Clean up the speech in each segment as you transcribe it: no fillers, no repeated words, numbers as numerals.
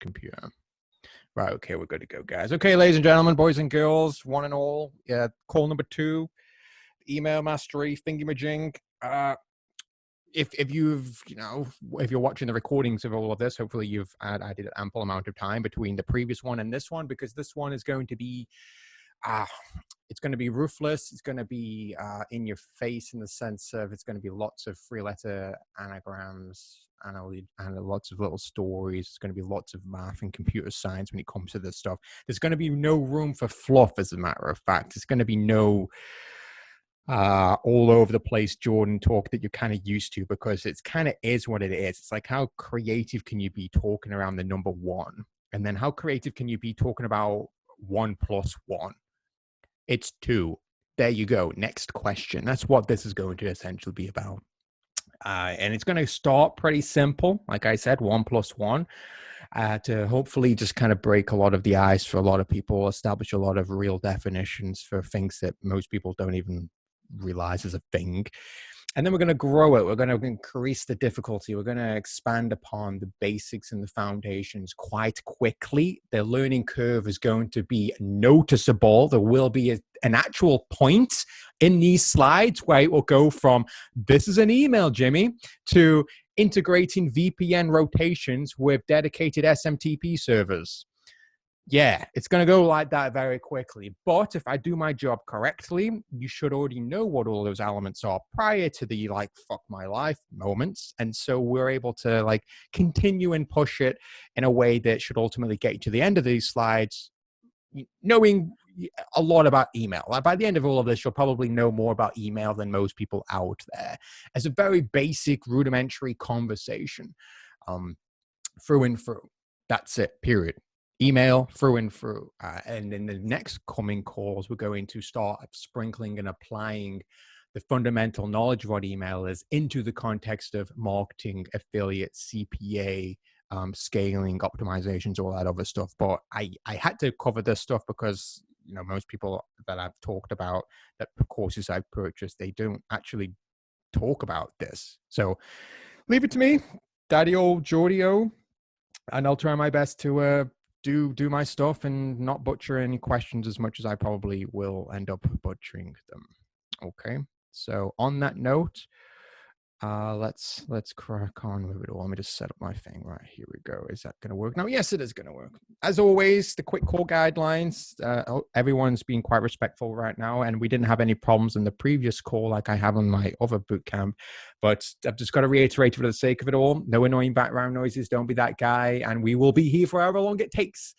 computer. Right, okay, we're good to go, guys. Okay, ladies and gentlemen, boys and girls, one and all, yeah, call number 2, email mastery, thingamajig. If you've, if you're watching the recordings of all of this, hopefully you've added an ample amount of time between the previous one and this one, because this one is going to be, it's going to be ruthless. It's going to be in your face in the sense of it's going to be lots of 3-letter anagrams and lots of little stories. It's going to be lots of math and computer science when it comes to this stuff. There's going to be no room for fluff, as a matter of fact. It's going to be no all over the place Jordan talk that you're kind of used to, because it's kind of is what it is. It's like, how creative can you be talking around the number 1? And then how creative can you be talking about 1 plus 1? It's 2. There you go. Next question. That's what this is going to essentially be about. And it's going to start pretty simple. Like I said, 1 plus 1, to hopefully just kind of break a lot of the ice for a lot of people, establish a lot of real definitions for things that most people don't even realize is a thing. And then we're going to grow it. We're going to increase the difficulty. We're going to expand upon the basics and the foundations quite quickly. The learning curve is going to be noticeable. There will be an actual point in these slides where it will go from, this is an email, Jimmy, to integrating VPN rotations with dedicated SMTP servers. Yeah, it's going to go like that very quickly. But if I do my job correctly, you should already know what all those elements are prior to the fuck my life moments. And so we're able to continue and push it in a way that should ultimately get you to the end of these slides, knowing a lot about email. By the end of all of this, you'll probably know more about email than most people out there, as a very basic rudimentary conversation, through and through. That's it, period. Email through and through. And in the next coming calls, we're going to start sprinkling and applying the fundamental knowledge of what email is into the context of marketing, affiliate, CPA, scaling, optimizations, all that other stuff. But I had to cover this stuff because, most people that I've talked about, that courses I've purchased, they don't actually talk about this. So leave it to me, Daddy old Jordio, and I'll try my best to do my stuff and not butcher any questions as much as I probably will end up butchering them. Okay, so on that note, let's crack on with it all. Let me just set up my thing. Right, here we go. Is that going to work now? Yes, it is going to work. As always, the quick call guidelines. Everyone's being quite respectful right now, and we didn't have any problems in the previous call like I have on my other boot camp. But I've just got to reiterate, for the sake of it all, no annoying background noises. Don't be that guy, and we will be here for however long it takes.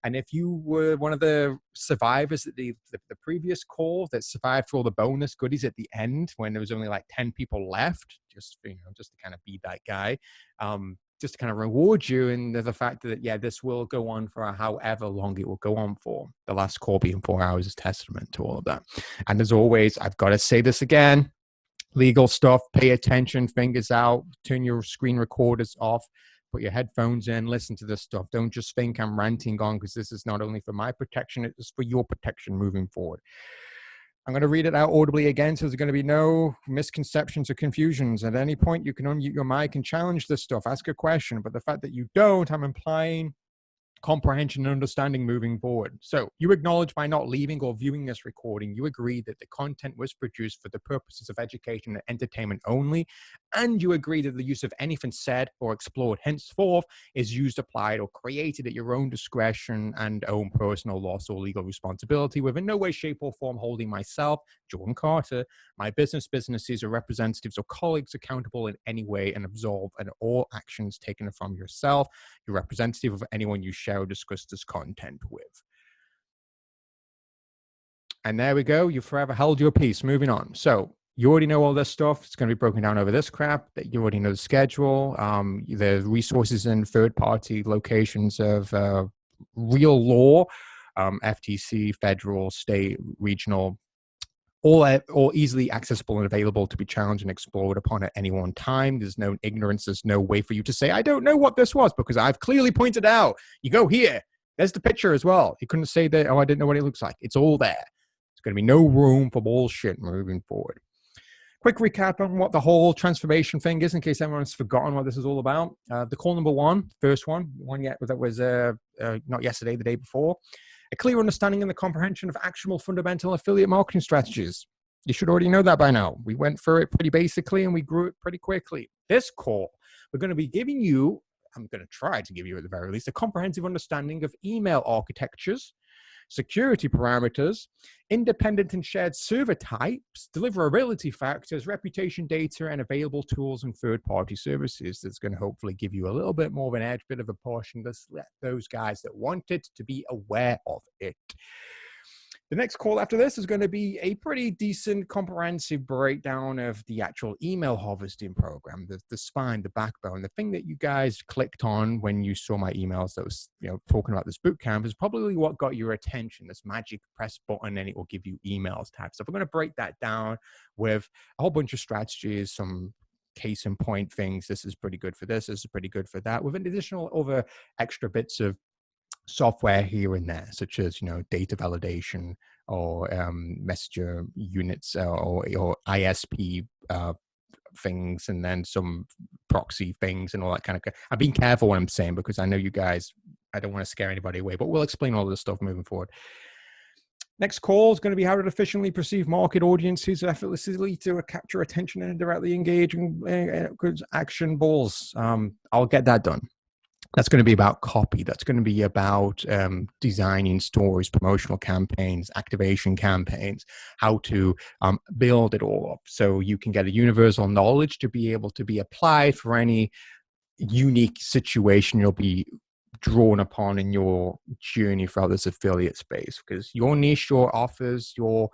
And if you were one of the survivors at the previous call that survived for all the bonus goodies at the end when there was only 10 people left, just to kind of be that guy, just to kind of reward you, and the fact that, yeah, this will go on for however long it will go on for. The last call being 4 hours is testament to all of that. And as always, I've got to say this again, legal stuff, pay attention, fingers out, turn your screen recorders off. Put your headphones in, listen to this stuff. Don't just think I'm ranting on, because this is not only for my protection, it's for your protection moving forward. I'm going to read it out audibly again, so there's going to be no misconceptions or confusions. At any point, you can unmute your mic and challenge this stuff, ask a question. But the fact that you don't, I'm implying comprehension and understanding moving forward. So you acknowledge by not leaving or viewing this recording, you agree that the content was produced for the purposes of education and entertainment only, and you agree that the use of anything said or explored henceforth is used, applied, or created at your own discretion and own personal loss or legal responsibility, with in no way, shape, or form holding myself, Jordan Carter, my businesses, or representatives or colleagues accountable in any way, and absolve and all actions taken from yourself, your representative, of anyone you share or discuss this content with. And there we go. You forever held your peace. Moving on. So you already know all this stuff. It's going to be broken down over this crap. That you already know the schedule, the resources and third-party locations of real law, FTC, federal, state, regional, all easily accessible and available to be challenged and explored upon at any one time. There's no ignorance. There's no way for you to say, I don't know what this was, because I've clearly pointed out. You go here. There's the picture as well. You couldn't say that, oh, I didn't know what it looks like. It's all there. There's going to be no room for bullshit moving forward. quick recap on what the whole transformation thing is, in case everyone's forgotten what this is all about. The call number one, first one yet that was not yesterday, the day before. A clear understanding and the comprehension of actionable fundamental affiliate marketing strategies. You should already know that by now. We went through it pretty basically and we grew it pretty quickly. This call, we're going to be giving you, I'm going to try to give you at the very least, a comprehensive understanding of email architectures, security parameters, independent and shared server types, deliverability factors, reputation data, and available tools and third-party services. That's going to hopefully give you a little bit more of an edge, bit of a portion. Let's let those guys that want it to be aware of it. The next call after this is going to be a pretty decent comprehensive breakdown of the actual email harvesting program, the spine, the backbone. The thing that you guys clicked on when you saw my emails that was, talking about this boot camp is probably what got your attention, this magic press button and it will give you emails type stuff. We're going to break that down with a whole bunch of strategies, some case in point things. This is pretty good for this is pretty good for that, with an additional other extra bits of software here and there, such as data validation or messenger units or ISP things, and then some proxy things and all that kind of. I'm being careful what I'm saying because I know you guys. I don't want to scare anybody away, but we'll explain all this stuff moving forward. Next call is going to be how to efficiently perceive market audiences effortlessly to capture attention and directly engage in action balls. I'll get that done. That's going to be about copy. That's going to be about designing stories, promotional campaigns, activation campaigns, how to build it all up so you can get a universal knowledge to be able to be applied for any unique situation you'll be drawn upon in your journey throughout this affiliate space. Because your niche, your offers, your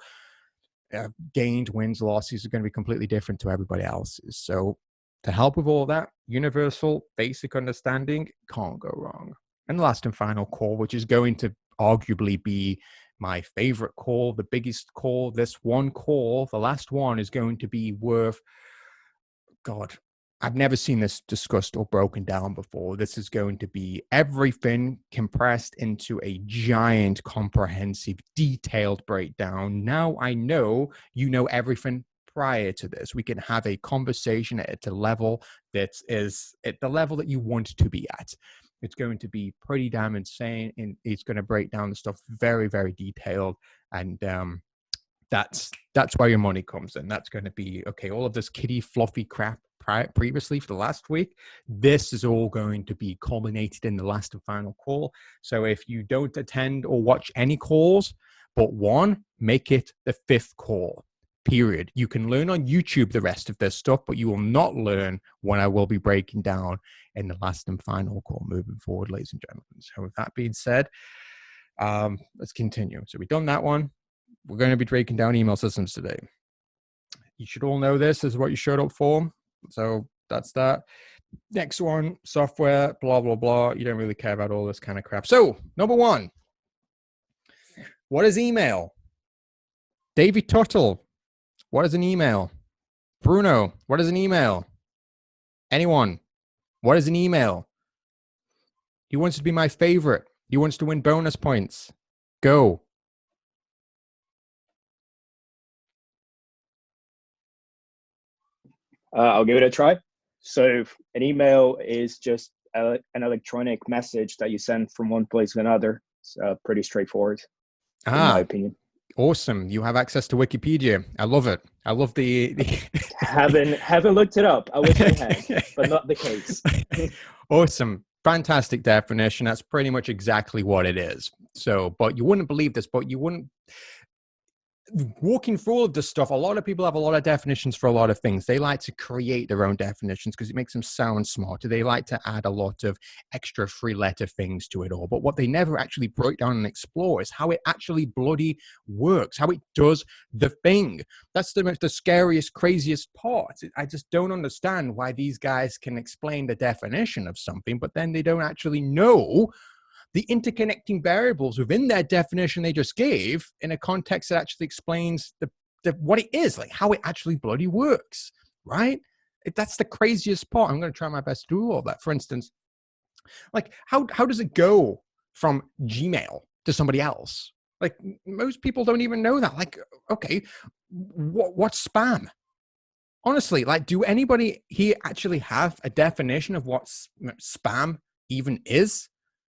gained wins, losses are going to be completely different to everybody else's. So to help with all that, universal basic understanding can't go wrong. And the last and final call, which is going to arguably be my favorite call, the biggest call, this one call, the last one is going to be worth, God, I've never seen this discussed or broken down before. This is going to be everything compressed into a giant, comprehensive, detailed breakdown. Now I know you know everything prior to this. We can have a conversation at a level that is at the level that you want to be at. It's going to be pretty damn insane, and it's going to break down the stuff very, very detailed. And that's where your money comes in. That's going to be, okay, all of this kiddie fluffy crap previously for the last week, this is all going to be culminated in the last and final call. So if you don't attend or watch any calls but one, make it the fifth call. Period. You can learn on YouTube the rest of this stuff, but you will not learn what I will be breaking down in the last and final call moving forward, ladies and gentlemen. So with that being said, let's continue. So we've done that one. We're going to be breaking down email systems today. You should all know this is what you showed up for. So that's that. Next one, software, blah, blah, blah. You don't really care about all this kind of crap. So number one, what is email? Davey Tuttle. What is an email? Bruno, what is an email? Anyone? What is an email? He wants to be my favorite. He wants to win bonus points. Go. I'll give it a try. So an email is just an electronic message that you send from one place to another. It's pretty straightforward, in my opinion. Awesome. You have access to Wikipedia. I love it. I love the haven't looked it up. I wish I had, but not the case. Awesome. Fantastic definition. That's pretty much exactly what it is. So, but you wouldn't believe this, but you wouldn't. Walking through all of this stuff, a lot of people have a lot of definitions for a lot of things. They like to create their own definitions because it makes them sound smarter. They like to add a lot of extra 3-letter things to it all. But what they never actually break down and explore is how it actually bloody works, how it does the thing. That's the scariest, craziest part. I just don't understand why these guys can explain the definition of something, but then they don't actually know the interconnecting variables within that definition they just gave in a context that actually explains what it is, like how it actually bloody works, right? That's the craziest part. I'm going to try my best to do all that. For instance, like how does it go from Gmail to somebody else? Like most people don't even know that. Like, okay, what's spam? Honestly, like, do anybody here actually have a definition of what spam even is?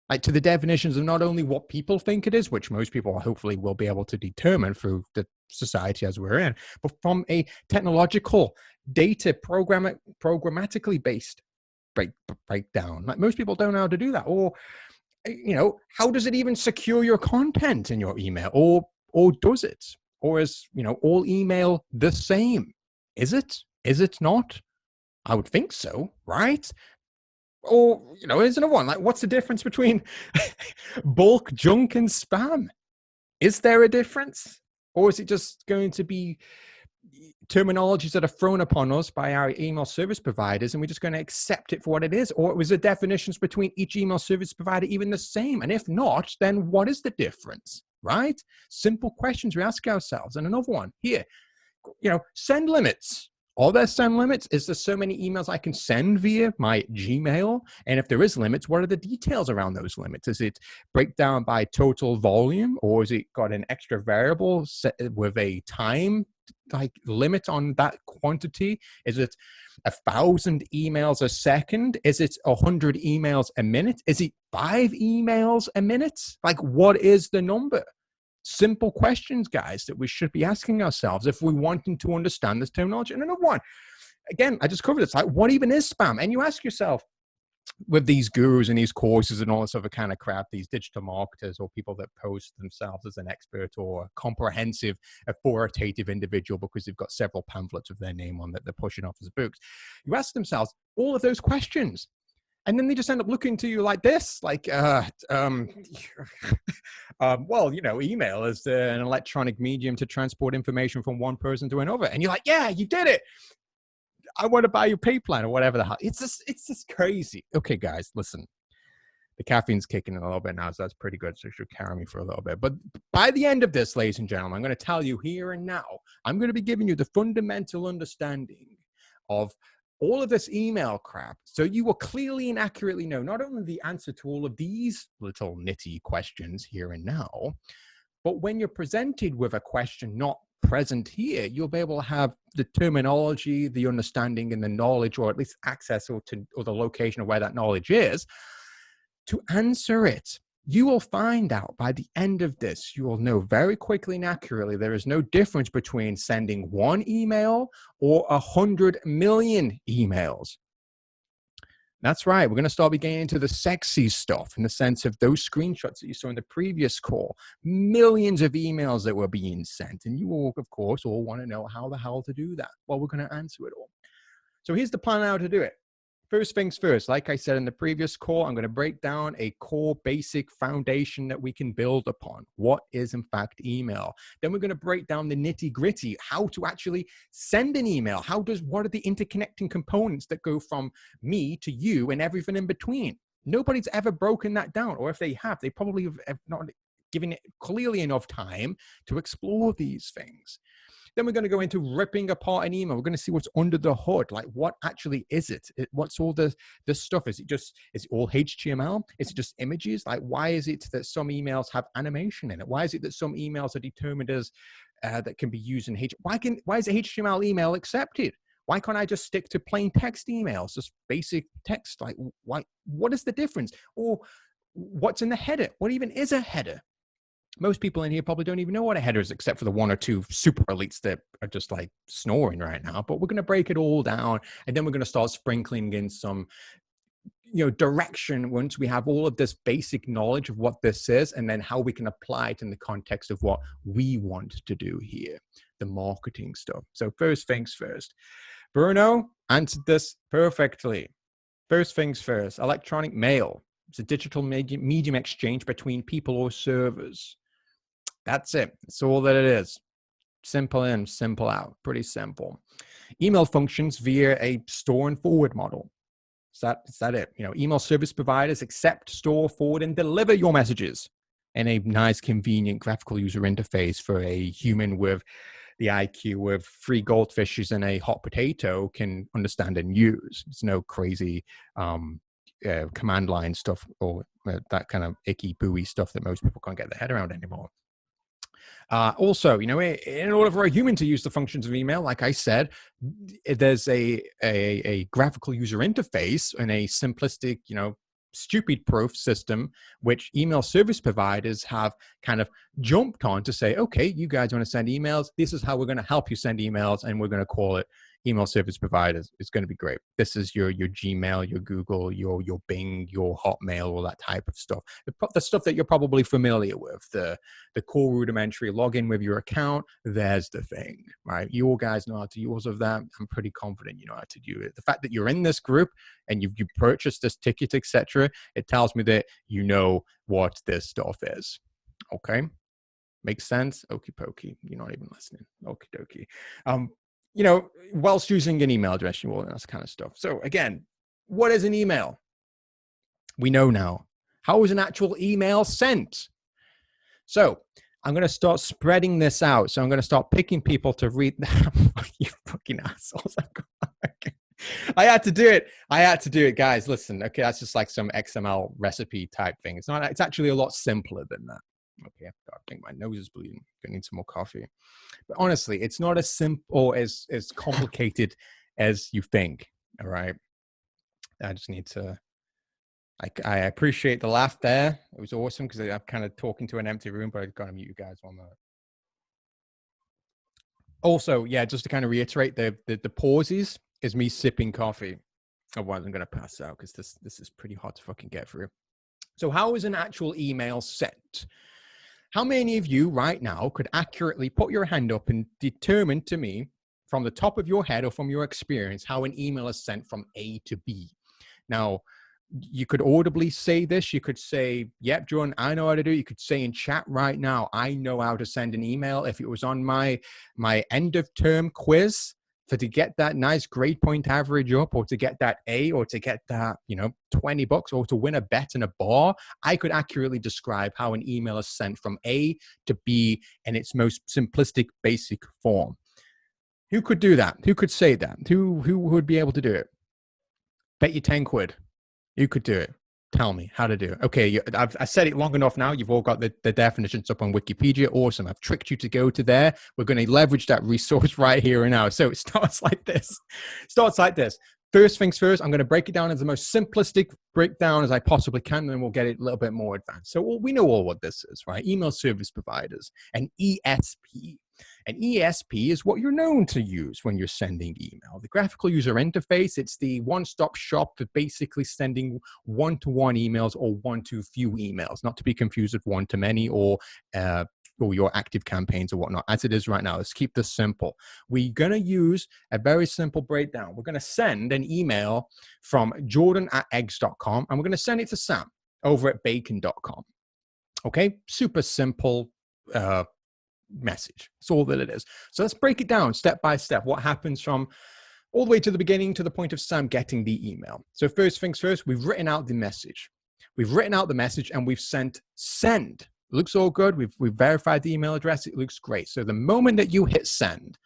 Like, to the definitions of not only what people think it is, which most people hopefully will be able to determine through the society as we're in, but from a technological, data programmatically based breakdown. Like, most people don't know how to do that. Or, how does it even secure your content in your email? Or does it? Or is, all email the same? Is it? Is it not? I would think so, right? Or, here's another one. Like, what's the difference between bulk junk and spam? Is there a difference? Or is it just going to be terminologies that are thrown upon us by our email service providers, and we're just going to accept it for what it is? Or was the definitions between each email service provider even the same? And if not, then what is the difference, right? Simple questions we ask ourselves. And another one here, send limits. Are there send limits? Is there so many emails I can send via my Gmail? And if there is limits, what are the details around those limits? Is it breakdown by total volume, or is it got an extra variable set with a time like limit on that quantity? Is it 1,000 emails a second? Is it 100 emails a minute? Is it 5 emails a minute? Like, what is the number? Simple questions, guys, that we should be asking ourselves if we wanting to understand this terminology. And another one, again, I just covered this, like, what even is spam? And you ask yourself, with these gurus and these courses and all this other kind of crap, these digital marketers or people that post themselves as an expert or a comprehensive, authoritative individual because they've got several pamphlets with their name on that they're pushing off as books, you ask themselves all of those questions. And then they just end up looking to you like this, like, well, email is an electronic medium to transport information from one person to another. And you're like, yeah, you did it. I want to buy your pay plan or whatever the hell. It's just crazy. Okay, guys, listen. The caffeine's kicking in a little bit now, so that's pretty good. So it should carry me for a little bit. But by the end of this, ladies and gentlemen, I'm going to tell you here and now, I'm going to be giving you the fundamental understanding of all of this email crap, so you will clearly and accurately know not only the answer to all of these little nitty questions here and now, but when you're presented with a question not present here, you'll be able to have the terminology, the understanding, and the knowledge, or at least access or the location of where that knowledge is, to answer it. You will find out by the end of this, you will know very quickly and accurately there is no difference between sending one email or 100 million emails. That's right. We're going to start getting into the sexy stuff in the sense of those screenshots that you saw in the previous call. Millions of emails that were being sent. And you all, of course, all want to know how the hell to do that. Well, we're going to answer it all. So here's the plan how to do it. First things first, like I said in the previous call, I'm going to break down a core basic foundation that we can build upon. What is, in fact, email? Then we're going to break down the nitty gritty, how to actually send an email. What are the interconnecting components that go from me to you and everything in between? Nobody's ever broken that down. Or if they have, they probably have not given it clearly enough time to explore these things. Then we're going to go into ripping apart an email. We're going to see what's under the hood. Like, what actually is it? What's all this stuff? Is it all HTML? Is it just images? Like, why is it that some emails have animation in it? Why is it that some emails are determined as that can be used in why is a HTML email accepted? Why can't I just stick to plain text emails, just basic text? Like, what is the difference? Or what's in the header? What even is a header? Most people in here probably don't even know what a header is, except for the one or two super elites that are just like snoring right now. But we're going to break it all down, and then we're going to start sprinkling in some, direction once we have all of this basic knowledge of what this is, and then how we can apply it in the context of what we want to do here, the marketing stuff. So first things first. Bruno answered this perfectly. First things first, electronic mail. It's a digital medium exchange between people or servers. That's it. That's all that it is. Simple in, simple out. Pretty simple. Email functions via a store and forward model. Is that it? Email service providers accept, store, forward, and deliver your messages in a nice, convenient graphical user interface for a human with the IQ of 3 goldfishes and a hot potato can understand and use. It's no crazy command line stuff or that kind of icky, booey stuff that most people can't get their head around anymore. Also, in order for a human to use the functions of email, like I said, there's a graphical user interface and a simplistic, stupid proof system, which email service providers have kind of jumped on to say, okay, you guys want to send emails. This is how we're going to help you send emails, and we're going to call it email service providers. It's going to be great. This is your Gmail, your Google, your Bing, your Hotmail, all that type of stuff. The stuff that you're probably familiar with, the core rudimentary login with your account. There's the thing, right? You all guys know how to use of that. I'm pretty confident you know how to do it. The fact that you're in this group and you purchased this ticket, etc., it tells me that you know what this stuff is. Okay, makes sense. Okie pokey. You're not even listening. Okie dokie. Whilst using an email address, all that kind of stuff. So again, what is an email? We know now. How is an actual email sent? So I'm going to start spreading this out. So I'm going to start picking people to read. You fucking assholes. I had to do it, guys. Listen, okay, that's just like some XML recipe type thing. It's not. It's actually a lot simpler than that. Okay, I think my nose is bleeding. Gonna need some more coffee. But honestly, it's not as simple or as complicated as you think. All right. I just need to. I appreciate the laugh there. It was awesome because I'm kind of talking to an empty room, but I've got to mute you guys on that. Also, yeah, just to kind of reiterate, the pauses is me sipping coffee. Otherwise, I'm going to pass out because this is pretty hard to fucking get through. So how is an actual email sent? How many of you right now could accurately put your hand up and determine to me from the top of your head or from your experience how an email is sent from A to B? Now, you could audibly say this. You could say, yep, John, I know how to do it. You could say in chat right now, I know how to send an email. If it was on my end of term quiz, to get that nice grade point average up, or to get that A, or to get that, $20, or to win a bet in a bar, I could accurately describe how an email is sent from A to B in its most simplistic, basic form. Who could do that? Who could say that? Who would be able to do it? Bet you 10 quid. You could do it. Tell me how to do it. Okay, I said it long enough now. You've all got the definitions up on Wikipedia. Awesome. I've tricked you to go to there. We're going to leverage that resource right here and now. So it starts like this. First things first, I'm going to break it down as the most simplistic breakdown as I possibly can, and then we'll get it a little bit more advanced. So we know all what this is, right? Email service providers, an ESP. An ESP is what you're known to use when you're sending email. The graphical user interface, it's the one-stop shop for basically sending one-to-one emails or one-to-few emails, not to be confused with one-to-many or your active campaigns or whatnot, as it is right now. Let's keep this simple. We're going to use a very simple breakdown. We're going to send an email from jordan@eggs.com, and we're going to send it to Sam over at bacon.com. Okay, super simple message. That's all that it is. So let's break it down step by step. What happens from all the way to the beginning to the point of Sam getting the email. So first things first, we've written out the message. And we've sent send. It looks all good. We've verified the email address. It looks great. So the moment that you hit send,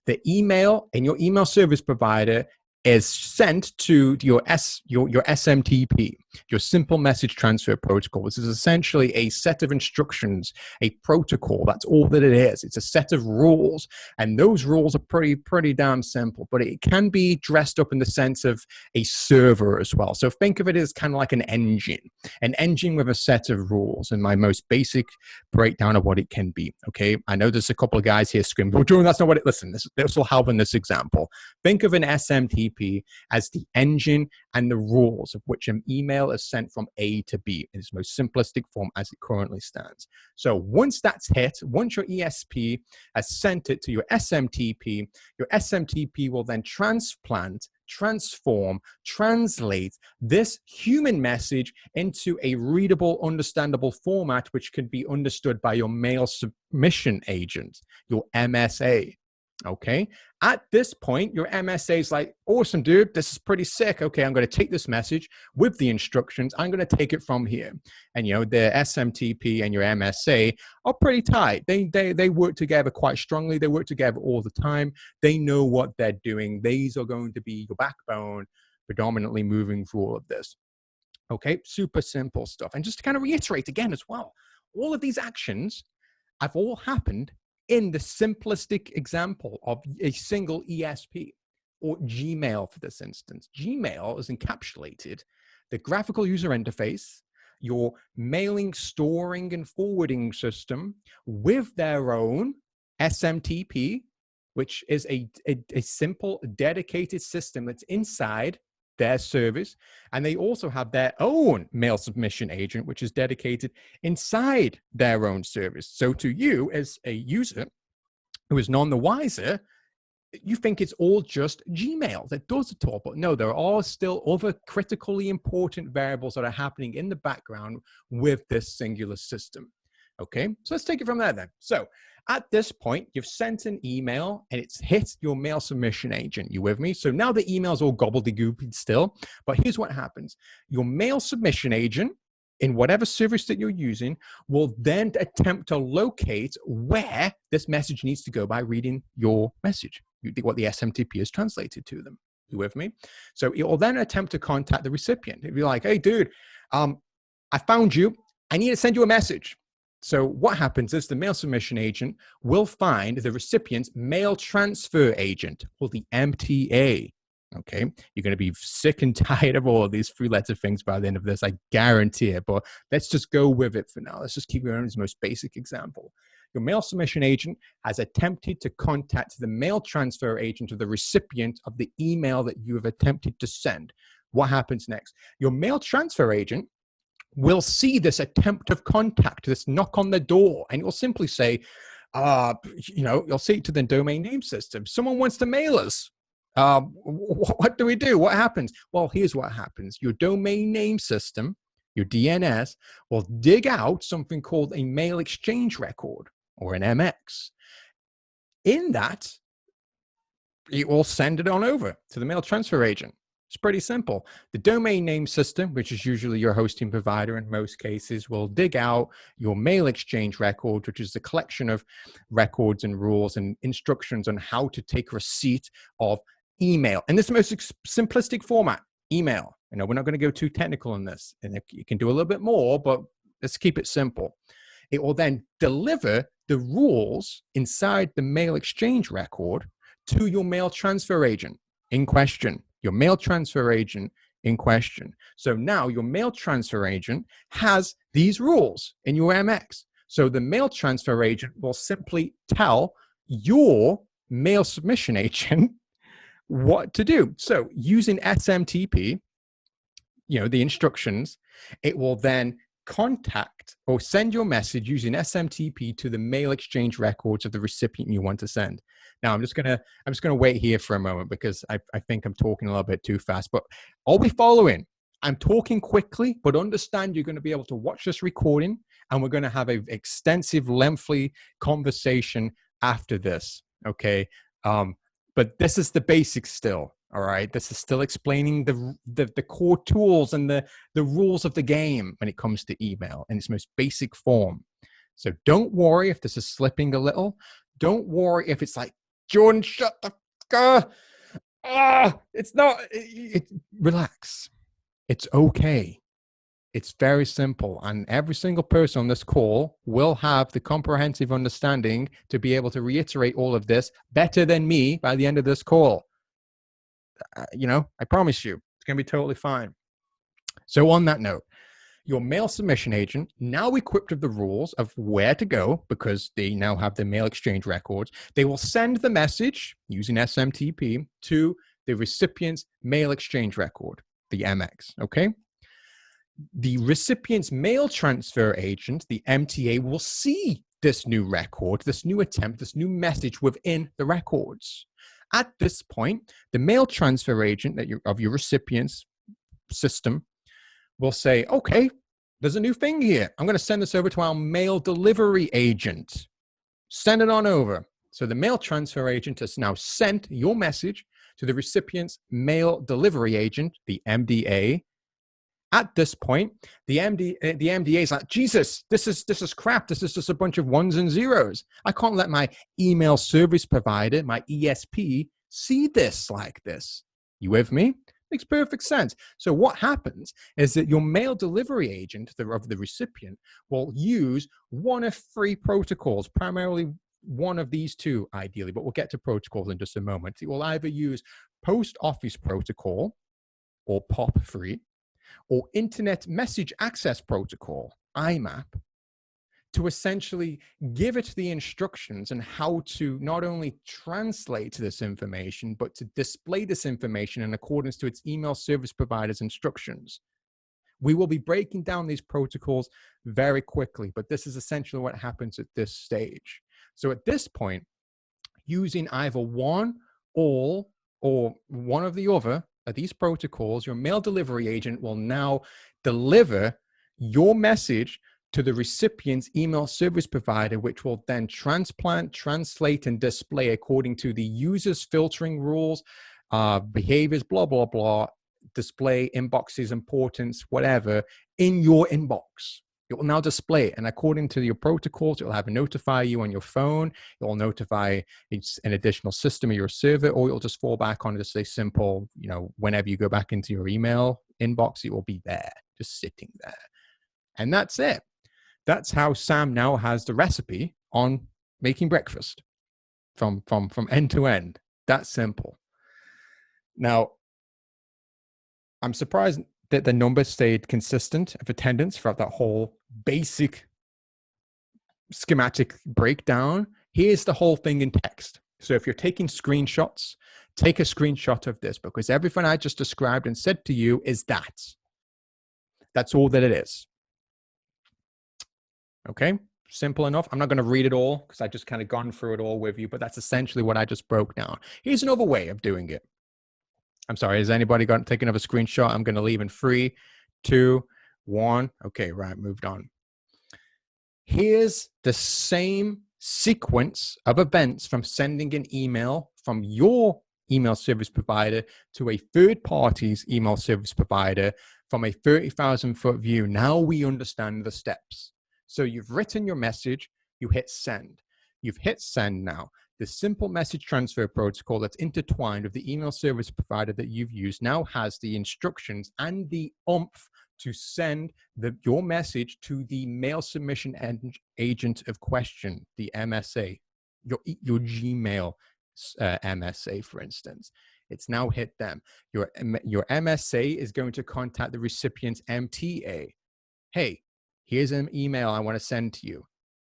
the email in your email service provider is sent to your SMTP, your Simple Message Transfer Protocol. This is essentially a set of instructions, a protocol. That's all that it is. It's a set of rules, and those rules are pretty damn simple, but it can be dressed up in the sense of a server as well. So think of it as kind of like an engine with a set of rules, and my most basic breakdown of what it can be. Okay, I know there's a couple of guys here screaming, well, Jordan, that's not what it, listen, this will help in this example. Think of an SMTP as the engine and the rules of which an email is sent from A to B in its most simplistic form as it currently stands. So once that's hit, once your ESP has sent it to your SMTP will then transform, translate this human message into a readable, understandable format which can be understood by your mail submission agent, your MSA. Okay. At this point, your MSA is like, awesome, dude. This is pretty sick. Okay, I'm going to take this message with the instructions. I'm going to take it from here. And, the SMTP and your MSA are pretty tight. They work together quite strongly. They work together all the time. They know what they're doing. These are going to be your backbone, predominantly moving through all of this. Okay, super simple stuff. And just to kind of reiterate again as well, all of these actions have all happened in the simplistic example of a single ESP, or Gmail for this instance. Gmail has encapsulated the graphical user interface, your mailing, storing, and forwarding system with their own SMTP, which is a simple, dedicated system that's inside their service. And they also have their own mail submission agent, which is dedicated inside their own service. So to you as a user who is none the wiser, you think it's all just Gmail that does it all. But no, there are still other critically important variables that are happening in the background with this singular system. Okay, so let's take it from there then. So at this point, you've sent an email and it's hit your mail submission agent. You with me? So now the email's all gobbledygook still, but here's what happens. Your mail submission agent, in whatever service that you're using, will then attempt to locate where this message needs to go by reading your message, what the SMTP is translated to them. You with me? So it will then attempt to contact the recipient. It'll be like, hey, dude, I found you. I need to send you a message. So what happens is the mail submission agent will find the recipient's mail transfer agent, or the MTA. Okay, you're going to be sick and tired of all of these three-letter things by the end of this, I guarantee it. But let's just go with it for now. Let's just keep going as the most basic example. Your mail submission agent has attempted to contact the mail transfer agent of the recipient of the email that you have attempted to send. What happens next? Your mail transfer agent will see this attempt of contact, this knock on the door, and you'll simply say, you'll say to the domain name system, someone wants to mail us. What do we do? What happens? Well, here's what happens. Your domain name system, your DNS, will dig out something called a mail exchange record, or an MX. In that, it will send it on over to the mail transfer agent. It's pretty simple. The domain name system, which is usually your hosting provider in most cases, will dig out your mail exchange record, which is a collection of records and rules and instructions on how to take receipt of email. And this is the most simplistic format, email. I know we're not going to go too technical on this, and you can do a little bit more, but let's keep it simple. It will then deliver the rules inside the mail exchange record to your mail transfer agent in question. Your mail transfer agent in question. So now your mail transfer agent has these rules in your MX. So the mail transfer agent will simply tell your mail submission agent what to do. So using SMTP, the instructions, it will then contact or send your message using SMTP to the mail exchange records of the recipient you want to send. Now, I'm just gonna wait here for a moment because I think I'm talking a little bit too fast. But are we following? I'm talking quickly, but understand you're going to be able to watch this recording, and we're going to have an extensive, lengthy conversation after this. Okay, but this is the basics still. All right, this is still explaining the core tools and the rules of the game when it comes to email in its most basic form. So don't worry if this is slipping a little. Don't worry if it's like, Jordan, shut the it's not. Relax. It's okay. It's very simple, and every single person on this call will have the comprehensive understanding to be able to reiterate all of this better than me by the end of this call. I promise you, it's going to be totally fine. So on that note, your mail submission agent, now equipped with the rules of where to go, because they now have the mail exchange records, they will send the message using SMTP to the recipient's mail exchange record, the MX, okay? The recipient's mail transfer agent, the MTA, will see this new record, this new attempt, this new message within the records. At this point, the mail transfer agent of your recipient's system will say, okay, there's a new thing here. I'm going to send this over to our mail delivery agent. Send it on over. So the mail transfer agent has now sent your message to the recipient's mail delivery agent, the MDA. At this point, the MDA is like, Jesus, this is crap. This is just a bunch of ones and zeros. I can't let my email service provider, my ESP, see this like this. You with me? Makes perfect sense. So what happens is that your mail delivery agent of the recipient will use one of three protocols, primarily one of these two, ideally, but we'll get to protocols in just a moment. It will either use Post Office Protocol, or POP3, or Internet Message Access Protocol, IMAP, to essentially give it the instructions on how to not only translate this information, but to display this information in accordance to its email service provider's instructions. We will be breaking down these protocols very quickly, but this is essentially what happens at this stage. So at this point, using either one, all, or one of the other of these protocols, your mail delivery agent will now deliver your message to the recipient's email service provider, which will then translate, and display according to the user's filtering rules, behaviors, blah, blah, blah, display inboxes, importance, whatever, in your inbox. It will now display it. And according to your protocols, it will have notify you on your phone. It will notify an additional system of your server, or it'll just fall back on just a simple, whenever you go back into your email inbox, it will be there, just sitting there. And that's it. That's how Sam now has the recipe on making breakfast from end to end. That simple. Now, I'm surprised that the numbers stayed consistent of attendance throughout that whole basic schematic breakdown. Here's the whole thing in text. So if you're taking screenshots, take a screenshot of this, because everything I just described and said to you is that. That's all that it is. Okay, simple enough. I'm not going to read it all because I just kind of gone through it all with you, but that's essentially what I just broke down. Here's another way of doing it. I'm sorry, has anybody taken another screenshot? I'm going to leave in 3, 2, 1. Okay, right, moved on. Here's the same sequence of events from sending an email from your email service provider to a third party's email service provider from a 30,000-foot view. Now we understand the steps. So you've written your message, you hit send. You've hit send now. The simple message transfer protocol that's intertwined with the email service provider that you've used now has the instructions and the oomph to send your message to the mail submission agent of question, the MSA, your Gmail MSA, for instance. It's now hit them. Your MSA is going to contact the recipient's MTA. Hey, here's an email I want to send to you.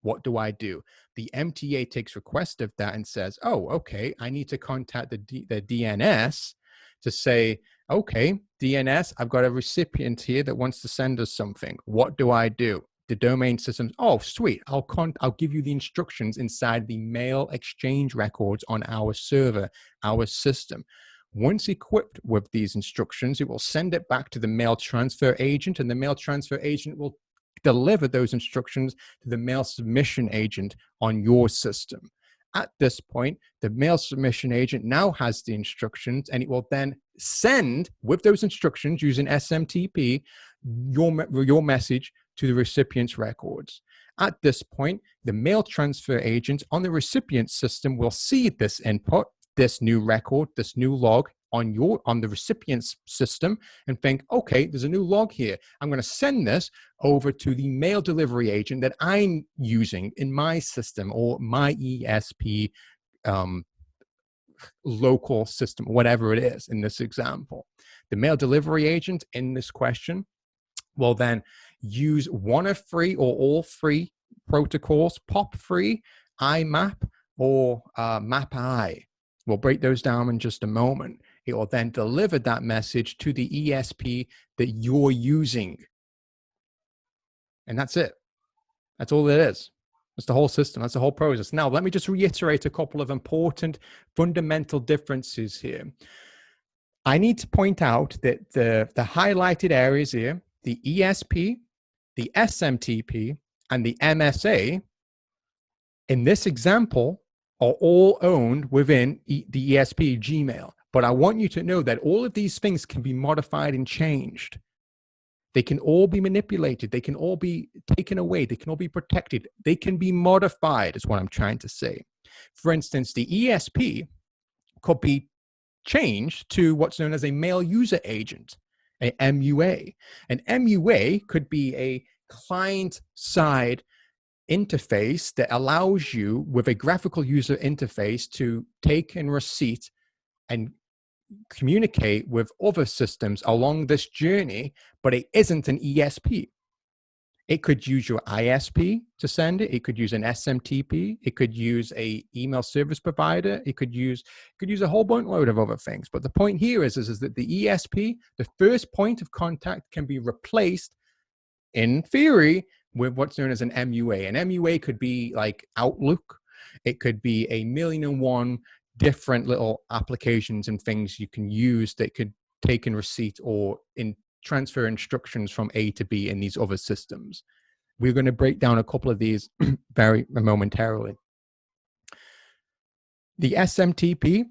What do I do? The MTA takes request of that and says, oh, okay, I need to contact the DNS to say, okay, DNS, I've got a recipient here that wants to send us something. What do I do? The domain systems, oh, sweet. I'll give you the instructions inside the mail exchange records on our server, our system. Once equipped with these instructions, it will send it back to the mail transfer agent, and the mail transfer agent will deliver those instructions to the mail submission agent on your system. At this point, the mail submission agent now has the instructions, and it will then send, with those instructions using SMTP, your message to the recipient's records. At this point, the mail transfer agent on the recipient system will see this input, this new record, this new log on the recipient's system, and think, okay, there's a new log here. I'm going to send this over to the mail delivery agent that I'm using in my system, or my ESP local system, whatever it is in this example. The mail delivery agent in this question will then use one of 3 or all 3 protocols, POP3, IMAP, or MAP-I. We'll break those down in just a moment. It will then deliver that message to the ESP that you're using. And that's it. That's all it is. That's the whole system. That's the whole process. Now, let me just reiterate a couple of important fundamental differences here. I need to point out that the highlighted areas here, the ESP, the SMTP, and the MSA, in this example, are all owned within the ESP Gmail. But I want you to know that all of these things can be modified and changed. They can all be manipulated. They can all be taken away. They can all be protected. They can be modified, is what I'm trying to say. For instance, the ESP could be changed to what's known as a mail user agent, a MUA. An MUA could be a client-side interface that allows you, with a graphical user interface, to take in receipt and communicate with other systems along this journey, but it isn't an ESP. It could use your ISP to send it. It could use an SMTP. It could use a email service provider. It could use a whole boatload of other things. But the point here is that the ESP, the first point of contact, can be replaced, in theory, with what's known as an MUA. An MUA could be like Outlook. It could be a million and one different little applications and things you can use that could take in receipt or transfer instructions from A to B in these other systems. We're going to break down a couple of these very momentarily. The SMTP,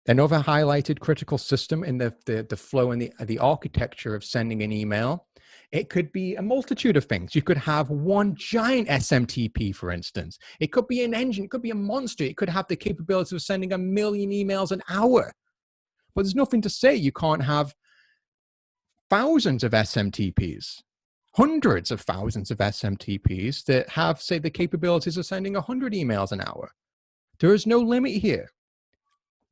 another highlighted critical system in the flow and the architecture of sending an email. It could be a multitude of things. You could have one giant SMTP, for instance. It could be an engine. It could be a monster. It could have the capability of sending 1 million emails an hour. But there's nothing to say you can't have thousands of SMTPs, hundreds of thousands of SMTPs that have, say, the capabilities of sending 100 emails an hour. There is no limit here.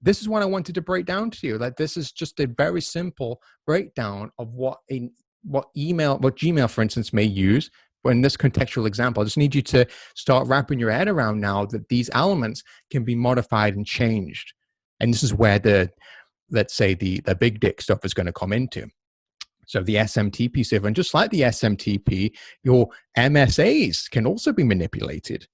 This is what I wanted to break down to you. That this is just a very simple breakdown of what Gmail, for instance, may use. But in this contextual example, I just need you to start wrapping your head around now that these elements can be modified and changed. And this is where let's say the big dick stuff is going to come into. So the SMTP server, and just like the SMTP, your MSAs can also be manipulated.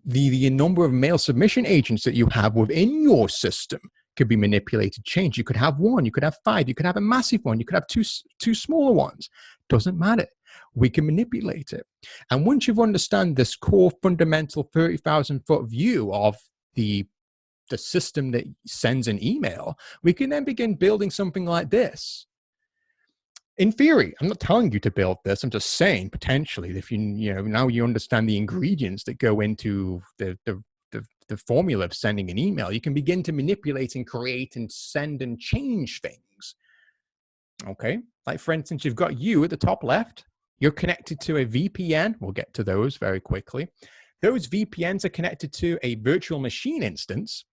The number of mail submission agents that you have within your system could be manipulated, changed. You could have one, you could have 5, you could have a massive one, you could have two smaller ones. Doesn't matter. We can manipulate it. And once you've understand this core fundamental 30,000-foot view of the system that sends an email, we can then begin building something like this. In theory, I'm not telling you to build this. I'm just saying potentially, if now you understand the ingredients that go into the formula of sending an email, you can begin to manipulate and create and send and change things. Okay, like for instance, you've got you at the top left. You're connected to a VPN. We'll get to those very quickly. Those VPNs are connected to a virtual machine instance,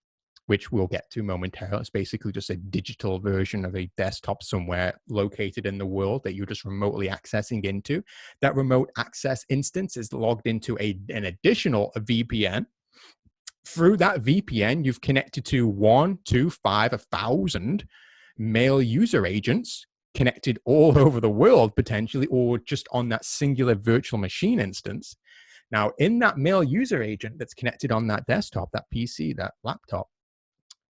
which we'll get to momentarily. It's basically just a digital version of a desktop somewhere located in the world that you're just remotely accessing into. That remote access instance is logged into an additional VPN. Through that VPN, you've connected to 1, 2, 5, 1,000 mail user agents connected all over the world, potentially, or just on that singular virtual machine instance. Now, in that mail user agent that's connected on that desktop, that PC, that laptop,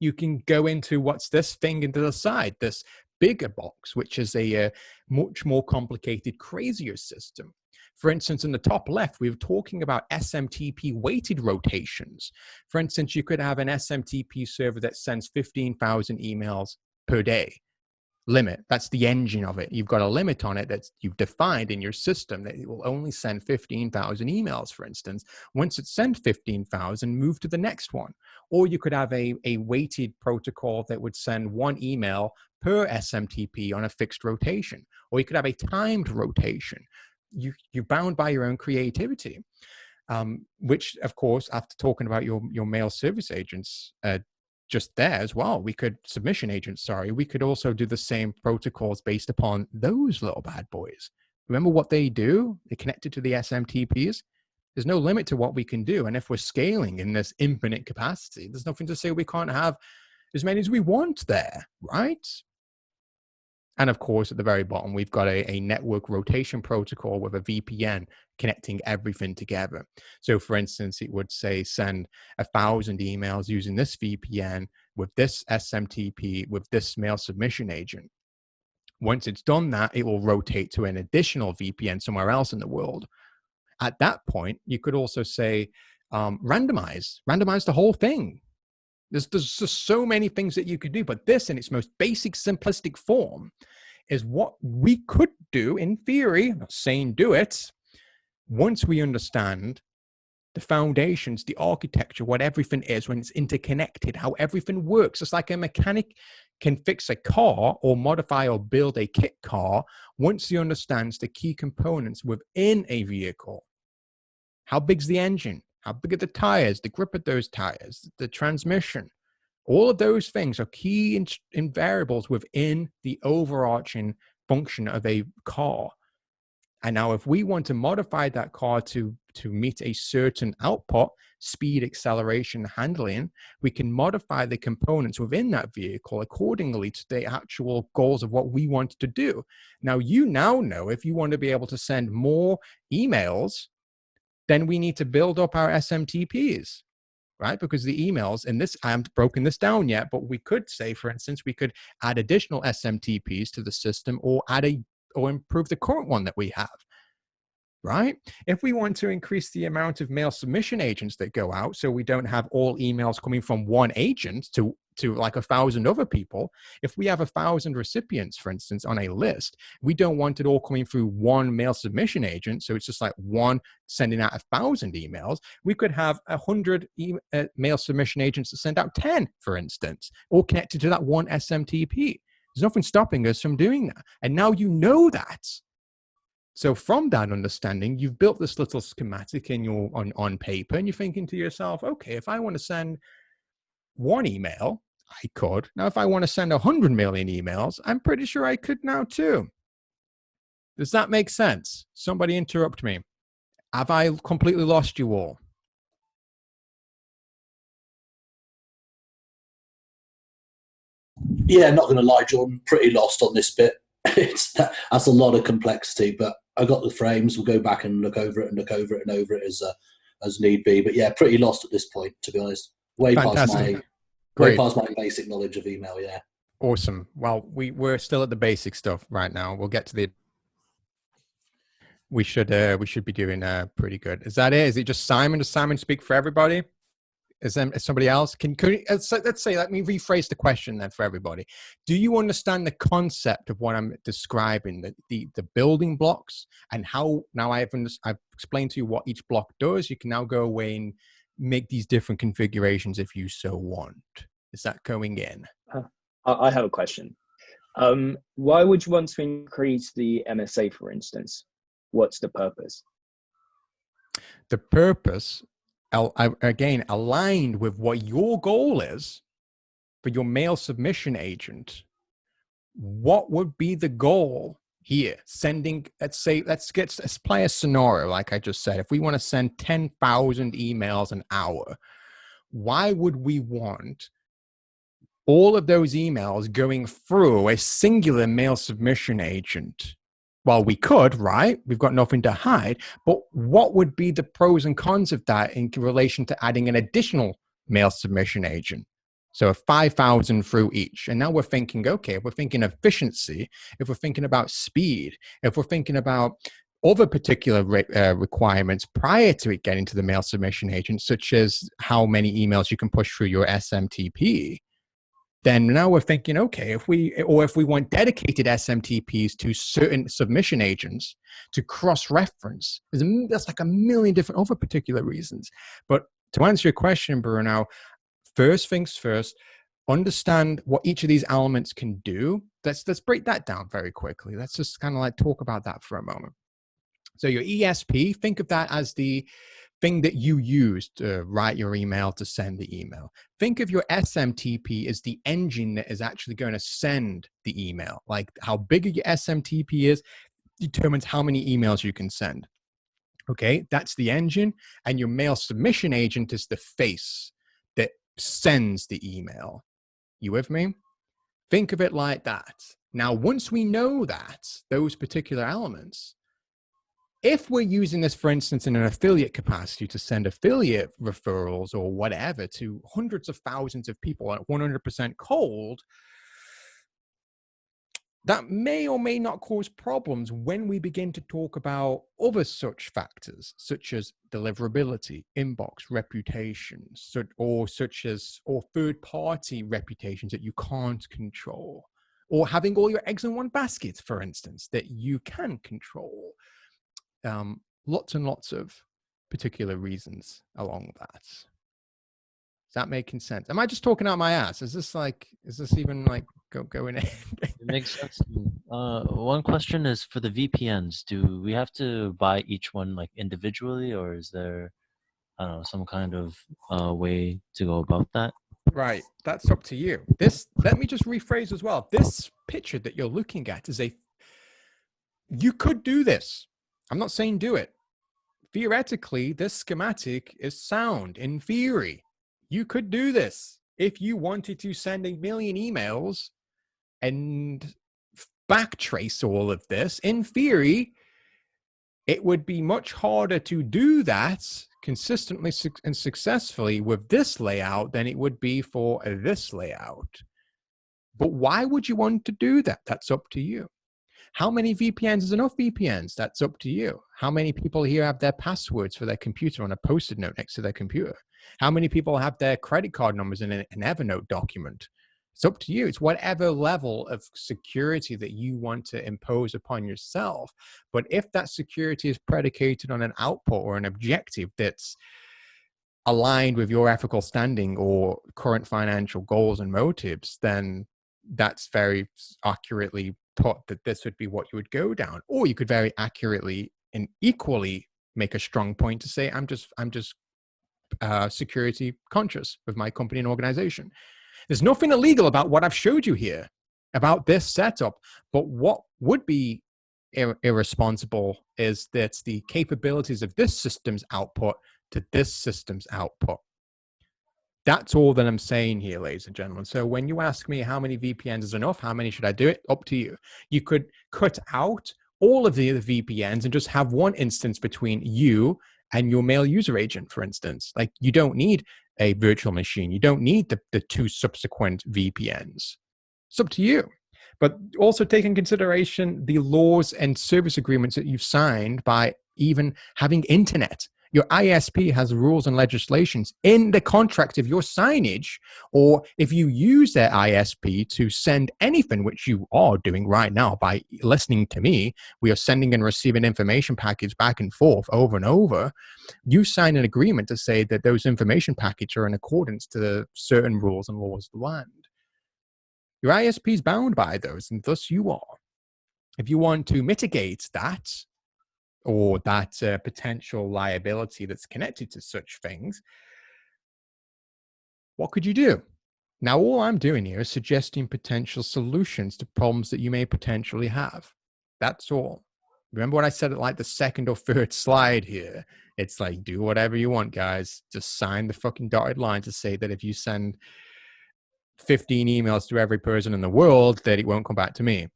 you can go into what's this thing into the side, this bigger box, which is a much more complicated, crazier system. For instance, in the top left, we were talking about SMTP weighted rotations. For instance, you could have an SMTP server that sends 15,000 emails per day. Limit. That's the engine of it. You've got a limit on it that you've defined in your system that it will only send 15,000 emails, for instance. Once it sends 15,000, move to the next one. Or you could have a weighted protocol that would send 1 email per SMTP on a fixed rotation. Or you could have a timed rotation. You're bound by your own creativity, which, of course, after talking about your mail service agents, just there as well, we could we could also do the same protocols based upon those little bad boys. Remember what they do? They're connected to the SMTPs. There's no limit to what we can do. And if we're scaling in this infinite capacity, there's nothing to say we can't have as many as we want there, right? And of course, at the very bottom, we've got a network rotation protocol with a VPN connecting everything together. So for instance, it would say send 1,000 emails using this VPN with this SMTP with this mail submission agent. Once it's done that, it will rotate to an additional VPN somewhere else in the world. At that point, you could also say randomize the whole thing. There's just so many things that you could do, but this in its most basic, simplistic form is what we could do in theory. I'm not saying do it. Once we understand the foundations, the architecture, what everything is when it's interconnected, how everything works. It's like a mechanic can fix a car or modify or build a kit car once he understands the key components within a vehicle. How big's the engine? How big are the tires, the grip of those tires, the transmission? All of those things are key variables within the overarching function of a car. And now if we want to modify that car to meet a certain output, speed, acceleration, handling, we can modify the components within that vehicle accordingly to the actual goals of what we want to do. Now, you now know if you want to be able to send more emails, then we need to build up our SMTPs, right? Because the emails, and this, I haven't broken this down yet, but we could say, for instance, we could add additional SMTPs to the system or or improve the current one that we have, right? If we want to increase the amount of mail submission agents that go out, so we don't have all emails coming from one agent to like 1,000 other people, if we have 1,000 recipients, for instance, on a list, we don't want it all coming through one mail submission agent. So it's just like one sending out 1,000 emails. We could have 100 mail submission agents to send out 10, for instance, all connected to that one SMTP. There's nothing stopping us from doing that. And now you know that. So from that understanding, you've built this little schematic in your on paper, and you're thinking to yourself, okay, if I want to send one email, I could. Now, if I want to send 100 million emails, I'm pretty sure I could now too. Does that make sense? Somebody interrupt me. Have I completely lost you all? Yeah, not going to lie, Jordan, pretty lost on this bit. That's a lot of complexity, but I got the frames. We'll go back and look over it and look over it and over it as need be. But yeah, pretty lost at this point, to be honest. Way past my basic knowledge of email. Yeah. Awesome. Well, we're still at the basic stuff right now. We'll get to the. We should be doing pretty good. Is that it? Is it just Simon? Does Simon speak for everybody? Is somebody else? Let's say, let me rephrase the question then for everybody. Do you understand the concept of what I'm describing, the building blocks, and how now I've explained to you what each block does? You can now go away and make these different configurations if you so want. Is that going in? I have a question. Why would you want to increase the MSA, for instance? What's the purpose? The purpose, again, aligned with what your goal is for your mail submission agent. What would be the goal here? Sending, let's play a scenario like I just said. If we want to send 10,000 emails an hour, why would we want all of those emails going through a singular mail submission agent? Well, we could, right? We've got nothing to hide. But what would be the pros and cons of that in relation to adding an additional mail submission agent? So 5,000 through each. And now we're thinking, okay, if we're thinking efficiency, if we're thinking about speed, if we're thinking about other particular requirements prior to it getting to the mail submission agent, such as how many emails you can push through your SMTP, then now we're thinking, okay, if we want dedicated SMTPs to certain submission agents to cross-reference, that's like a million different other particular reasons. But to answer your question, Bruno, first things first, understand what each of these elements can do. Let's break that down very quickly. Let's just kind of like talk about that for a moment. So your ESP, think of that as the thing that you use to write your email, to send the email. Think of your SMTP as the engine that is actually going to send the email. Like how big your SMTP is determines how many emails you can send. Okay, that's the engine. And your mail submission agent is the face that sends the email. You with me? Think of it like that. Now, once we know that, those particular elements, if we're using this, for instance, in an affiliate capacity to send affiliate referrals or whatever to hundreds of thousands of people at 100% cold, that may or may not cause problems when we begin to talk about other such factors, such as deliverability, inbox, reputation, or third-party reputations that you can't control, or having all your eggs in one basket, for instance, that you can control. Lots and lots of particular reasons along that. Is that making sense? Am I just talking out my ass? Is this even like going in? It makes sense to me. One question is for the VPNs. Do we have to buy each one like individually, or is there, I don't know, some kind of way to go about that? Right, that's up to you. Let me just rephrase as well. This picture that you're looking at is you could do this. I'm not saying do it. Theoretically, this schematic is sound. In theory, you could do this if you wanted to send 1 million emails and backtrace all of this. In theory, it would be much harder to do that consistently and successfully with this layout than it would be for this layout. But why would you want to do that? That's up to you. How many VPNs is enough VPNs? That's up to you. How many people here have their passwords for their computer on a Post-it note next to their computer? How many people have their credit card numbers in an Evernote document? It's up to you. It's whatever level of security that you want to impose upon yourself. But if that security is predicated on an output or an objective that's aligned with your ethical standing or current financial goals and motives, then that's very accurately put that this would be what you would go down. Or you could very accurately and equally make a strong point to say, I'm just security conscious with my company and organization. There's nothing illegal about what I've showed you here about this setup, but what would be irresponsible is that the capabilities of this system's output to this system's output. That's all that I'm saying here, ladies and gentlemen. So when you ask me how many VPNs is enough, how many should I do it? Up to you. You could cut out all of the other VPNs and just have one instance between you and your mail user agent, for instance. Like, you don't need a virtual machine. You don't need the 2 subsequent VPNs. It's up to you. But also take in consideration the laws and service agreements that you've signed by even having internet. Your ISP has rules and legislations in the contract of your signage, or if you use their ISP to send anything, which you are doing right now by listening to me, we are sending and receiving information packets back and forth over and over. You sign an agreement to say that those information packets are in accordance to certain rules and laws of the land. Your ISP is bound by those, and thus you are. If you want to mitigate that, or that potential liability that's connected to such things, what could you do? Now, all I'm doing here is suggesting potential solutions to problems that you may potentially have. That's all. Remember what I said at like the second or third slide here? It's like, do whatever you want, guys. Just sign the fucking dotted line to say that if you send 15 emails to every person in the world, that it won't come back to me.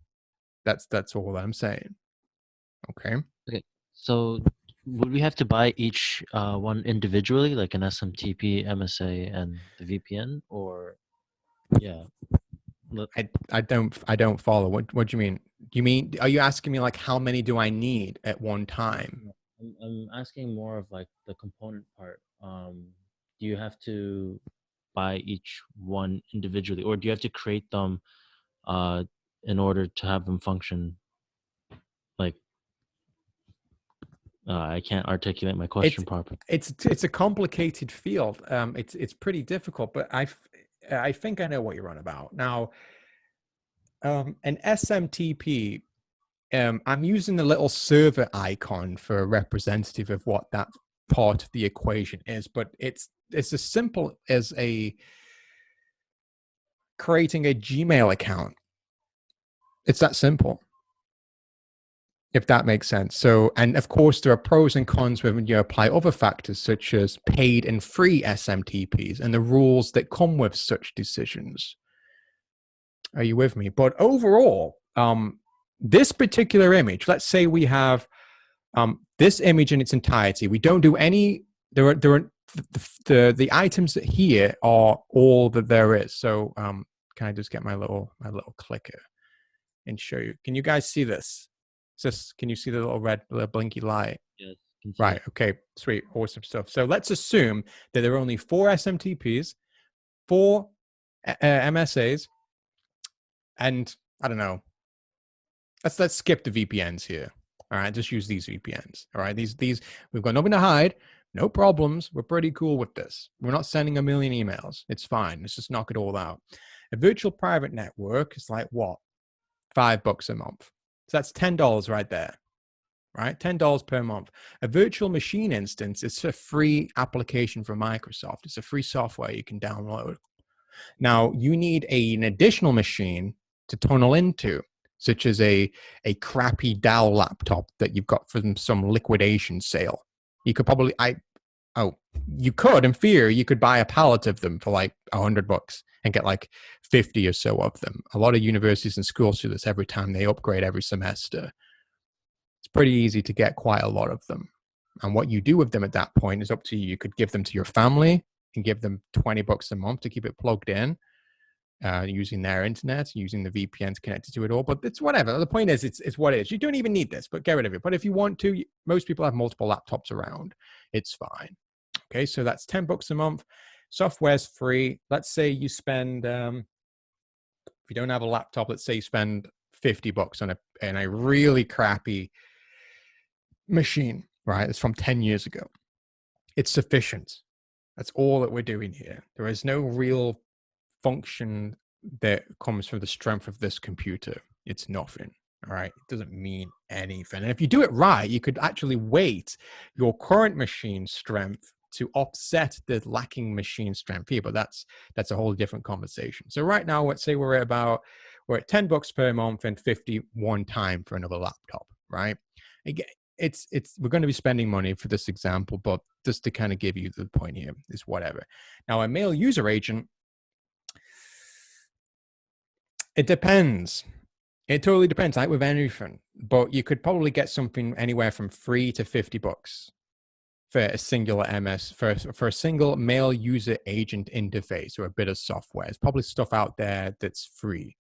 That's all that I'm saying. Okay. So would we have to buy each one individually, like an SMTP, MSA, and the VPN, or yeah? I don't follow. What do you mean? Are you asking me like how many do I need at one time? I'm asking more of like the component part. Do you have to buy each one individually, or do you have to create them in order to have them function? Like, I can't articulate my question properly. It's a complicated field. It's pretty difficult, but I think I know what you're on about. Now, an SMTP, I'm using the little server icon for a representative of what that part of the equation is, but it's as simple as creating a Gmail account. It's that simple, if that makes sense. So, and of course, there are pros and cons when you apply other factors such as paid and free SMTPs and the rules that come with such decisions. Are you with me? But overall, this particular image, let's say we have this image in its entirety. We don't do any, the items here are all that there is. So can I just get my little clicker and show you? Can you guys see this? Can you see the little blinky light? Yes. Right. Okay. Sweet. Awesome stuff. So let's assume that there are only 4 SMTPs, 4 MSAs, and I don't know. Let's skip the VPNs here. All right. Just use these VPNs. All right. These we've got nothing to hide. No problems. We're pretty cool with this. We're not sending a million emails. It's fine. Let's just knock it all out. A virtual private network is like what? $5 a month. So that's $10 right there, right? $10 per month. A virtual machine instance is a free application from Microsoft. It's a free software you can download. Now, you need an additional machine to tunnel into, such as a crappy Dell laptop that you've got from some liquidation sale. You could probably, you could, in theory, you could buy a pallet of them for like $100 and get like 50 or so of them. A lot of universities and schools do this every time they upgrade every semester. It's pretty easy to get quite a lot of them. And what you do with them at that point is up to you. You could give them to your family and give them $20 a month to keep it plugged in, using their internet, using the VPNs connected to it all. But it's whatever. The point is, it's what it is. You don't even need this, but get rid of it. But if you want to, most people have multiple laptops around. It's fine. Okay, so that's $10 a month. Software's free. Let's say you spend, if you don't have a laptop, let's say you spend $50 on a really crappy machine, right? It's from 10 years ago. It's sufficient. That's all that we're doing here. There is no real function that comes from the strength of this computer. It's nothing. All right. It doesn't mean anything. And if you do it right, you could actually weight your current machine strength to offset the lacking machine strength here. But that's a whole different conversation. So right now, let's say we're at $10 per month and 51 time for another laptop, right? Again, we're going to be spending money for this example, but just to kind of give you the point here is whatever. Now, a mail user agent, it depends. It totally depends, like with anything. But you could probably get something anywhere from $3 to $50 for a singular MS, for a single mail user agent interface or a bit of software. There's probably stuff out there that's free.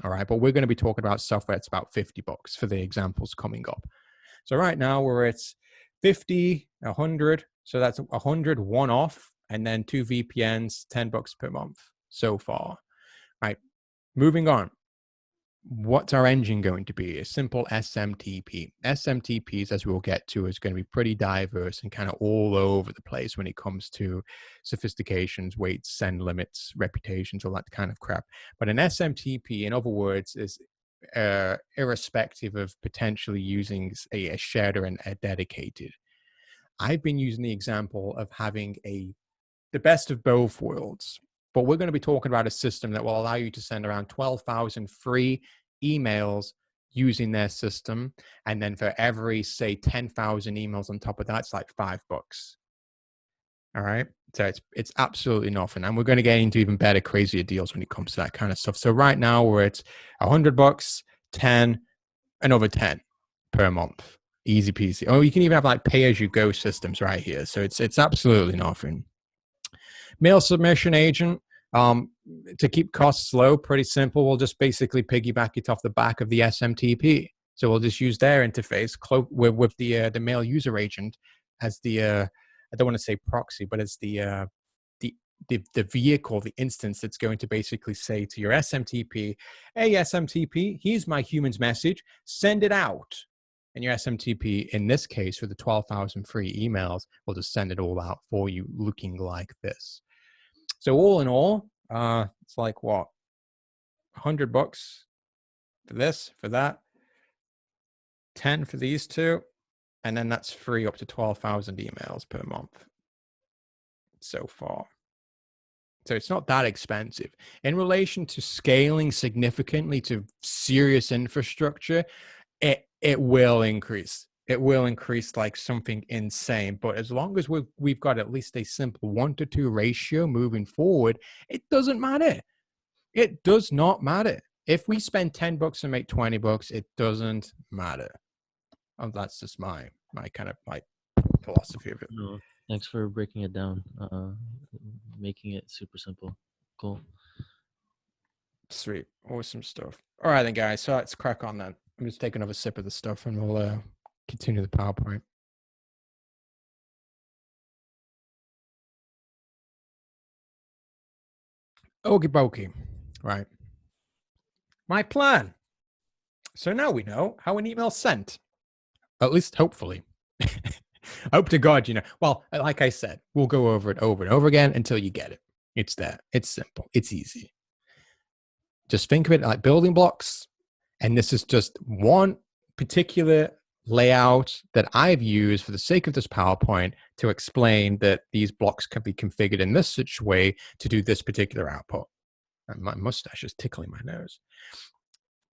All right, but we're going to be talking about software that's about $50 for the examples coming up. So right now we're at 50, 100. So that's 100 one-off, and then 2 VPNs, $10 per month so far. Right, moving on. What's our engine going to be? A simple SMTP. SMTPs, as we'll get to, is going to be pretty diverse and kind of all over the place when it comes to sophistications, weights, send limits, reputations, all that kind of crap. But an SMTP, in other words, is irrespective of potentially using a shared or a dedicated. I've been using the example of having the best of both worlds. But we're going to be talking about a system that will allow you to send around 12,000 free emails using their system. And then for every, say, 10,000 emails on top of that, it's like $5. All right. So it's absolutely nothing. And we're going to get into even better, crazier deals when it comes to that kind of stuff. So right now we're at $100, 10, another 10 per month. Easy peasy. Oh, you can even have like pay-as-you-go systems right here. So it's absolutely nothing. Mail submission agent, to keep costs low, pretty simple. We'll just basically piggyback it off the back of the SMTP. So we'll just use their interface with the mail user agent as the I don't want to say proxy, but as the vehicle, the instance that's going to basically say to your SMTP, hey, SMTP, here's my human's message, send it out. And your SMTP, in this case, for the 12,000 free emails, will just send it all out for you looking like this. So all in all, it's like what? $100 for this, for that, 10 for these two, and then that's free up to 12,000 emails per month so far. So it's not that expensive. In relation to scaling significantly to serious infrastructure, it will increase. It will increase like something insane. But as long as we've got at least a simple 1-to-2 ratio moving forward, it doesn't matter. It does not matter. If we spend $10 and make $20, it doesn't matter. Oh, that's just my kind of my philosophy of it. No, thanks for breaking it down, making it super simple. Cool. Sweet. Awesome stuff. All right then, guys. So let's crack on then. I'm just taking another sip of the stuff and we'll continue the PowerPoint. Okie dokie. Right. My plan. So now we know how an email's sent. At least hopefully. Hope to God, well, like I said, we'll go over it over and over again until you get it. It's there. It's simple. It's easy. Just think of it like building blocks. And this is just one particular layout that I've used for the sake of this PowerPoint to explain that these blocks can be configured in this such way to do this particular output. And my mustache is tickling my nose.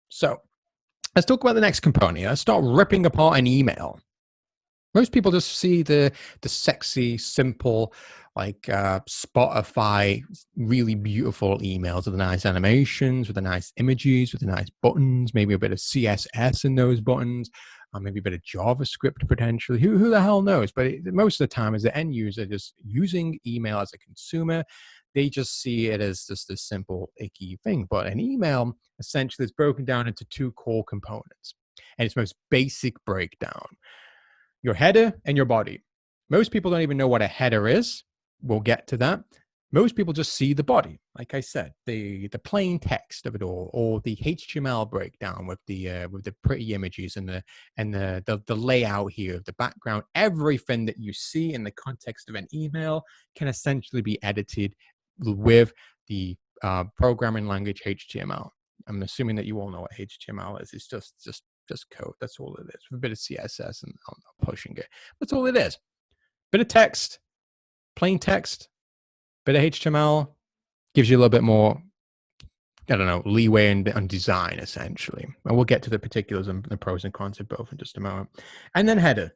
So let's talk about the next component. Let's start ripping apart an email. Most people just see the sexy, simple, like Spotify, really beautiful emails with the nice animations, with the nice images, with the nice buttons, maybe a bit of CSS in those buttons, maybe a bit of JavaScript potentially. Who the hell knows? But most of the time, as the end user just using email as a consumer, they just see it as just this simple, icky thing. But an email essentially is broken down into two core components, and its most basic breakdown. Your header and your body. Most people don't even know what a header is. We'll get to that. Most people just see the body, like I said, the plain text of it all, or the HTML breakdown with the pretty images and the layout here of the background. Everything that you see in the context of an email can essentially be edited with the programming language HTML. I'm assuming that you all know what HTML is. It's just code. That's all it is. With a bit of CSS and pushing it. That's all it is. Bit of text, plain text, bit of HTML gives you a little bit more, I don't know, leeway on design, essentially. And we'll get to the particulars and the pros and cons of both in just a moment. And then header,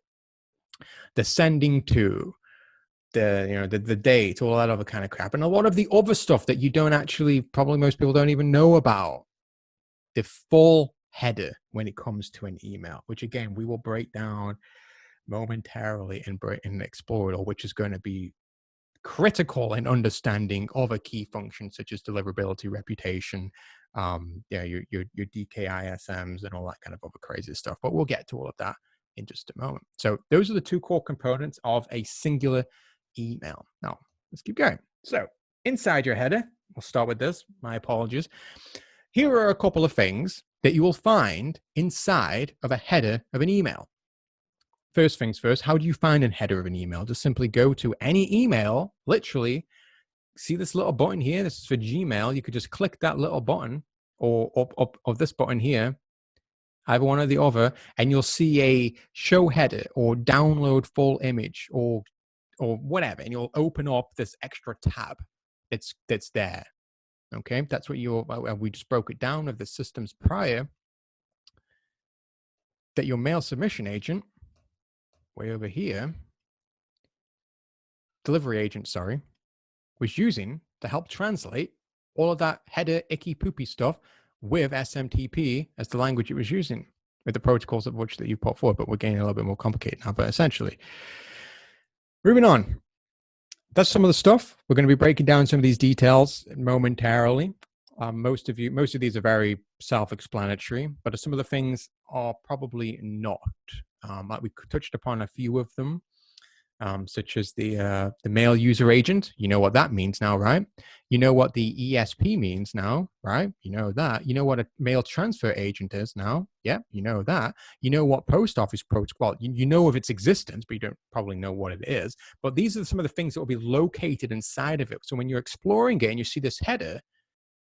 the sending to, the date, all that other kind of crap, and a lot of the other stuff that you don't actually, probably most people don't even know about. The full header when it comes to an email, which again we will break down momentarily and explore it all, which is going to be critical in understanding other key functions such as deliverability, reputation, your DKISMs and all that kind of other crazy stuff. But we'll get to all of that in just a moment. So those are the two core components of a singular email. Now let's keep going. So inside your header, we'll start with this. My apologies. Here are a couple of things that you will find inside of a header of an email. First things first, how do you find a header of an email? Just simply go to any email, literally, see this little button here? This is for Gmail. You could just click that little button or this button here, either one or the other, and you'll see a show header or download full image or whatever, and you'll open up this extra tab that's there. Okay, that's what we just broke it down of the systems prior that your mail submission agent, way over here, delivery agent, sorry, was using to help translate all of that header, icky, poopy stuff with SMTP as the language it was using, with the protocols of which that you put forward, but we're getting a little bit more complicated now. But essentially, moving on. That's some of the stuff. We're going to be breaking down some of these details momentarily. Most of these are very self-explanatory, but some of the things are probably not. We touched upon a few of them, such as the mail user agent. You know what that means now, right? You know what the ESP means now, right? You know that. You know what a mail transfer agent is now. Yeah, you know that. You know what post office protocol. You know of its existence, but you don't probably know what it is. But these are some of the things that will be located inside of it. So when you're exploring it and you see this header,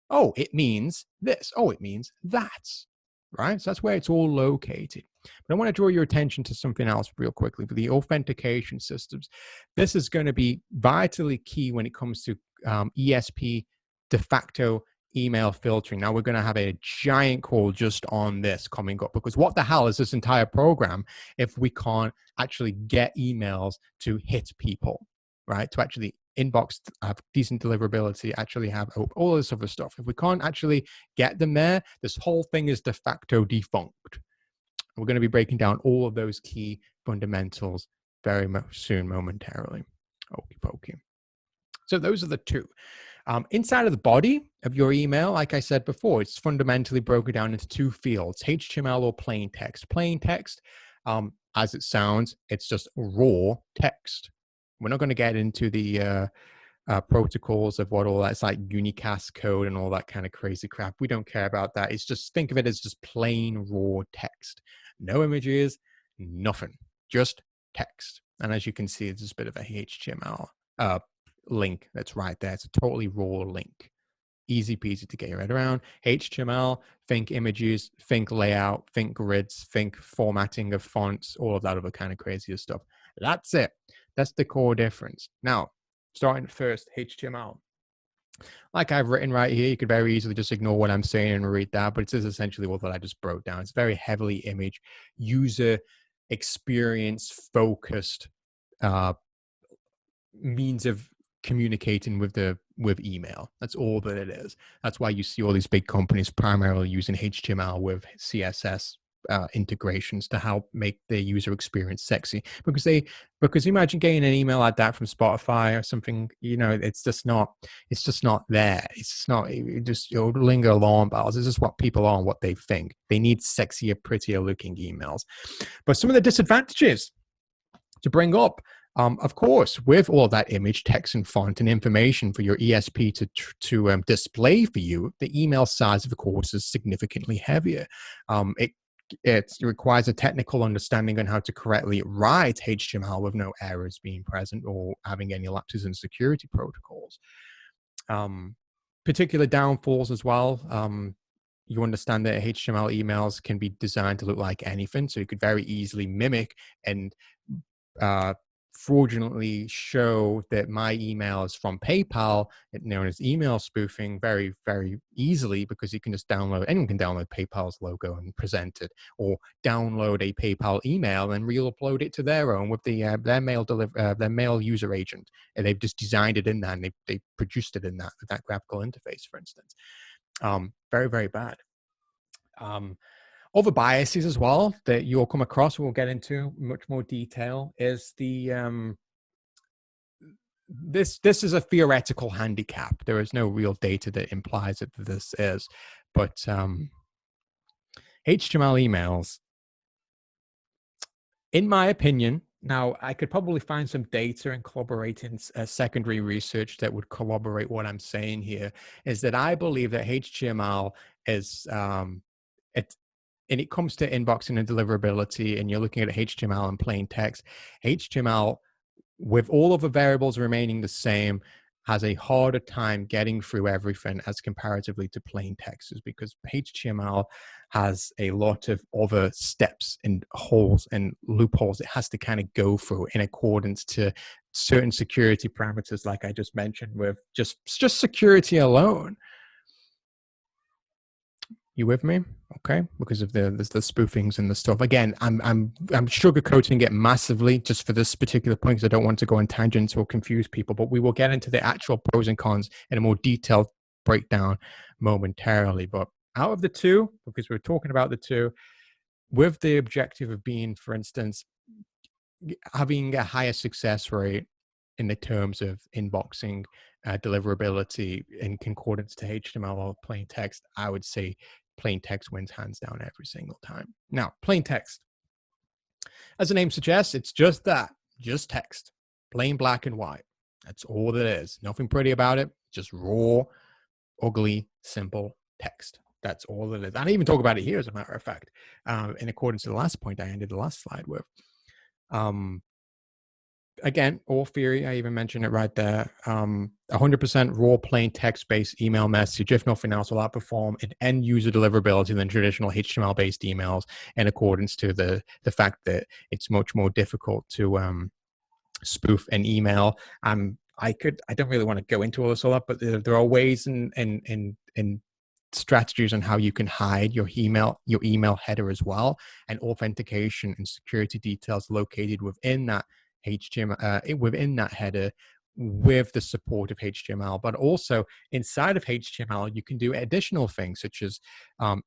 oh, it means this. Oh, it means that. Right? So that's where it's all located. But I want to draw your attention to something else real quickly, for the authentication systems. This is going to be vitally key when it comes to ESP de facto email filtering. Now we're going to have a giant call just on this coming up, because what the hell is this entire program if we can't actually get emails to hit people, right? To actually inbox, have decent deliverability, actually have all this other stuff. If we can't actually get them there, this whole thing is de facto defunct. We're going to be breaking down all of those key fundamentals very soon, momentarily. Okie pokey. So those are the two. Inside of the body of your email, like I said before, it's fundamentally broken down into two fields, HTML or plain text. Plain text, as it sounds, it's just raw text. We're not going to get into the protocols of what all that's like, unicast code and all that kind of crazy crap. We don't care about that. It's just, think of it as just plain raw text. No images, nothing, just text. And as you can see, there's a bit of a HTML link that's right there. It's a totally raw link. Easy peasy to get your head around. HTML, think images, think layout, think grids, think formatting of fonts, all of that other kind of crazier stuff. That's it. That's the core difference. Now, starting first, HTML. Like I've written right here, you could very easily just ignore what I'm saying and read that, but it is essentially what I just broke down. It's very heavily image, user experience focused means of communicating with email. That's all that it is. That's why you see all these big companies primarily using HTML with CSS integrations to help make their user experience sexy, because imagine getting an email like that from Spotify or something, it's just not there. It'll linger alarm bells. This is what people are and what they think. They need sexier, prettier looking emails. But some of the disadvantages to bring up, of course, with all that image, text, and font and information for your ESP to display for you, the email size, of course, is significantly heavier. It requires a technical understanding on how to correctly write HTML with no errors being present or having any lapses in security protocols. Particular downfalls as well. You understand that HTML emails can be designed to look like anything, so you could very easily mimic and fraudulently show that my email is from PayPal, known as email spoofing, very, very easily, because you can just anyone can download PayPal's logo and present it, or download a PayPal email and re-upload it to their own with their mail user agent, and they've just designed it in that, and they produced it in that graphical interface, for instance. Very, very bad. Other biases as well that you'll come across, we'll get into much more detail, is the this is a theoretical handicap. There is no real data that implies that this is, but HTML emails, in my opinion, now I could probably find some data and corroborate in secondary research that would corroborate what I'm saying here, is that I believe that HTML is and it comes to inboxing and deliverability, and you're looking at HTML and plain text, HTML, with all of the variables remaining the same, has a harder time getting through everything as comparatively to plain text, because HTML has a lot of other steps and holes and loopholes it has to kind of go through in accordance to certain security parameters, like I just mentioned, with just security alone. You with me? Okay, because of the spoofings and the stuff. Again, I'm sugarcoating it massively just for this particular point, because I don't want to go on tangents or confuse people. But we will get into the actual pros and cons in a more detailed breakdown momentarily. But out of the two, because we're talking about the two, with the objective of being, for instance, having a higher success rate in the terms of inboxing, deliverability in concordance to HTML or plain text, I would say plain text wins hands down every single time. Now, plain text, as the name suggests, it's just that, just text, plain black and white. That's all it is. Nothing pretty about it. Just raw, ugly, simple text. That's all it is. I didn't even talk about it here, as a matter of fact, in accordance to the last point I ended the last slide with. Again, all theory, I even mentioned it right there. 100% raw, plain text-based email message, if nothing else, will outperform in end-user deliverability than traditional HTML-based emails, in accordance to the fact that it's much more difficult to spoof an email. I don't really want to go into all this a lot, but there are ways and strategies on how you can hide your email header as well, and authentication and security details located within that HTML, within that header, with the support of HTML. But also inside of HTML, you can do additional things such as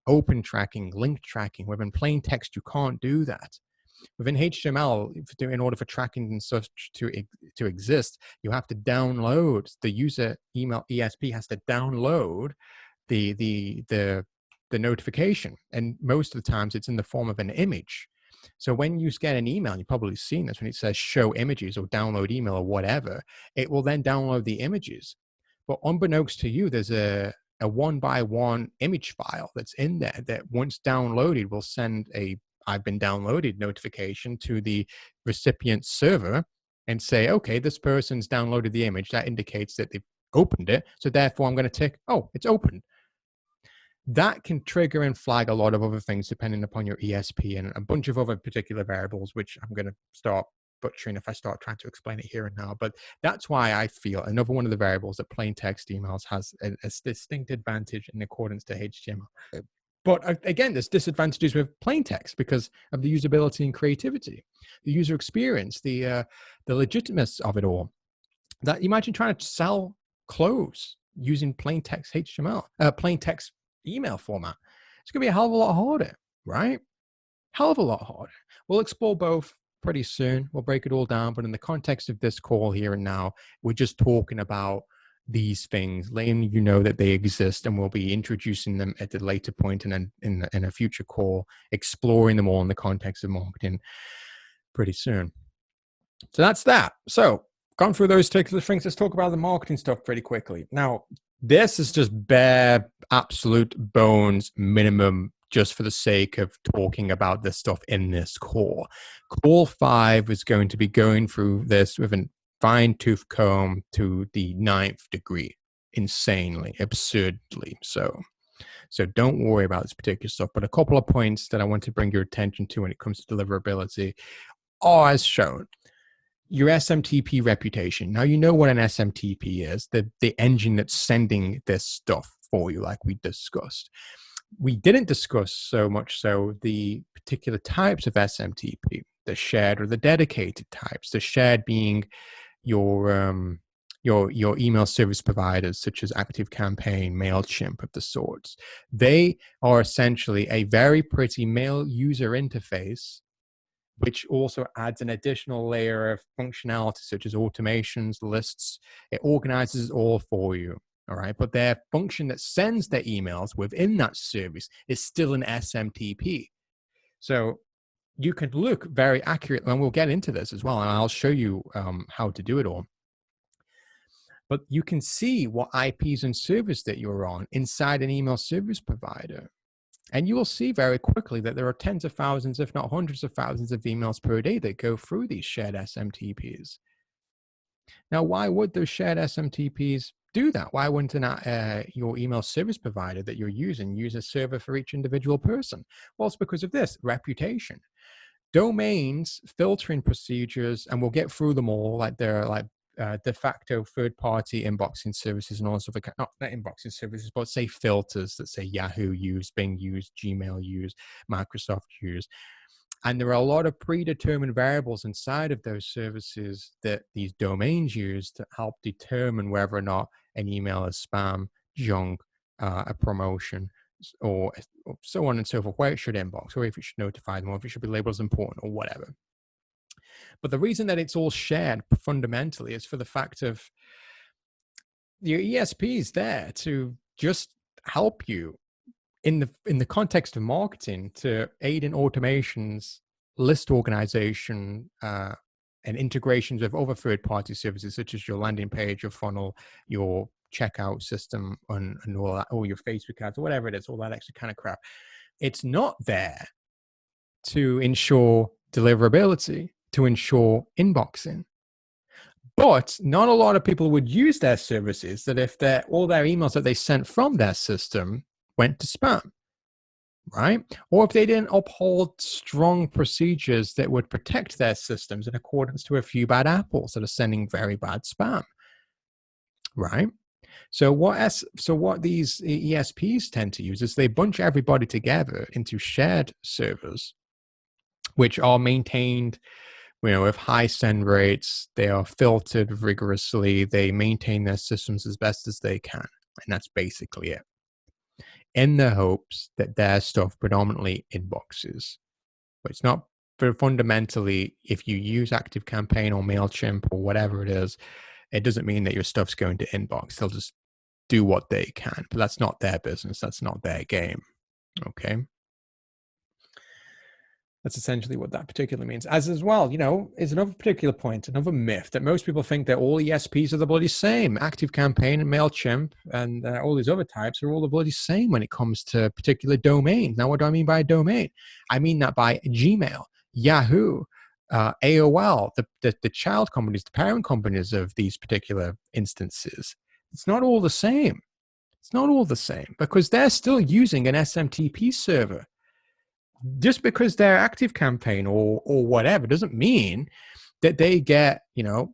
open tracking, link tracking. Within plain text, you can't do that. Within HTML, in order for tracking and such to exist, you have to download, the user email ESP has to download the notification, and most of the times it's in the form of an image. So when you get an email, you've probably seen this, when it says show images or download email or whatever, it will then download the images. But unbeknownst to you, there's a one-by-one image file that's in there that, once downloaded, will send a "I've been downloaded" notification to the recipient server and say, okay, this person's downloaded the image. That indicates that they've opened it. So therefore, I'm going to tick, oh, it's opened. That can trigger and flag a lot of other things depending upon your ESP and a bunch of other particular variables, which I'm going to start butchering if I start trying to explain it here and now. But that's why I feel another one of the variables that plain text emails has a distinct advantage in accordance to HTML. But again, there's disadvantages with plain text because of the usability and creativity, the user experience, the legitimacy of it all. That imagine trying to sell clothes using plain text HTML, plain text email format. It's going to be a hell of a lot harder, right? Hell of a lot harder. We'll explore both pretty soon. We'll break it all down. But in the context of this call here and now, we're just talking about these things, letting you know that they exist, and we'll be introducing them at a later point and then in a future call, exploring them all in the context of marketing pretty soon. So that's that. So gone through those particular things. Let's talk about the marketing stuff pretty quickly. Now, this is just bare, absolute bones minimum, just for the sake of talking about this stuff in this call. Call 5 is going to be going through this with a fine-tooth comb to the 9th degree, insanely, absurdly so. So don't worry about this particular stuff. But a couple of points that I want to bring your attention to when it comes to deliverability are as shown. Your SMTP reputation. Now, you know what an SMTP is, the engine that's sending this stuff for you, like we discussed. We didn't discuss so much so the particular types of SMTP, the shared or the dedicated types, the shared being your email service providers such as ActiveCampaign, MailChimp of the sorts. They are essentially a very pretty mail user interface, which also adds an additional layer of functionality such as automations, lists. It organizes it all for you. All right. But their function that sends their emails within that service is still an SMTP. So you can look very accurately, and we'll get into this as well, and I'll show you how to do it all. But you can see what IPs and servers that you're on inside an email service provider. And you will see very quickly that there are tens of thousands, if not hundreds of thousands of emails per day that go through these shared SMTPs. Now, why would those shared SMTPs do that? Why wouldn't your email service provider that you're using use a server for each individual person? Well, it's because of this reputation. Domains, filtering procedures, and we'll get through them all, like they're like de facto third-party inboxing services and all sorts of, not inboxing services, but say filters that say Yahoo use, Bing use, Gmail use, Microsoft use. And there are a lot of predetermined variables inside of those services that these domains use to help determine whether or not an email is spam, junk, a promotion, or so on and so forth, where it should inbox, or if it should notify them, or if it should be labeled as important, or whatever. But the reason that it's all shared fundamentally is for the fact of your ESP is there to just help you in the context of marketing to aid in automations, list organization, and integrations with other third-party services such as your landing page, your funnel, your checkout system, and all that, or your Facebook ads, or whatever it is, all that extra kind of crap. It's not there to ensure deliverability, to ensure inboxing. But not a lot of people would use their services that if all their emails that they sent from their system went to spam, right? Or if they didn't uphold strong procedures that would protect their systems in accordance to a few bad apples that are sending very bad spam, right? So what these ESPs tend to use is they bunch everybody together into shared servers, which are maintained, with high send rates. They are filtered rigorously. They maintain their systems as best as they can. And that's basically it. In the hopes that their stuff predominantly inboxes. But it's not fundamentally, if you use ActiveCampaign or MailChimp or whatever it is, it doesn't mean that your stuff's going to inbox. They'll just do what they can. But that's not their business. That's not their game. Okay? That's essentially what that particularly means. As well, is another particular point, another myth that most people think that all ESPs are the bloody same. ActiveCampaign and MailChimp and all these other types are all the bloody same when it comes to particular domains. Now, what do I mean by a domain? I mean that by Gmail, Yahoo, AOL, the child companies, the parent companies of these particular instances. It's not all the same. It's not all the same because they're still using an SMTP server. Just because they're ActiveCampaign or whatever doesn't mean that they get, I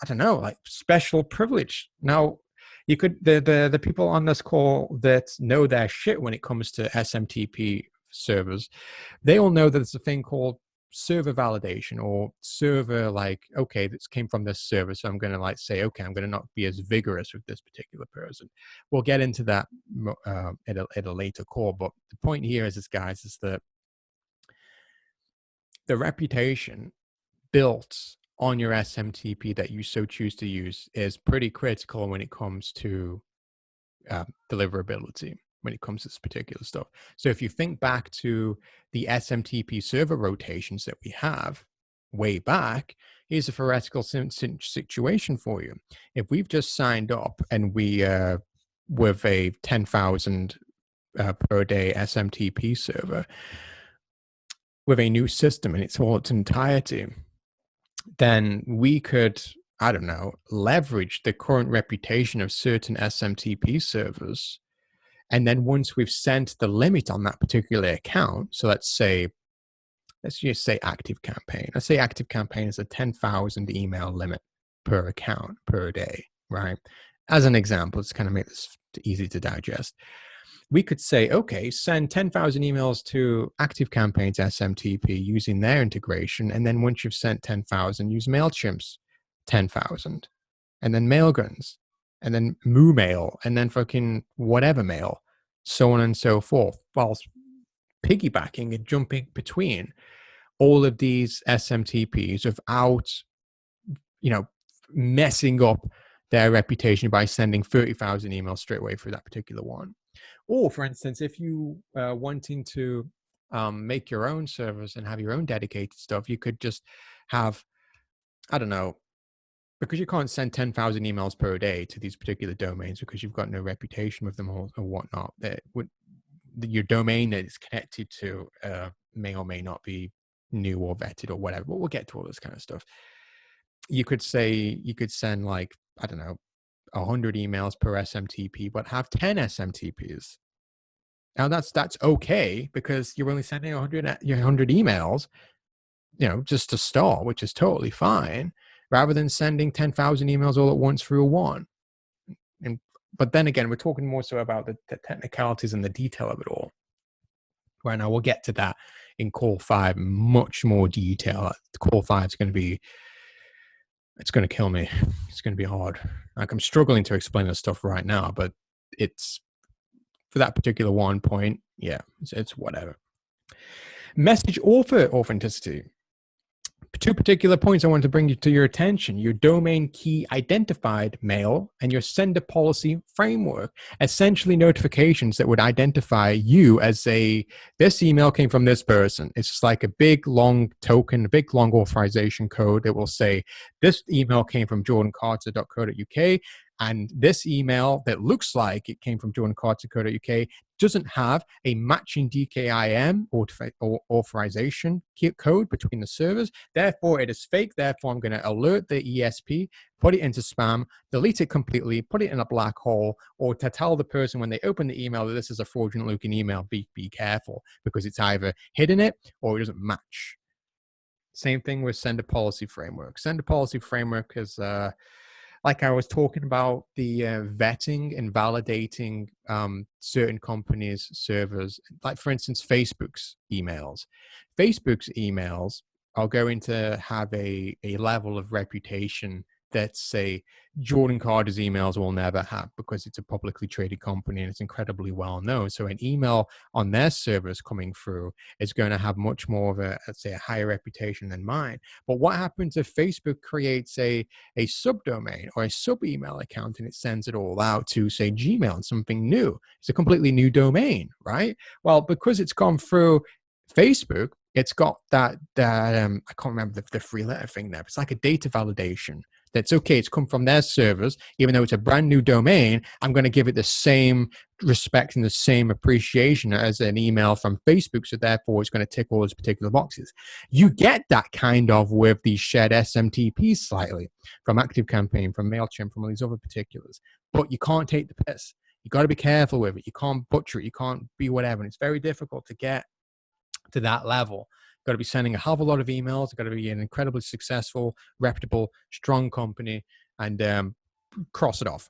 don't know, like special privilege. Now, you could the people on this call that know their shit when it comes to SMTP servers, they all know that there's a thing called server validation or server, like, okay, this came from this server, so I'm going to like say, okay, I'm going to not be as vigorous with this particular person. We'll get into that at a later call, but the point here is guys, is that the reputation built on your SMTP that you so choose to use is pretty critical when it comes to deliverability, when it comes to this particular stuff. So if you think back to the SMTP server rotations that we have way back, here's a theoretical situation for you. If we've just signed up and we with a 10,000 per day SMTP server with a new system in its entirety, then we could, I don't know, leverage the current reputation of certain SMTP servers. And then once we've sent the limit on that particular account, so let's just say ActiveCampaign. Let's say ActiveCampaign is a 10,000 email limit per account per day, right? As an example, to kind of make this easy to digest. We could say, okay, send 10,000 emails to ActiveCampaign's SMTP using their integration. And then once you've sent 10,000, use MailChimp's 10,000. And then Mailgun's. And then MooMail. And then fucking whatever mail. So on and so forth. Whilst piggybacking and jumping between all of these SMTPs without, messing up their reputation by sending 30,000 emails straight away through that particular one. Or, for instance, if you wanting to make your own servers and have your own dedicated stuff, you could just have, I don't know, because you can't send 10,000 emails per day to these particular domains because you've got no reputation with them or whatnot. Your domain that is connected to may or may not be new or vetted or whatever, but we'll get to all this kind of stuff. You could send like, I don't know, 100 emails per SMTP, but have 10 SMTPs. Now that's okay because you're only sending 100 emails, just to start, which is totally fine, rather than sending 10,000 emails all at once through one. But then again, we're talking more so about the technicalities and the detail of it all. Right now, we'll get to that in call 5, much more detail. Call 5 is going to be, it's going to kill me. It's going to be hard. Like, I'm struggling to explain this stuff right now, but it's for that particular one point. Yeah, it's whatever. Message author authenticity. 2 particular points I want to bring you to your attention: your domain key identified mail and your sender policy framework. Essentially notifications that would identify you as this email came from this person. It's just like a big long token, a big long authorization code that will say this email came from jordancarter.co.uk, and this email that looks like it came from jordancarter.co.uk doesn't have a matching DKIM or authorization code between the servers. Therefore, it is fake. Therefore, I'm going to alert the ESP, put it into spam, delete it completely, put it in a black hole, or to tell the person when they open the email that this is a fraudulent looking email, be careful, because it's either hidden it or it doesn't match. Same thing with sender policy framework. Sender policy framework is like I was talking about, the vetting and validating certain companies' servers. Like, for instance, Facebook's emails. Facebook's emails are going to have a level of reputation that, say, Jordan Carter's emails will never have, because it's a publicly traded company and it's incredibly well known. So an email on their servers coming through is going to have much more of a, let's say, a higher reputation than mine. But what happens if Facebook creates a subdomain or a sub email account and it sends it all out to, say, Gmail and something new? It's a completely new domain, right? Well, because it's gone through Facebook, it's got that I can't remember the 3-letter thing there. But it's like a data validation. That's okay. It's come from their servers, even though it's a brand new domain. I'm going to give it the same respect and the same appreciation as an email from Facebook. So therefore, it's going to tick all those particular boxes. You get that kind of with these shared SMTPs slightly from ActiveCampaign, from MailChimp, from all these other particulars. But you can't take the piss. You got to be careful with it. You can't butcher it. You can't be whatever. And it's very difficult to get to that level. You've got to be sending a hell of a lot of emails. You've got to be an incredibly successful, reputable, strong company, and cross it off.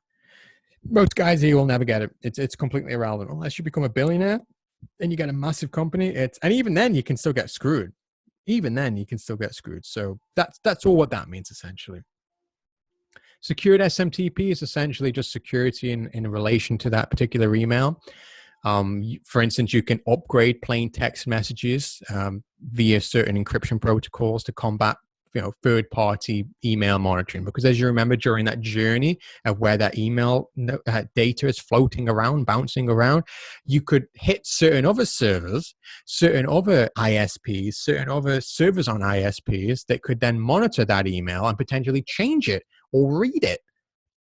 Most guys here will never get it. It's completely irrelevant unless you become a billionaire and you get a massive company. And even then you can still get screwed. Even then you can still get screwed. So that's all what that means essentially. Secured SMTP is essentially just security in relation to that particular email. For instance, you can upgrade plain text messages via certain encryption protocols to combat, third-party email monitoring. Because as you remember, during that journey of where that email data is floating around, bouncing around, you could hit certain other servers, certain other ISPs, certain other servers on ISPs that could then monitor that email and potentially change it or read it,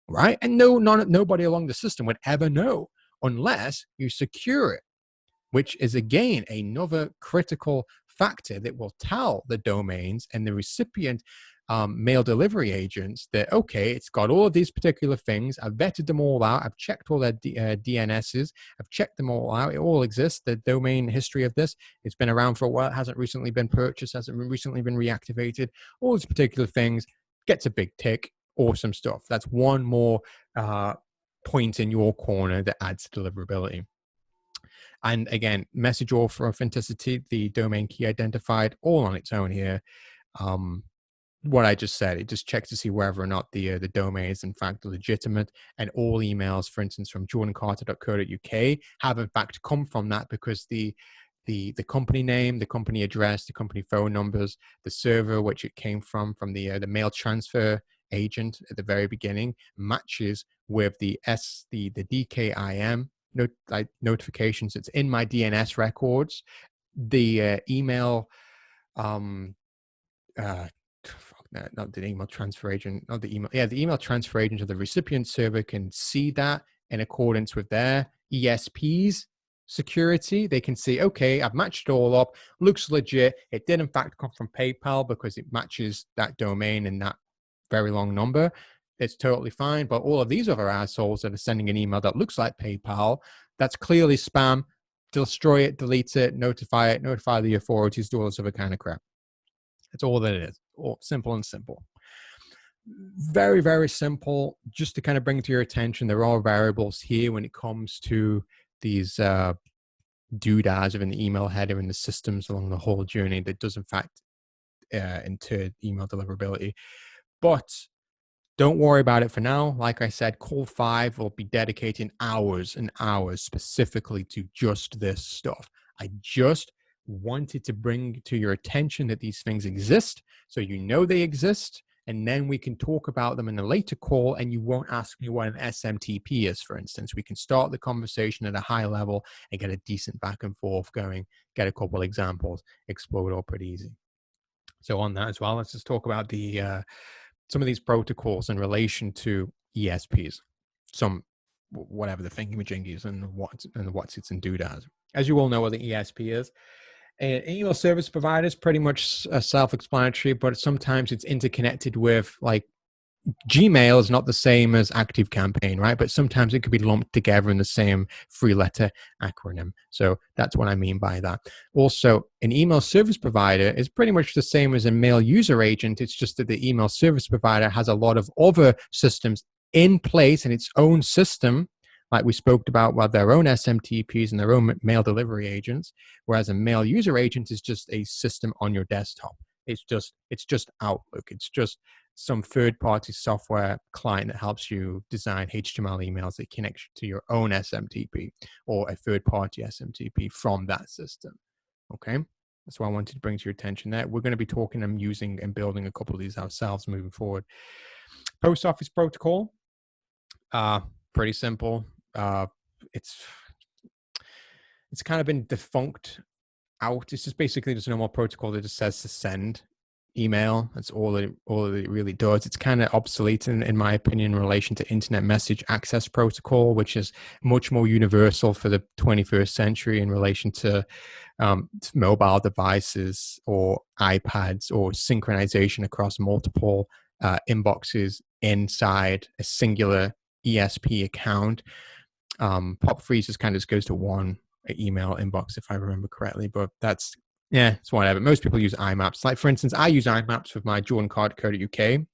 right? And nobody along the system would ever know unless you secure it, which is again another critical factor that will tell the domains and the recipient mail delivery agents that, okay, it's got all of these particular things. I've vetted them all out. I've checked all their DNSs. I've checked them all out. It all exists. The domain history of this, it's been around for a while. It hasn't recently been purchased, hasn't recently been reactivated. All these particular things gets a big tick. Awesome stuff. That's one more point in your corner that adds to deliverability. And again, message author authenticity, the domain key identified, all on its own here. What I just said, it just checks to see whether or not the domain is in fact legitimate. And all emails, for instance, from jordancarter.co.uk have in fact come from that, because the company name, the company address, the company phone numbers, the server which it came from the mail transfer agent at the very beginning matches with the DKIM notifications. It's in my DNS records. The email, not the email transfer agent, not the email. Yeah, the email transfer agent of the recipient server can see that in accordance with their ESP's security. They can see, okay, I've matched it all up. Looks legit. It did in fact come from PayPal because it matches that domain and that very long number. It's totally fine. But all of these other assholes that are sending an email that looks like PayPal, that's clearly spam. Destroy it, delete it, notify the authorities, do all this other kind of crap. That's all that it is. All simple and simple. Very, very simple. Just to kind of bring to your attention, there are variables here when it comes to these doodads within the email header and the systems along the whole journey that does in fact enter email deliverability. But don't worry about it for now. Like I said, Call 5 will be dedicating hours and hours specifically to just this stuff. I just wanted to bring to your attention that these things exist, so you know they exist, and then we can talk about them in a later call, and you won't ask me what an SMTP is, for instance. We can start the conversation at a high level and get a decent back and forth going, get a couple examples, explode all pretty easy. So on that as well, let's just talk about the some of these protocols in relation to ESPs, some whatever the thingamajiggies and what's its and doodads. As you all know what the ESP is, an email service provider is pretty much self-explanatory, but sometimes it's interconnected with, like, Gmail is not the same as ActiveCampaign, right? But sometimes it could be lumped together in the same three-letter acronym. So that's what I mean by that. Also, an email service provider is pretty much the same as a mail user agent. It's just that the email service provider has a lot of other systems in place in its own system, like we spoke about, with their own SMTPs and their own mail delivery agents, whereas a mail user agent is just a system on your desktop. It's just Outlook. It's just some third-party software client that helps you design HTML emails that connect to your own SMTP or a third-party SMTP from that system. Okay, that's why I wanted to bring to your attention that we're going to be talking and using and building a couple of these ourselves moving forward. Post office protocol, pretty simple. It's kind of been defunct out. It's just basically just a normal protocol that just says to send. email. That's all it really does. It's kind of obsolete in my opinion in relation to internet message access protocol, which is much more universal for the 21st century in relation to mobile devices or iPads, or synchronization across multiple inboxes inside a singular ESP account. POP3 just kind of goes to one email inbox, if I remember correctly, but that's, yeah, it's whatever. Most people use IMAPs. Like, for instance, I use IMAPs with my jordancard.co.uk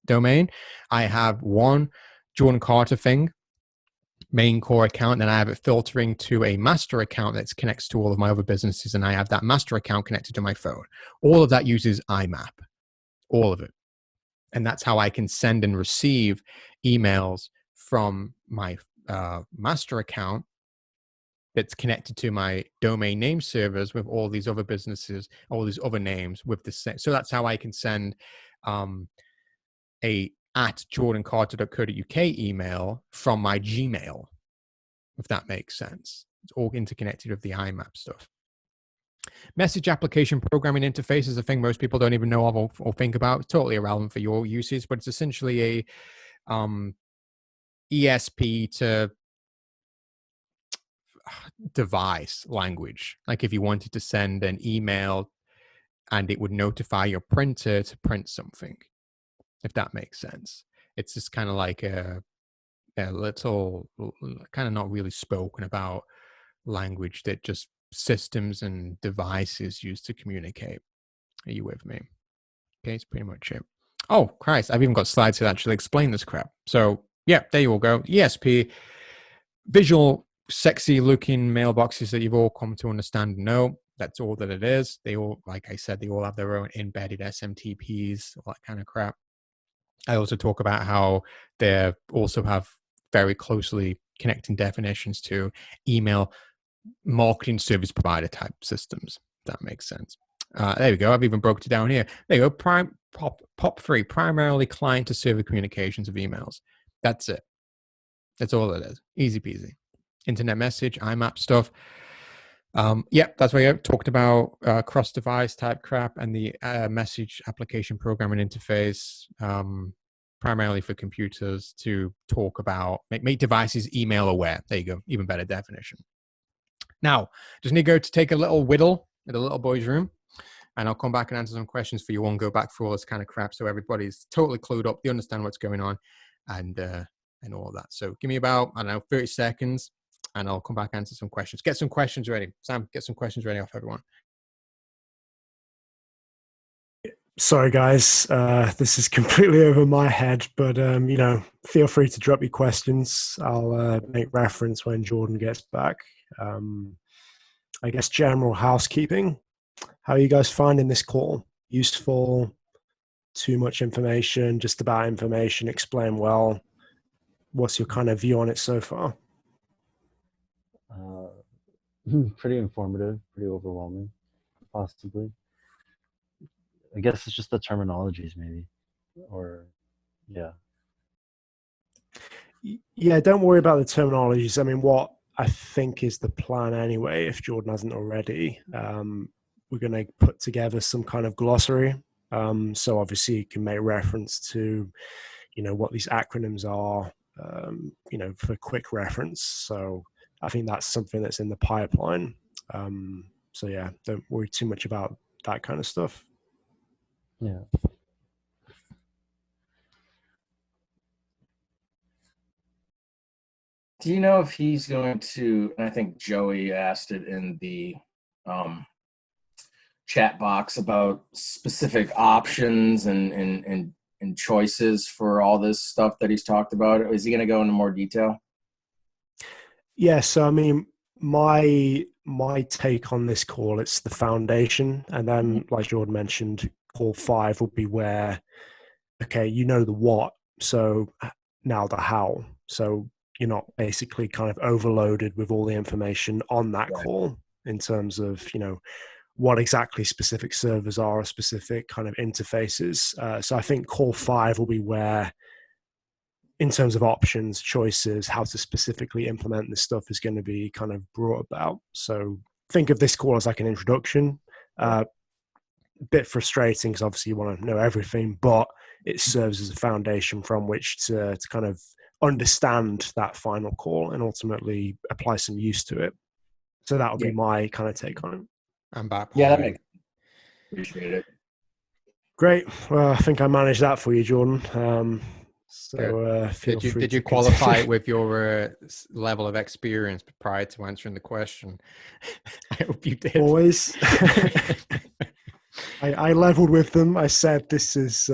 domain. I have one Jordan Carter thing, main core account, and then I have it filtering to a master account that connects to all of my other businesses, and I have that master account connected to my phone. All of that uses IMAP, all of it. And that's how I can send and receive emails from my master account that's connected to my domain name servers with all these other businesses, all these other names with the same. So that's how I can send a at jordancarter.co.uk email from my Gmail, if that makes sense. It's all interconnected with the IMAP stuff. Message application programming interface is a thing most people don't even know of or think about. It's totally irrelevant for your uses, but it's essentially a ESP to device language. Like if you wanted to send an email and it would notify your printer to print something, if that makes sense. It's just kind of like a little, kind of not really spoken about language that just systems and devices use to communicate. Are you with me? Okay, it's pretty much it. Oh, Christ, I've even got slides to actually explain this crap. So yeah, there you all go. ESP, visual, sexy looking mailboxes that you've all come to understand and know. That's all that it is. They all, like I said, they all have their own embedded SMTPs, all that kind of crap. I also talk about how they also have very closely connecting definitions to email marketing service provider type systems. If that makes sense. There we go. I've even broken it down here. There you go. POP3, primarily client to server communications of emails. That's it. That's all it is. Easy peasy. Internet message, IMAP stuff. That's why I talked about cross-device type crap and the message application programming interface, primarily for computers to talk about, make devices email aware. There you go. Even better definition. Now, just need to go to take a little whittle at the little boy's room, and I'll come back and answer some questions for you and go back through all this kind of crap so everybody's totally clued up, they understand what's going on, and all of that. So give me about, 30 seconds, and I'll come back and answer some questions. Get some questions ready. Sam, get some questions ready off everyone. Sorry, guys. This is completely over my head, but, feel free to drop your questions. I'll make reference when Jordan gets back. I guess general housekeeping. How are you guys finding this call? Useful? Too much information? Just about information? Explain well? What's your kind of view on it so far? Pretty informative, pretty overwhelming, possibly. I guess it's just the terminologies, maybe, or yeah. Yeah, don't worry about the terminologies. I mean, what I think is the plan anyway, if Jordan hasn't already, we're going to put together some kind of glossary. So obviously you can make reference to, what these acronyms are, for quick reference. So I think that's something that's in the pipeline. So yeah, don't worry too much about that kind of stuff. Yeah. Do you know if he's going to, and I think Joey asked it in the chat box about specific options and choices for all this stuff that he's talked about? Is he going to go into more detail? Yeah, so I mean, my take on this call, it's the foundation. And then, like Jordan mentioned, call 5 will be where, okay, the what, so now the how. So you're not basically kind of overloaded with all the information on that call in terms of, what exactly specific servers are or specific kind of interfaces. So I think call 5 will be where, in terms of options, choices, how to specifically implement this stuff is going to be kind of brought about. So think of this call as like an introduction. a bit frustrating because obviously you want to know everything, but it serves as a foundation from which to kind of understand that final call and ultimately apply some use to it. So that would Yeah. be my kind of take on it. I'm back. Yeah, that makes appreciate it. Great. Well, I think I managed that for you, Jordan. Feel free Did to you qualify continue. it with your level of experience prior to answering the question? I hope you did. Boys, I leveled with them. I said this is,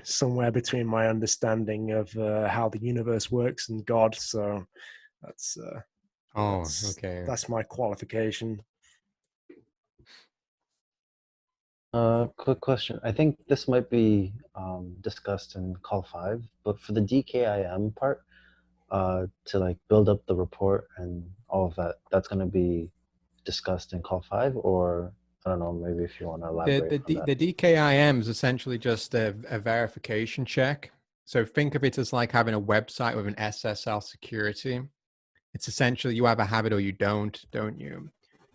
somewhere between my understanding of how the universe works and God. So that's Okay. that's my qualification. Quick question. I think this might be discussed in call 5, but for the DKIM part, to like build up the report and all of that, that's going to be discussed in call 5, or I don't know, maybe if you want to elaborate on that. The DKIM is essentially just a verification check. So think of it as like having a website with an SSL security. It's essentially you either have it or you don't you?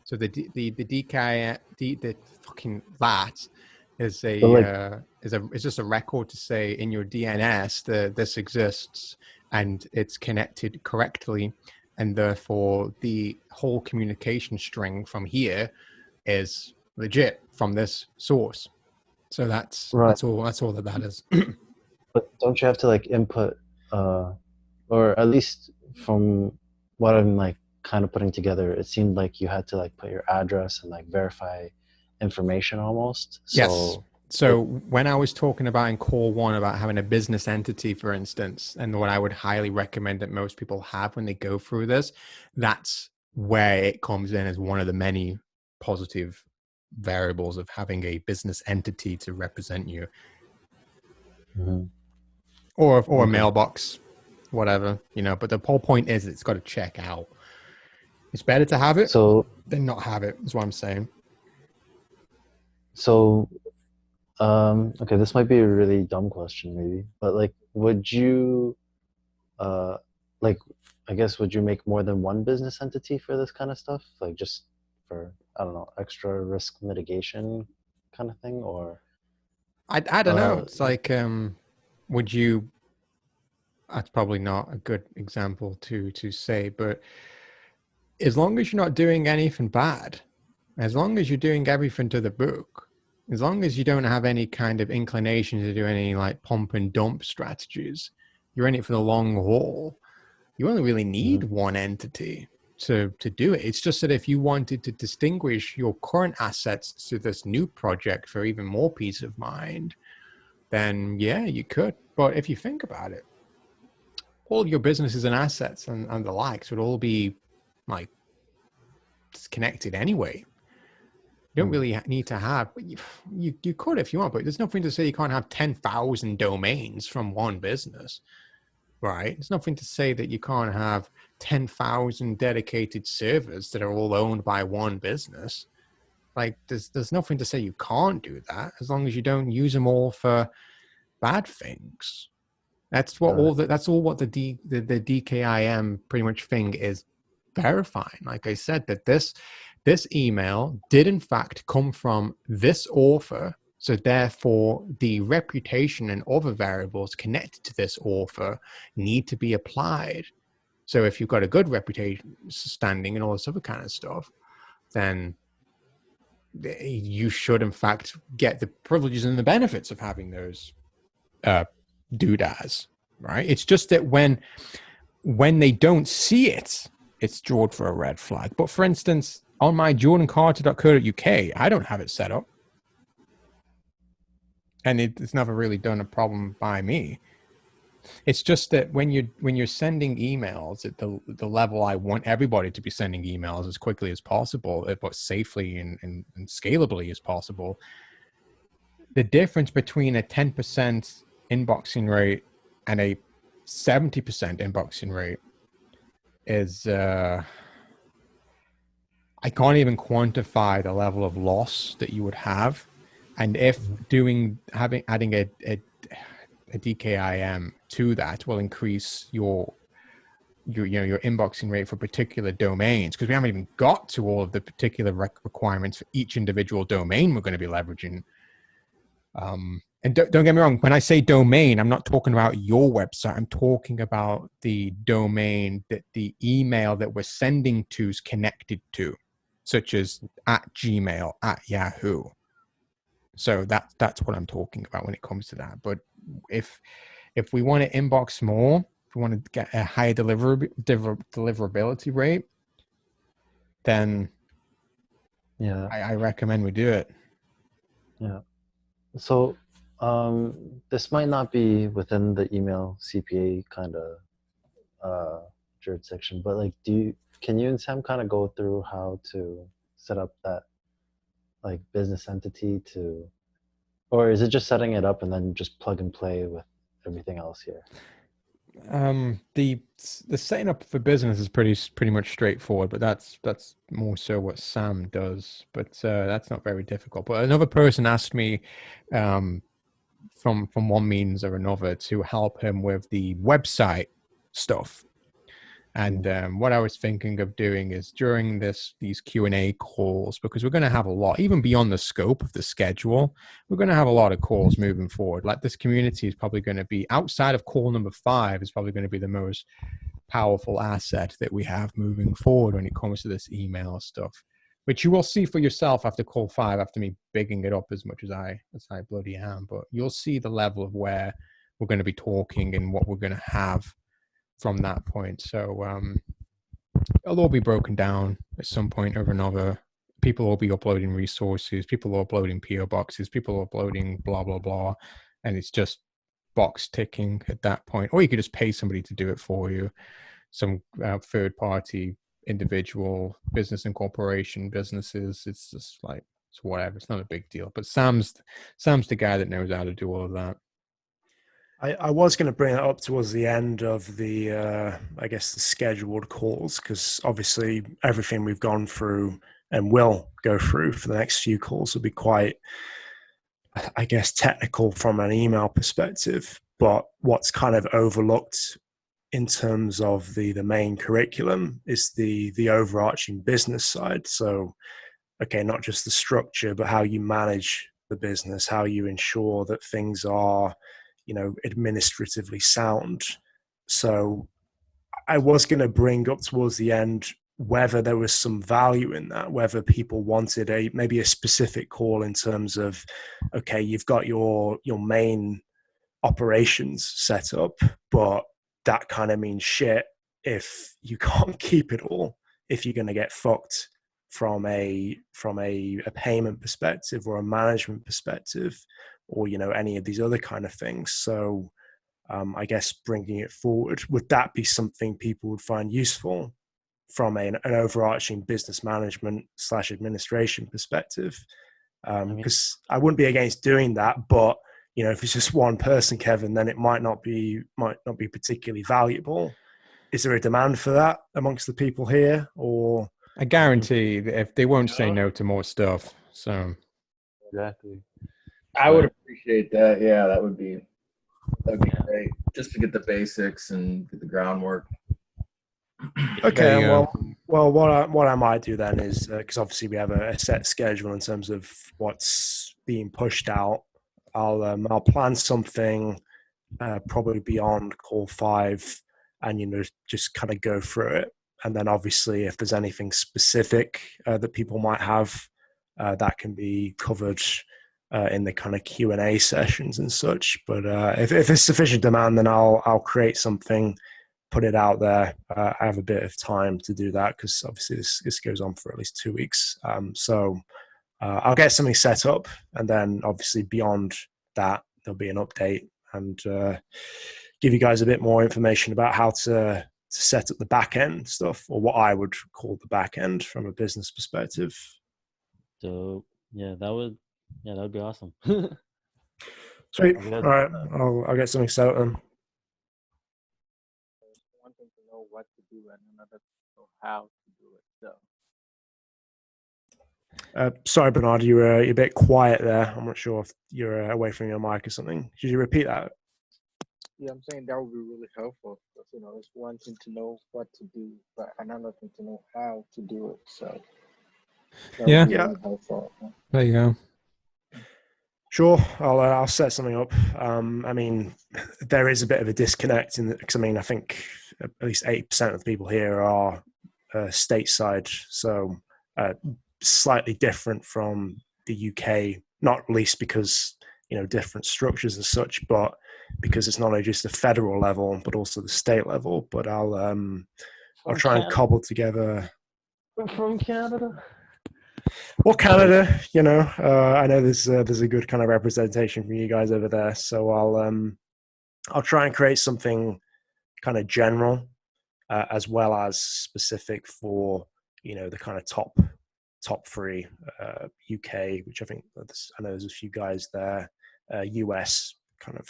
So the DKIM, the fucking that is is just a record to say in your DNS that this exists and it's connected correctly, and therefore the whole communication string from here is legit from this source. So that's Right. that's all that is. But don't you have to like input, or at least from what I'm like kind of putting together, it seemed like you had to like put your address and like verify information almost. Yes. So when I was talking about in call 1 about having a business entity, for instance, and what I would highly recommend that most people have when they go through this, that's where it comes in as one of the many positive variables of having a business entity to represent you, or a Okay. mailbox, whatever, but the whole point is it's got to check out. It's better to have it than not have it, is what I'm saying. So, okay, this might be a really dumb question maybe, but like, would you, like, I guess, would you make more than one business entity for this kind of stuff? Like just for, I don't know, extra risk mitigation kind of thing, or? I don't know. It's like, would you, that's probably not a good example to say, but as long as you're not doing anything bad, as long as you're doing everything to the book, as long as you don't have any kind of inclination to do any like pump and dump strategies, you're in it for the long haul. You only really need one entity to do it. It's just that if you wanted to distinguish your current assets to this new project for even more peace of mind, then yeah, you could. But if you think about it, all your businesses and assets and the likes would all be like disconnected anyway. You don't really need to have, you could if you want, but there's nothing to say you can't have 10,000 domains from one business, right? There's nothing to say that you can't have 10,000 dedicated servers that are all owned by one business. Like there's nothing to say you can't do that as long as you don't use them all for bad things. That's what that's all what the DKIM pretty much thing is verifying. Like I said, that this email did in fact come from this author, so therefore the reputation and other variables connected to this author need to be applied. So if you've got a good reputation standing and all this other kind of stuff, then you should in fact get the privileges and the benefits of having those doodads, right? It's just that when they don't see it, it's drawn for a red flag. But for instance, on my jordancarter.co.uk, I don't have it set up, and it's never really done a problem by me. It's just that when you're sending emails at the level I want everybody to be sending emails as quickly as possible, but safely and scalably as possible, the difference between a 10% inboxing rate and a 70% inboxing rate is I can't even quantify the level of loss that you would have. And if adding a DKIM to that will increase your inboxing rate for particular domains, because we haven't even got to all of the particular requirements for each individual domain we're going to be leveraging. And don't get me wrong, when I say domain, I'm not talking about your website. I'm talking about the domain that the email that we're sending to is connected to, such as at Gmail, at Yahoo. So that's what I'm talking about when it comes to that. But if we want to inbox more, if we want to get a higher deliverability rate, then Yeah. I recommend we do it. Yeah. So this might not be within the email CPA kind of jurisdiction, but like, can you and Sam kind of go through how to set up that like business entity to, or is it just setting it up and then just plug and play with everything else here? The setting up for business is pretty much straightforward, but that's more so what Sam does. But that's not very difficult. But another person asked me, from one means or another, to help him with the website stuff. And what I was thinking of doing is during these Q&A calls, because we're going to have a lot, even beyond the scope of the schedule, we're going to have a lot of calls moving forward. Like this community is probably going to be, outside of call number 5, is probably going to be the most powerful asset that we have moving forward when it comes to this email stuff, which you will see for yourself after call 5, after me bigging it up as much as I bloody am. But you'll see the level of where we're going to be talking and what we're going to have from that point. So it'll all be broken down at some point or another. People will be uploading resources, people are uploading PO boxes, people are uploading blah blah blah, and it's just box ticking at that point. Or you could just pay somebody to do it for you, some third party, individual, business and corporation businesses. It's just like, it's whatever, it's not a big deal. But Sam's the guy that knows how to do all of that. I was going to bring it up towards the end of the, I guess, the scheduled calls, because obviously everything we've gone through and will go through for the next few calls will be quite, I guess, technical from an email perspective. But what's kind of overlooked in terms of the main curriculum is the overarching business side. So, okay, not just the structure, but how you manage the business, how you ensure that things are, administratively sound. So I was going to bring up towards the end whether there was some value in that, whether people wanted maybe a specific call in terms of, okay, you've got your main operations set up, but that kind of means shit if you can't keep it all, if you're going to get fucked from a payment perspective or a management perspective, or any of these other kind of things. So I guess bringing it forward, would that be something people would find useful from an overarching business management / administration perspective? Because I wouldn't be against doing that, but if it's just one person, Kevin, then it might not be particularly valuable. Is there a demand for that amongst the people here? Or I guarantee that if they won't say no to more stuff. So Exactly. I would appreciate that. Yeah, that'd be great. Just to get the basics and get the groundwork. Okay, well, what I might do then is, because obviously we have a set schedule in terms of what's being pushed out, I'll plan something probably beyond call 5, and just kind of go through it. And then obviously, if there's anything specific that people might have, that can be covered in the kind of Q&A sessions and such. But if there's sufficient demand, then I'll create something, put it out there. I have a bit of time to do that because obviously this goes on for at least 2 weeks. So I'll get something set up, and then obviously beyond that, there'll be an update and give you guys a bit more information about how to set up the back end stuff, or what I would call the back end from a business perspective. So yeah, that would be awesome. Sweet. All right, I'll get something set up then. One thing to know what to do and another to know how to do it. So Sorry, Bernard, you're a bit quiet there. I'm not sure if you're away from your mic or something. Could you repeat that? yeah, I'm saying that would be really helpful. Because, it's one thing to know what to do, but another thing to know how to do it. So that would be really helpful. There you go. Sure, I'll set something up. I mean, there is a bit of a disconnect in because I mean, I think at least 80% of the people here are stateside, so slightly different from the UK. Not least because different structures and such, but because it's not only just the federal level but also the state level. But I'll try and cobble together. From Canada. Well, Canada, I know there's a good kind of representation from you guys over there, so I'll try and create something kind of general, as well as specific for the kind of top three, UK, which I know there's a few guys there, US kind of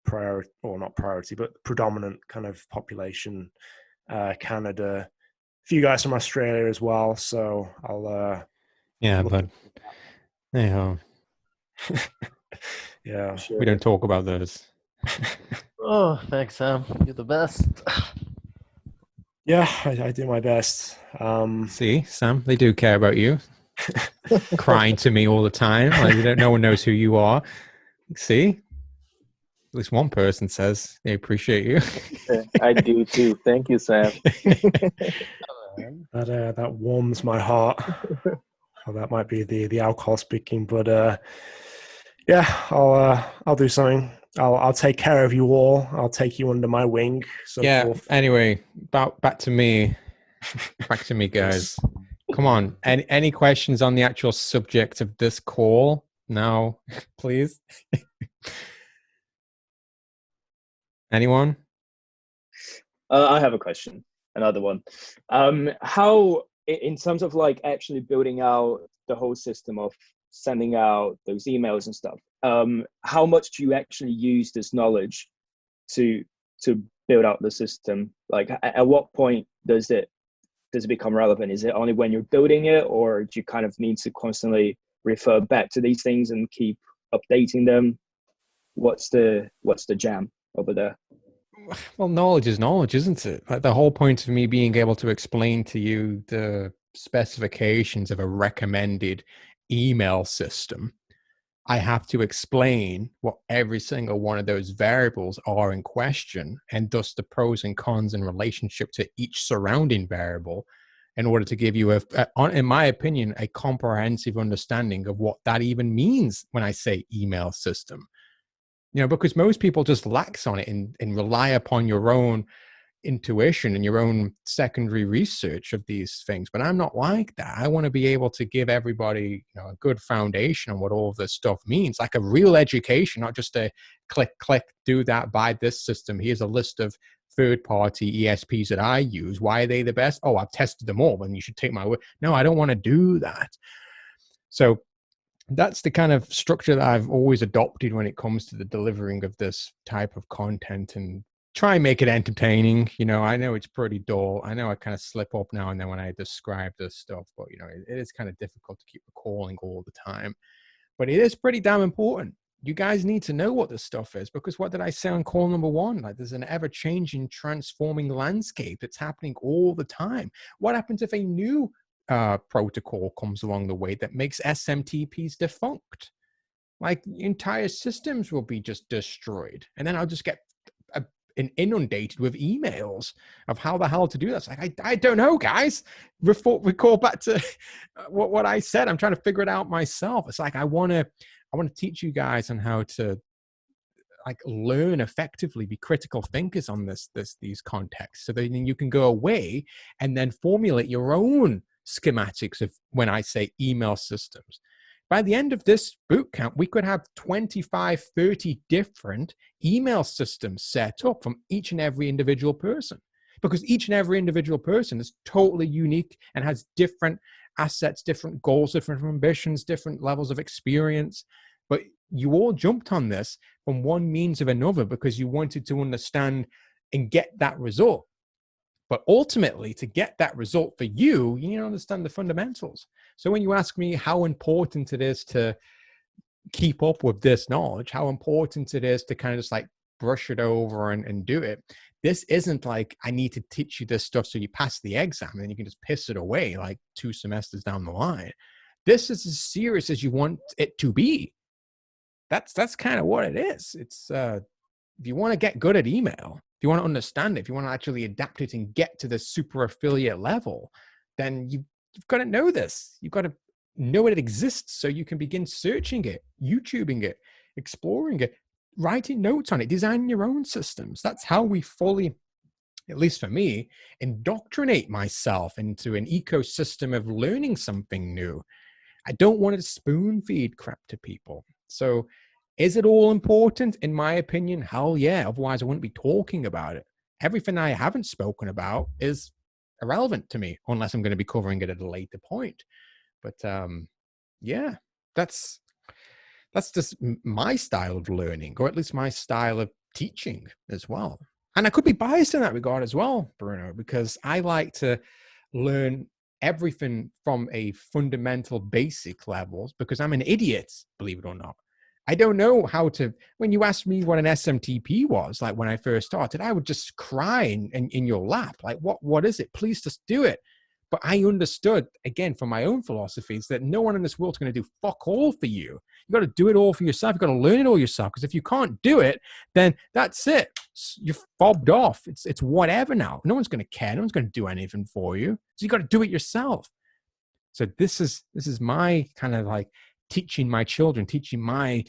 priority or not priority, but predominant kind of population, Canada, a few guys from Australia as well. So I'll. Yeah, but yeah, yeah, Sure. we don't talk about those. Oh, thanks, Sam. You're the best. Yeah, I do my best. See, Sam, they do care about you. Crying to me all the time. Like, no one knows who you are. See, at least one person says they appreciate you. I do too. Thank you, Sam. That warms my heart. Well, that might be the alcohol speaking, but yeah, I'll do something. I'll take care of you all. I'll take you under my wing. So Yeah. forth. Anyway, back to me. Back to me, guys. Come on. Any questions on the actual subject of this call? No, please. Anyone? I have a question. Another one. How, in terms of like actually building out the whole system of sending out those emails and stuff, how much do you actually use this knowledge to build out the system? Like, at what point does it become relevant? Is it only when you're building it, or do you kind of need to constantly refer back to these things and keep updating them? What's the jam over there? Well, knowledge is knowledge, isn't it? Like, the whole point of me being able to explain to you the specifications of a recommended email system, I have to explain what every single one of those variables are in question, and thus the pros and cons in relationship to each surrounding variable, in order to give you in my opinion, a comprehensive understanding of what that even means when I say email system. Because most people just lax on it and rely upon your own intuition and your own secondary research of these things. But I'm not like that. I want to be able to give everybody a good foundation on what all of this stuff means, like a real education, not just a click, do that, buy this system. Here's a list of third-party ESPs that I use. Why are they the best? Oh, I've tested them all, and you should take my word. No, I don't want to do that. So that's the kind of structure that I've always adopted when it comes to the delivering of this type of content, and try and make it entertaining. I know it's pretty dull. I know I kind of slip up now and then when I describe this stuff, but it is kind of difficult to keep recalling all the time. But it is pretty damn important. You guys need to know what this stuff is, because what did I say on call number 1? Like, there's an ever-changing, transforming landscape. It's happening all the time. What happens if a new protocol comes along the way that makes SMTPs defunct? Like, entire systems will be just destroyed, and then I'll just get inundated with emails of how the hell to do this. Like, I don't know, guys. Recall back to what I said. I'm trying to figure it out myself. It's like I want to teach you guys on how to like learn effectively, be critical thinkers on these contexts, so that then you can go away and then formulate your own schematics of when I say email systems. By the end of this boot camp, we could have 25, 30 different email systems set up from each and every individual person, because each and every individual person is totally unique and has different assets, different goals, different ambitions, different levels of experience. But you all jumped on this from one means of another because you wanted to understand and get that result. But ultimately, to get that result for you, you need to understand the fundamentals. So when you ask me how important it is to keep up with this knowledge, how important it is to kind of just like brush it over and do it, this isn't like I need to teach you this stuff so you pass the exam and you can just piss it away like 2 semesters down the line. This is as serious as you want it to be. that's kind of what it is. It's if you want to get good at email, if you want to understand it, if you want to actually adapt it and get to the super affiliate level, then you've got to know this. You've got to know it exists so you can begin searching it, YouTubing it, exploring it, writing notes on it, designing your own systems. That's how we fully, at least for me, indoctrinate myself into an ecosystem of learning something new. I don't want to spoon feed crap to people. So is it all important? In my opinion, hell yeah. Otherwise, I wouldn't be talking about it. Everything I haven't spoken about is irrelevant to me unless I'm going to be covering it at a later point. But yeah, that's just my style of learning, or at least my style of teaching as well. And I could be biased in that regard as well, Bruno, because I like to learn everything from a fundamental basic levels, because I'm an idiot, believe it or not. I don't know how to, when you asked me what an SMTP was, like when I first started, I would just cry in your lap. Like, what is it? Please just do it. But I understood, again, from my own philosophies, that no one in this world's going to do fuck all for you. You got to do it all for yourself. You got to learn it all yourself. Because if you can't do it, then that's it. You're fobbed off. It's whatever now. No one's going to care. No one's going to do anything for you. So you got to do it yourself. So this is my kind of like teaching my children, teaching my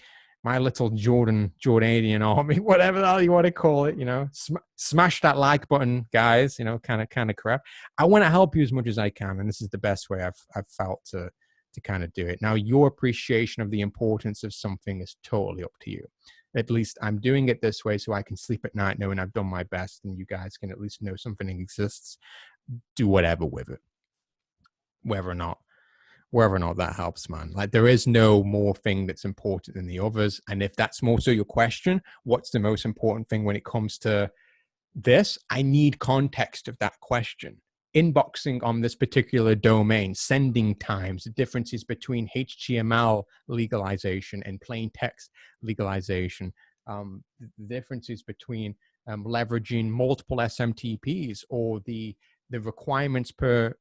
little Jordanian army, whatever the hell you want to call it, smash that like button, guys, kind of crap. I want to help you as much as I can. And this is the best way I've felt to kind of do it. Now, your appreciation of the importance of something is totally up to you. At least I'm doing it this way so I can sleep at night knowing I've done my best, and you guys can at least know something exists. Do whatever with it, wherever or not that helps, man. Like, there is no more thing that's important than the others. And if that's more so your question, what's the most important thing when it comes to this? I need context of that question. Inboxing on this particular domain, sending times, the differences between HTML legalization and plain text legalization, the differences between leveraging multiple SMTPs, or the requirements per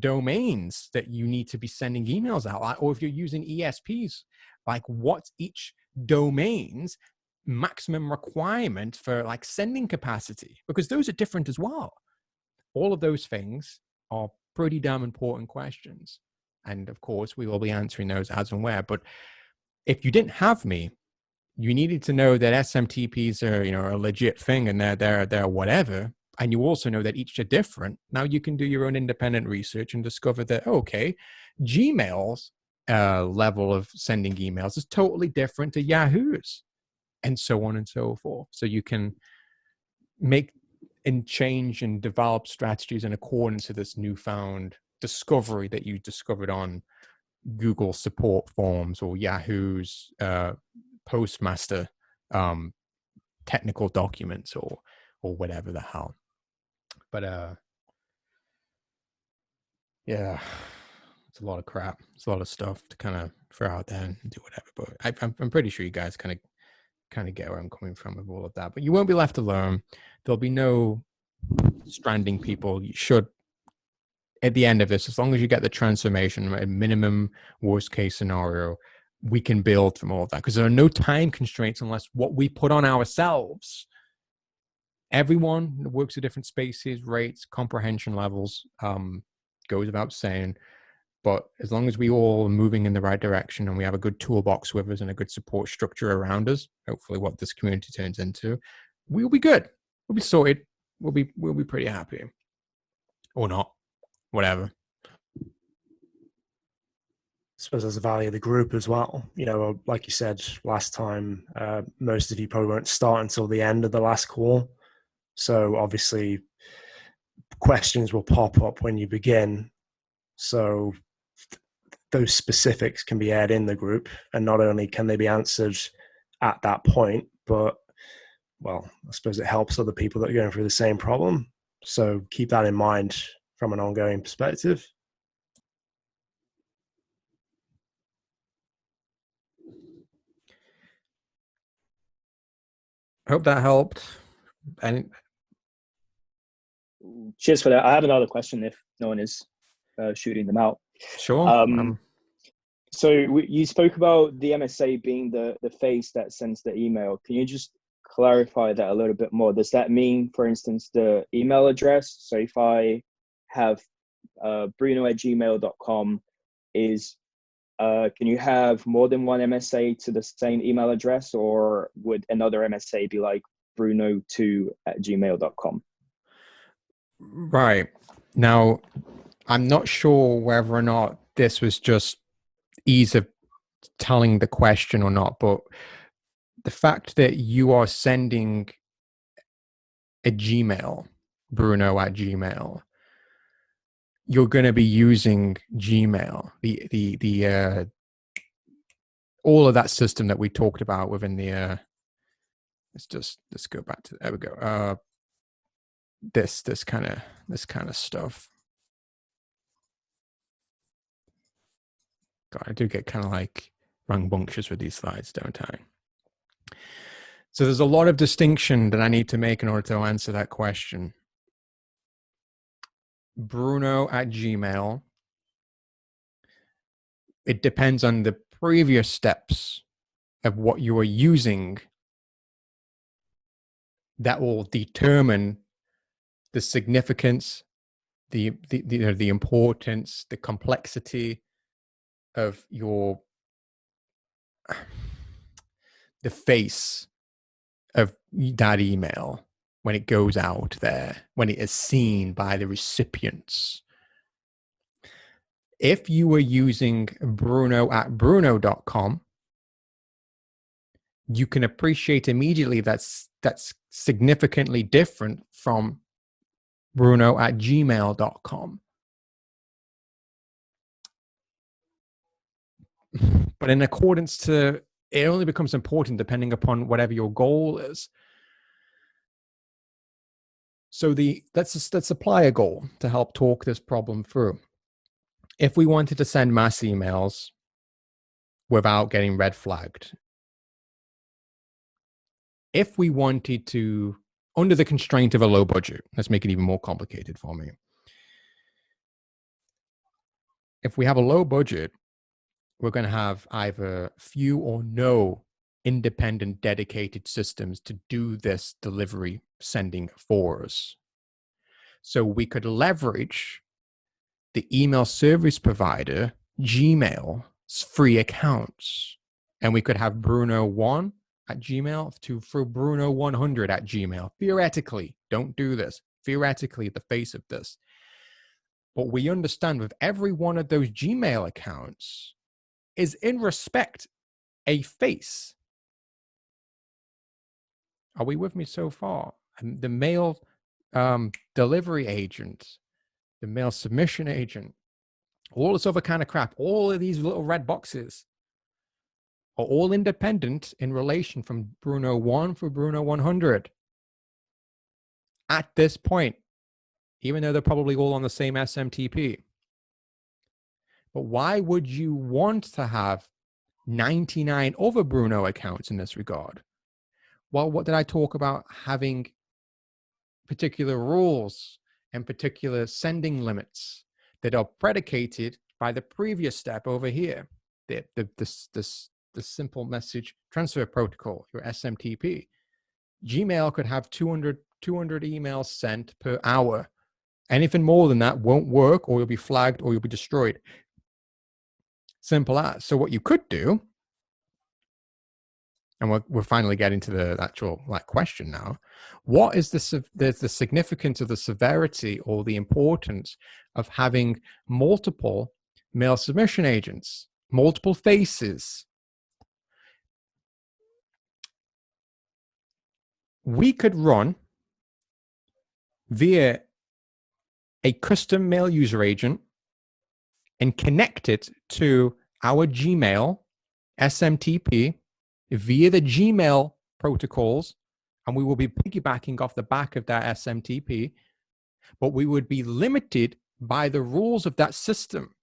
domains that you need to be sending emails out, or if you're using ESPs, like what's each domain's maximum requirement for like sending capacity, because those are different as well. All of those things are pretty damn important questions. And of course, we will be answering those as and where. But if you didn't have me, you needed to know that SMTPs are, a legit thing, and they're whatever. And you also know that each are different. Now you can do your own independent research and discover that, okay, Gmail's level of sending emails is totally different to Yahoo's, and so on and so forth. So you can make and change and develop strategies in accordance to this newfound discovery that you discovered on Google support forums or Yahoo's Postmaster technical documents or whatever the hell. But yeah, it's a lot of crap. It's a lot of stuff to kind of throw out there and do whatever. But I'm pretty sure you guys kind of get where I'm coming from with all of that. But you won't be left alone. There'll be no stranding people. You should, at the end of this, as long as you get the transformation, a minimum worst case scenario, we can build from all of that, because there are no time constraints unless what we put on ourselves. Everyone works at different spaces, rates, comprehension levels, goes without saying. But as long as we all are moving in the right direction and we have a good toolbox with us and a good support structure around us, hopefully what this community turns into, we'll be good. We'll be sorted. We'll be pretty happy. Or not. Whatever. I suppose there's the value of the group as well. Like you said last time, most of you probably won't start until the end of the last call. So obviously questions will pop up when you begin. So those specifics can be aired in the group, and not only can they be answered at that point, but, well, I suppose it helps other people that are going through the same problem. So keep that in mind from an ongoing perspective. I hope that helped. And cheers for that. I have another question if no one is shooting them out. Sure. So you spoke about the MSA being the face that sends the email. Can you just clarify that a little bit more? Does that mean, for instance, the email address? So if I have bruno@gmail.com, can you have more than one MSA to the same email address, or would another MSA be like bruno2@gmail.com? Right. Now, I'm not sure whether or not this was just ease of telling the question or not, but the fact that you are sending a Gmail, Bruno@Gmail, you're going to be using Gmail, the all of that system that we talked about within the let's go back to, there we go. This kind of stuff. God, I do get kind of like rambunctious with these slides, don't I? So there's a lot of distinction that I need to make in order to answer that question. Bruno@Gmail. It depends on the previous steps of what you are using that will determine the significance, the importance, the complexity of your the face of that email when it goes out there, when it is seen by the recipients. If you were using bruno@bruno.com, you can appreciate immediately that's significantly different from bruno@gmail.com. But in accordance to, it only becomes important depending upon whatever your goal is. So let's apply a goal to help talk this problem through. If we wanted to send mass emails without getting red flagged, if we wanted to, under the constraint of a low budget, let's make it even more complicated for me. If we have a low budget, we're going to have either few or no independent dedicated systems to do this delivery sending for us. So we could leverage the email service provider, Gmail's free accounts. And we could have Bruno1@Gmail through Bruno100@Gmail. Theoretically, don't do this. Theoretically, the face of this. But we understand with every one of those Gmail accounts is in respect a face. Are we with me so far? And the mail delivery agent, the mail submission agent, all this other kind of crap, all of these little red boxes are all independent in relation from Bruno1 for Bruno100 at this point, even though they're probably all on the same SMTP. But why would you want to have 99 other Bruno accounts in this regard? Well, what did I talk about? Having particular rules and particular sending limits that are predicated by the previous step over here, the simple message transfer protocol, your SMTP. Gmail could have 200 emails sent per hour. Anything more than that won't work, or you'll be flagged, or you'll be destroyed. Simple as. So what you could do, and we're finally getting to the actual question now, what is the significance of the severity or the importance of having multiple mail submission agents, multiple faces? We could run via a custom mail user agent and connect it to our Gmail SMTP via the Gmail protocols, and we will be piggybacking off the back of that SMTP, but we would be limited by the rules of that system,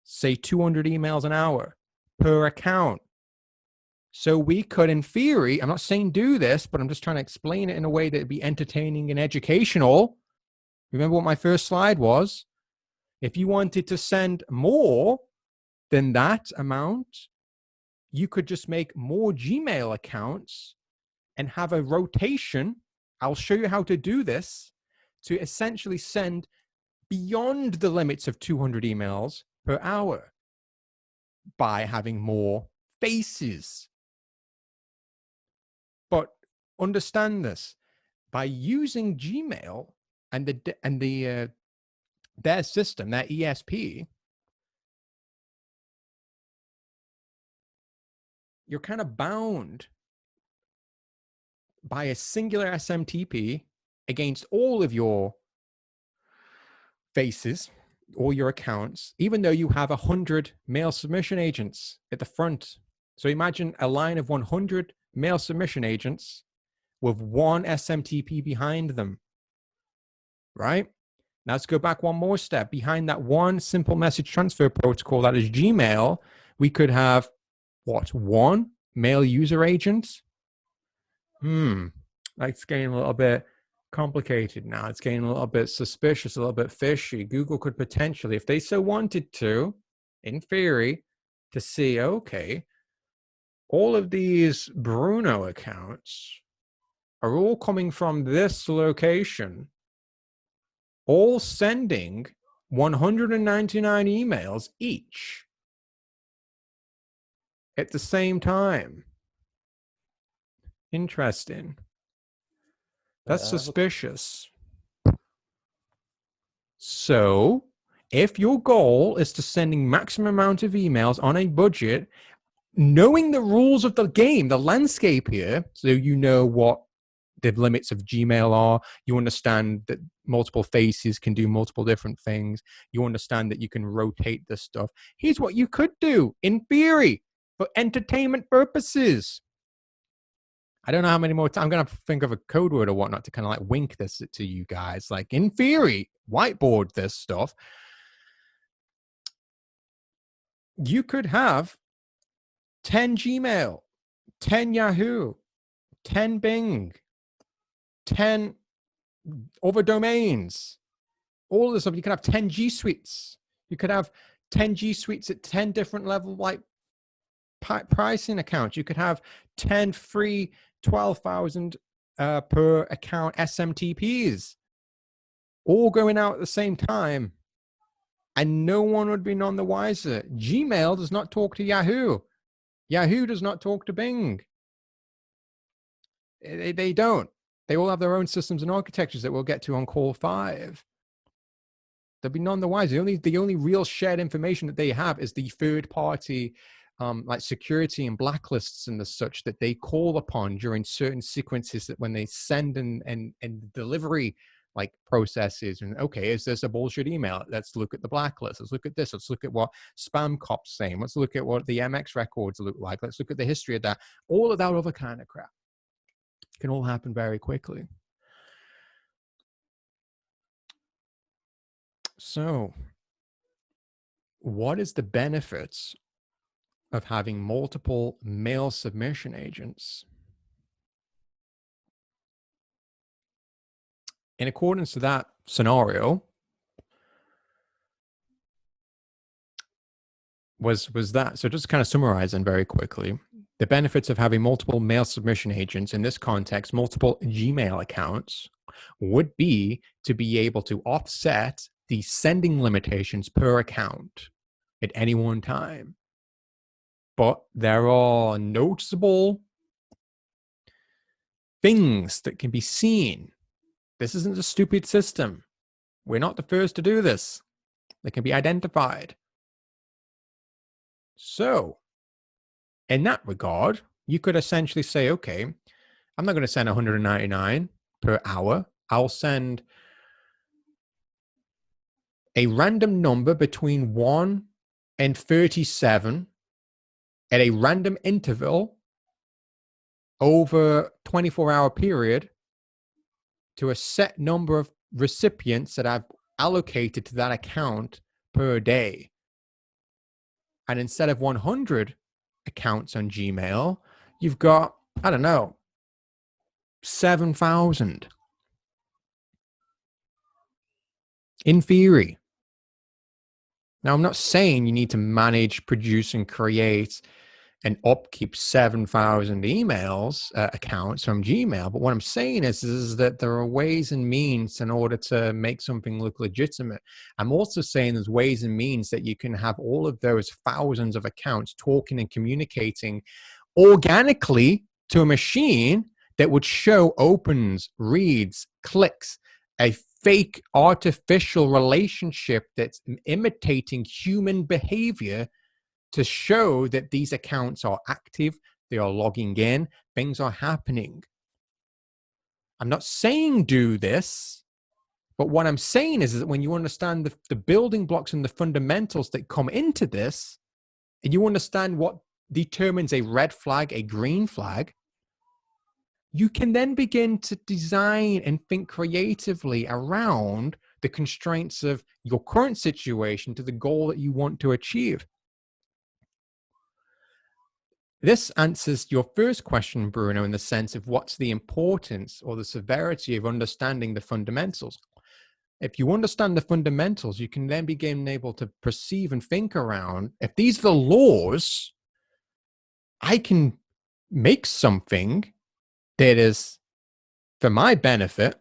say 200 emails an hour per account. So we could, in theory, I'm not saying do this, but I'm just trying to explain it in a way that would be entertaining and educational. Remember what my first slide was? If you wanted to send more than that amount, you could just make more Gmail accounts and have a rotation. I'll show you how to do this to essentially send beyond the limits of 200 emails per hour by having more faces. But understand this, by using Gmail and their system, their ESP, you're kind of bound by a singular SMTP against all of your faces, all your accounts, even though you have 100 mail submission agents at the front. So imagine a line of 100 mail submission agents with one SMTP behind them, right? Now let's go back one more step. Behind that one simple message transfer protocol that is Gmail, we could have what? One mail user agent? That's getting a little bit complicated now. It's getting a little bit suspicious, a little bit fishy. Google could potentially, if they so wanted to, in theory, to see, okay, all of these Bruno accounts are all coming from this location, all sending 199 emails each at the same time. Interesting. That's suspicious. So if your goal is to sending maximum amount of emails on a budget, knowing the rules of the game, the landscape here, so you know what the limits of Gmail are, you understand that multiple faces can do multiple different things, you understand that you can rotate this stuff. Here's what you could do, in theory, for entertainment purposes. I don't know how many more times I'm going to think of a code word or whatnot to kind of like wink this to you guys. Like, in theory, whiteboard this stuff. You could have 10 Gmail, 10 Yahoo, 10 Bing, 10 other domains. All this stuff. You could have 10 G Suites. You could have 10 G Suites at 10 different level like pricing accounts. You could have 10 free 12,000 per account SMTPs all going out at the same time, and no one would be none the wiser. Gmail does not talk to Yahoo. Yahoo does not talk to Bing. They don't. They all have their own systems and architectures that we'll get to on call 5. They'll be none the wiser. The only real shared information that they have is the third party like security and blacklists and the such that they call upon during certain sequences that when they send and delivery like processes. And okay, is this a bullshit email? Let's look at the blacklist. Let's look at this. Let's look at what spam cops saying. Let's look at what the MX records look like. Let's look at the history of that. All of that other kind of crap can all happen very quickly. So what is the benefits of having multiple mail submission agents? In accordance to that scenario, was that. So just kind of summarizing very quickly, the benefits of having multiple mail submission agents, in this context, multiple Gmail accounts, would be to be able to offset the sending limitations per account at any one time. But there are noticeable things that can be seen. This isn't a stupid system. We're not the first to do this. They can be identified. So, in that regard, you could essentially say, okay, I'm not going to send 199 per hour. I'll send a random number between 1 and 37 at a random interval over 24-hour period to a set number of recipients that I've allocated to that account per day. And instead of 100 accounts on Gmail, you've got, I don't know, 7,000. In theory. Now, I'm not saying you need to manage, produce, and create and upkeep 7,000 emails accounts from Gmail. But what I'm saying is that there are ways and means in order to make something look legitimate. I'm also saying there's ways and means that you can have all of those thousands of accounts talking and communicating organically to a machine that would show opens, reads, clicks, a fake artificial relationship that's imitating human behavior to show that these accounts are active, they are logging in, things are happening. I'm not saying do this, but what I'm saying is that when you understand the building blocks and the fundamentals that come into this, and you understand what determines a red flag, a green flag, you can then begin to design and think creatively around the constraints of your current situation to the goal that you want to achieve. This answers your first question, Bruno, in the sense of what's the importance or the severity of understanding the fundamentals. If you understand the fundamentals, you can then begin able to perceive and think around, if these are the laws, I can make something that is for my benefit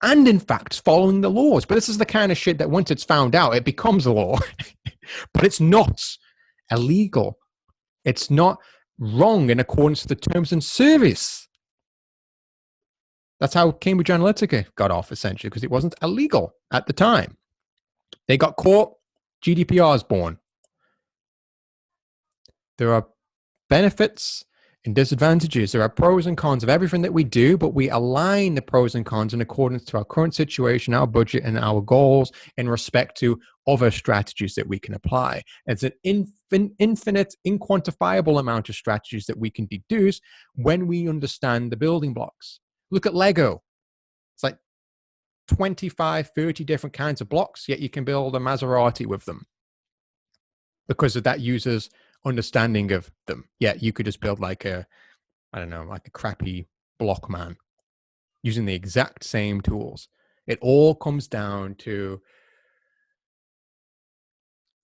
and in fact following the laws. But this is the kind of shit that once it's found out, it becomes a law. But it's not illegal. It's not wrong in accordance to the terms and service. That's how Cambridge Analytica got off, essentially, because it wasn't illegal at the time. They got caught, GDPR is born. There are benefits and disadvantages. There are pros and cons of everything that we do, but we align the pros and cons in accordance to our current situation, our budget, and our goals in respect to other strategies that we can apply. It's an infinite, inquantifiable amount of strategies that we can deduce when we understand the building blocks. Look at Lego. It's like 25, 30 different kinds of blocks, yet you can build a Maserati with them because of that user's understanding of them. Yeah, you could just build like a, I don't know, like a crappy block man using the exact same tools. It all comes down to,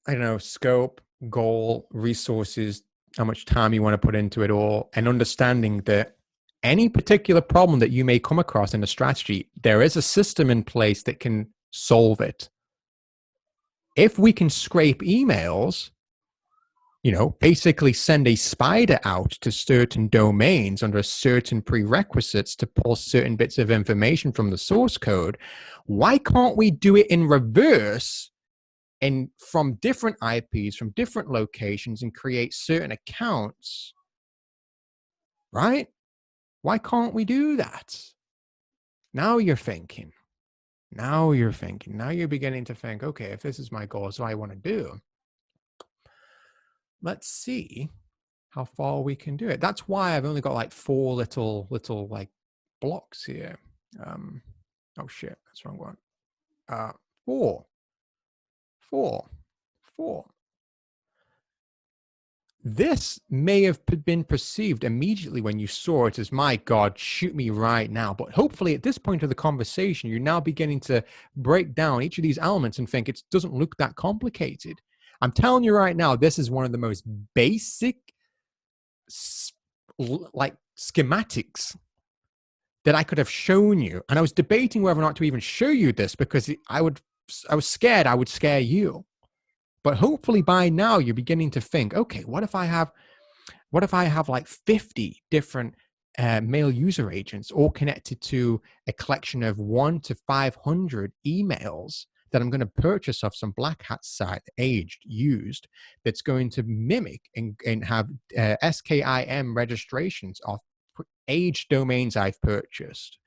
I don't know, scope, goal, resources, how much time you want to put into it all, and understanding that any particular problem that you may come across in a strategy, there is a system in place that can solve it. If we can scrape emails, you know, basically send a spider out to certain domains under certain prerequisites to pull certain bits of information from the source code, why can't we do it in reverse and from different IPs, from different locations, and create certain accounts, right? Why can't we do that? Now you're thinking. Now you're thinking. Now you're beginning to think, okay, if this is my goal, so I want to do, let's see how far we can do it. That's why I've only got like 4 little like blocks here. Oh shit, that's the wrong one. 4. This may have been perceived immediately when you saw it as, my God, shoot me right now. But hopefully at this point of the conversation, you're now beginning to break down each of these elements and think it doesn't look that complicated. I'm telling you right now, this is one of the most basic like schematics that I could have shown you. And I was debating whether or not to even show you this because I was scared I would scare you. But hopefully by now you're beginning to think, okay, what if I have like 50 different mail user agents all connected to a collection of 1 to 500 emails that I'm going to purchase off some black hat site, aged, used, that's going to mimic and have SKIM registrations of aged domains I've purchased.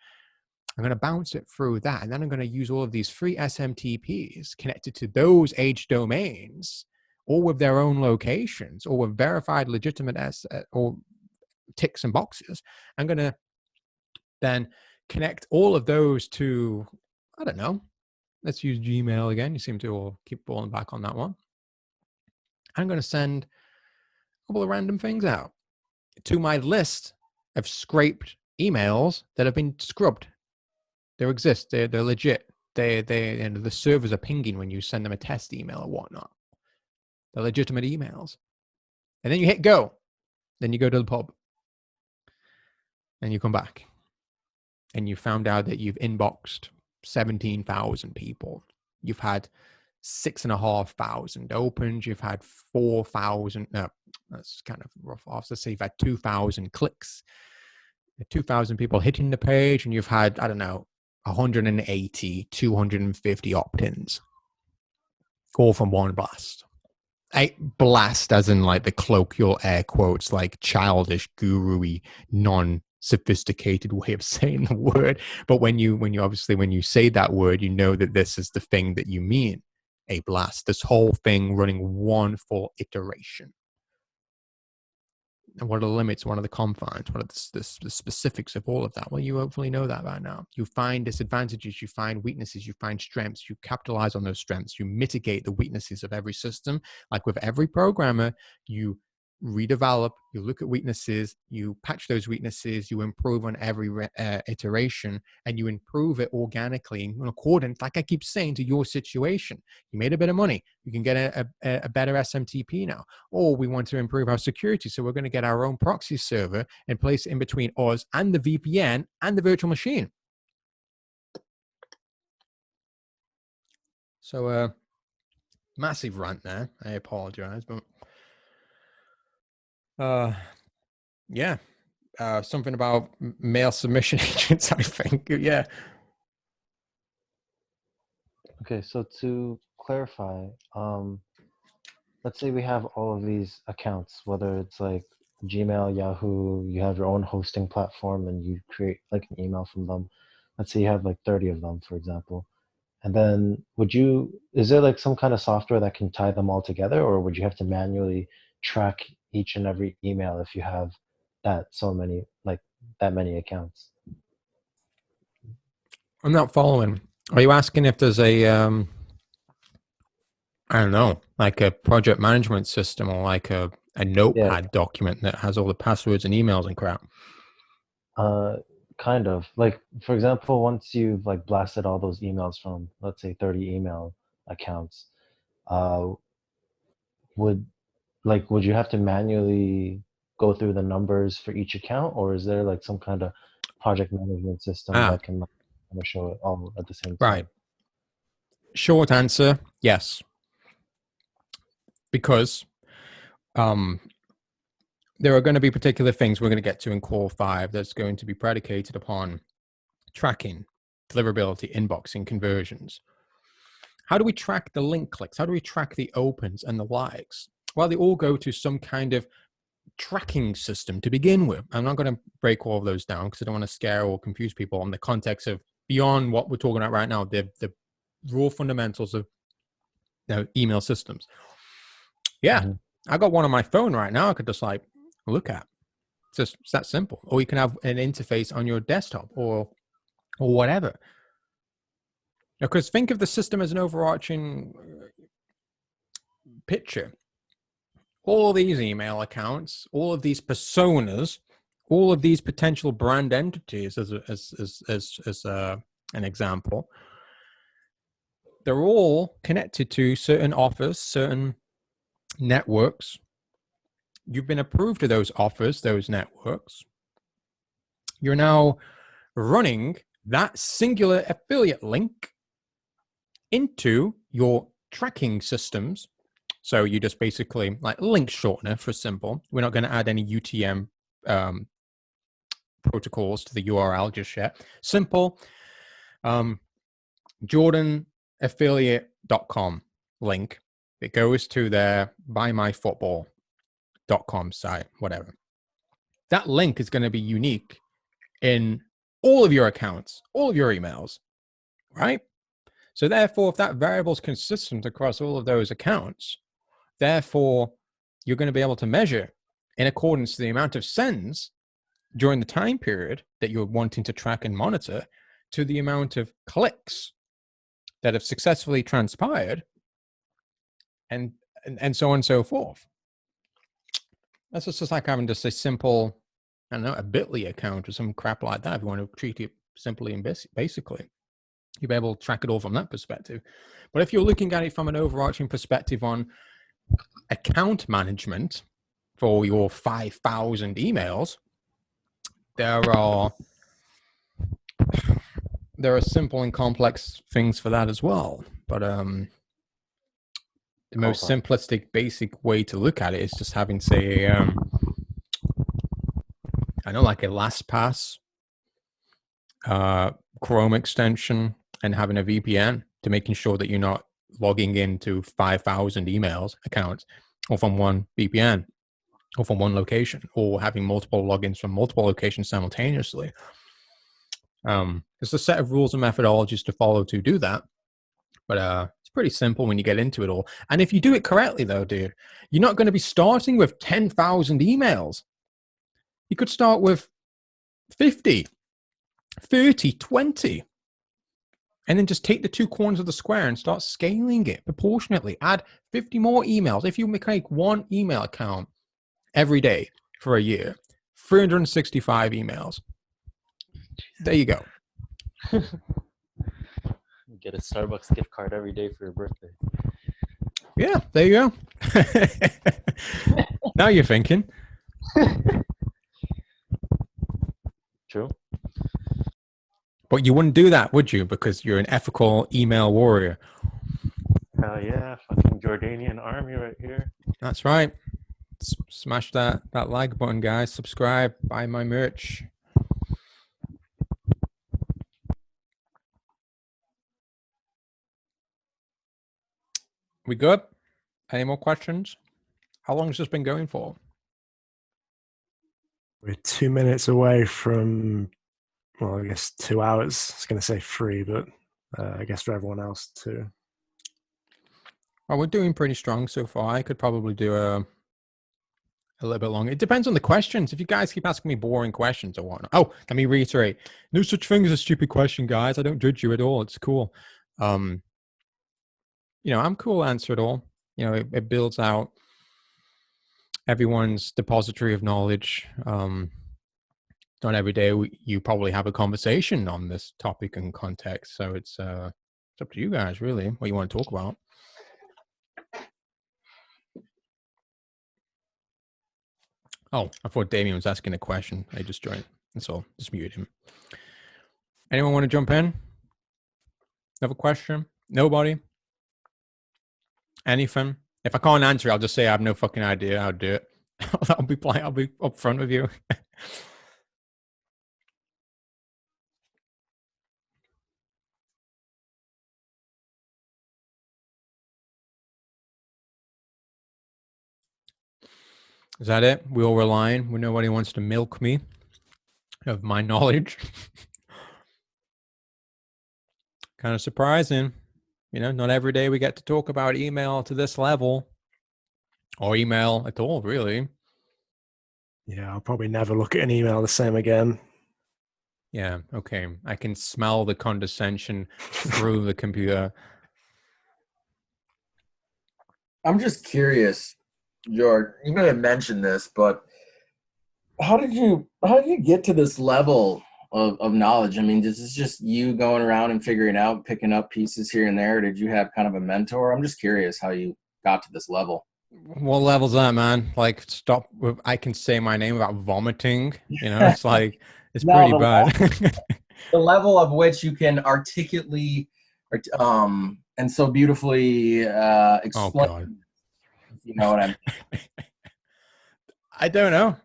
I'm going to bounce it through that, and then I'm going to use all of these free SMTPs connected to those aged domains, all with their own locations, or with verified legitimate or ticks and boxes. I'm going to then connect all of those to, I don't know, let's use Gmail again. You seem to all keep falling back on that one. I'm going to send a couple of random things out to my list of scraped emails that have been scrubbed. They exist. They're legit. And the servers are pinging when you send them a test email or whatnot. They're legitimate emails. And then you hit go. Then you go to the pub. And you come back. And you found out that you've inboxed 17,000 people. You've had 6,500 opens. You've had 4,000. No, that's kind of rough off. Let's say you've had 2,000 clicks. 2,000 people hitting the page, and you've had, I don't know, 180, 250 opt-ins. All from one blast. A blast as in like the colloquial air quotes, like childish, guru-y, non-sophisticated way of saying the word. But when you obviously, when you say that word, you know that this is the thing that you mean. A blast. This whole thing running one full iteration. And what are the limits? What are the confines? What are the specifics of all of that? Well, you hopefully know that by now. You find disadvantages, you find weaknesses, you find strengths, you capitalize on those strengths, you mitigate the weaknesses of every system. Like with every programmer, you redevelop, you look at weaknesses, you patch those weaknesses, you improve on every iteration, and you improve it organically in accordance, like I keep saying, to your situation. You made a bit of money, you can get a better SMTP now. Or we want to improve our security, so we're going to get our own proxy server and place it in between us and the VPN and the virtual machine. So massive rant there. I apologize, but yeah, something about mail submission agents, I think. Yeah. Okay, so to clarify, let's say we have all of these accounts, whether it's like Gmail, Yahoo, you have your own hosting platform and you create like an email from them. Let's say you have like 30 of them, for example. And then is there like some kind of software that can tie them all together, or would you have to manually track each and every email if you have that many accounts? I'm not following. Are you asking if there's a, I don't know, like a project management system or like a notepad document that has all the passwords and emails and crap? Kind of. Like, for example, once you've like blasted all those emails from, let's say, 30 email accounts, would you have to manually go through the numbers for each account, or is there like some kind of project management system that can show it all at the same time? Right. Short answer, yes. Because there are going to be particular things we're going to get to in Core 5 that's going to be predicated upon tracking, deliverability, inboxing, conversions. How do we track the link clicks? How do we track the opens and the likes? Well, they all go to some kind of tracking system to begin with. I'm not going to break all of those down because I don't want to scare or confuse people on the context of beyond what we're talking about right now, the raw fundamentals of email systems. Yeah, I got one on my phone right now I could just like look at. It's that simple. Or you can have an interface on your desktop or whatever. Because think of the system as an overarching picture. All these email accounts, all of these personas, all of these potential brand entities, as an example, they're all connected to certain offers, certain networks. You've been approved to those offers, those networks. You're now running that singular affiliate link into your tracking systems. So you just basically like link shortener for simple. We're not going to add any UTM protocols to the URL just yet. Simple JordanAffiliate.com link. It goes to their buymyfootball.com site, whatever. That link is going to be unique in all of your accounts, all of your emails, right? So therefore, if that variable is consistent across all of those accounts, therefore, you're going to be able to measure in accordance to the amount of sends during the time period that you're wanting to track and monitor to the amount of clicks that have successfully transpired and so on and so forth. That's just like having just a simple, I don't know, a Bitly account or some crap like that. If you want to treat it simply and basically, you'll be able to track it all from that perspective. But if you're looking at it from an overarching perspective on account management for your 5,000 emails, there are simple and complex things for that as well. But the most simplistic, basic way to look at it is just having, say, I know, like a LastPass, Chrome extension, and having a VPN to making sure that you're not logging into 5,000 emails accounts or from one VPN or from one location, or having multiple logins from multiple locations simultaneously. There's a set of rules and methodologies to follow to do that, but it's pretty simple when you get into it all. And if you do it correctly, though, dude, you're not going to be starting with 10,000 emails. You could start with 50, 30, 20, and then just take the two corners of the square and start scaling it proportionately. Add 50 more emails. If you make one email account every day for a year, 365 emails. There you go. Get a Starbucks gift card every day for your birthday. Yeah, there you go. Now you're thinking. True. But you wouldn't do that, would you? Because you're an ethical email warrior. Hell yeah, fucking Jordanian army right here. That's right. Smash that like button, guys. Subscribe. Buy my merch. We good? Any more questions? How long has this been going for? We're 2 minutes away from, well, I guess 2 hours. I was going to say 3, but I guess for everyone else 2. Well, we're doing pretty strong so far. I could probably do a little bit longer. It depends on the questions. If you guys keep asking me boring questions or whatnot. Oh, let me reiterate. No such thing as a stupid question, guys. I don't judge you at all. It's cool. I'm cool to answer it all. It builds out everyone's depository of knowledge. Not every day you probably have a conversation on this topic and context. So it's up to you guys, really, what you want to talk about. Oh, I thought Damien was asking a question. I just joined. That's all. Just muted him. Anyone want to jump in? Have a question? Nobody? Anything? If I can't answer, I'll just say I have no fucking idea how to do it. I'll be upfront with you. Is that it? We all relying when nobody wants to milk me of my knowledge. Kind of surprising. Not every day we get to talk about email to this level, or email at all, really. Yeah, I'll probably never look at an email the same again. Yeah, okay. I can smell the condescension through the computer. I'm just curious, George. You may have mentioned this, but how did you get to this level of knowledge? I mean, is this just you going around and figuring out, picking up pieces here and there? Or did you have kind of a mentor? I'm just curious how you got to this level. What level's that, man? Like, stop. I can say my name without vomiting. It's like, it's No, pretty bad. The level of which you can articulately, and so beautifully explain. Oh, God. You know what I mean? I don't know.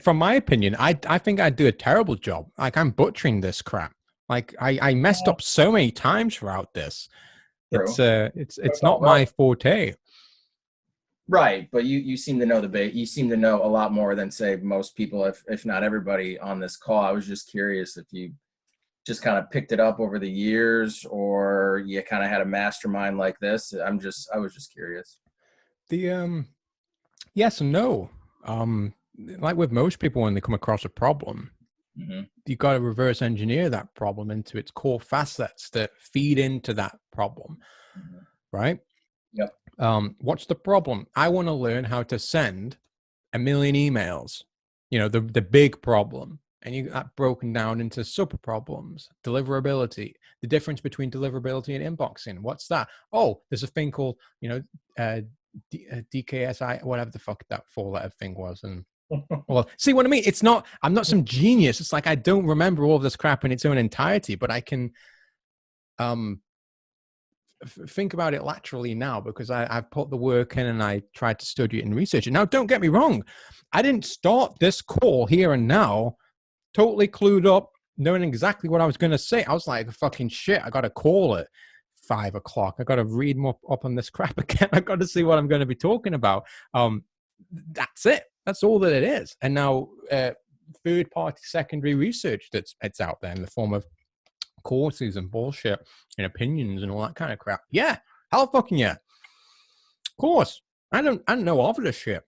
From my opinion, I think I do a terrible job. Like, I'm butchering this crap. Like, I messed up so many times throughout this. True. It's not my forte. Right, but you seem to know you seem to know a lot more than, say, most people, if not everybody on this call. I was just curious if you just kind of picked it up over the years, or you kind of had a mastermind like this. I was just curious. The yes and no. Like with most people, when they come across a problem, you got to reverse engineer that problem into its core facets that feed into that problem, right? Yep. What's the problem? I want to learn how to send 1 million emails. The big problem. and you got broken down into sub problems. Deliverability, the difference between deliverability and inboxing. What's that? Oh, there's a thing called, DKSI, whatever the fuck that 4-letter thing was. And well, see what I mean? I'm not some genius. It's like I don't remember all of this crap in its own entirety, but I can think about it laterally now because I've put the work in and I tried to study it and research it. Now, don't get me wrong. I didn't start this call here and now totally clued up, knowing exactly what I was going to say. I was like, fucking shit, I got to call at 5 o'clock. I got to read more up on this crap again. I got to see what I'm going to be talking about. That's it. That's all that it is. And now third-party secondary research it's out there in the form of courses and bullshit and opinions and all that kind of crap. Yeah, hell fucking yeah. Of course. I don't know half of this shit.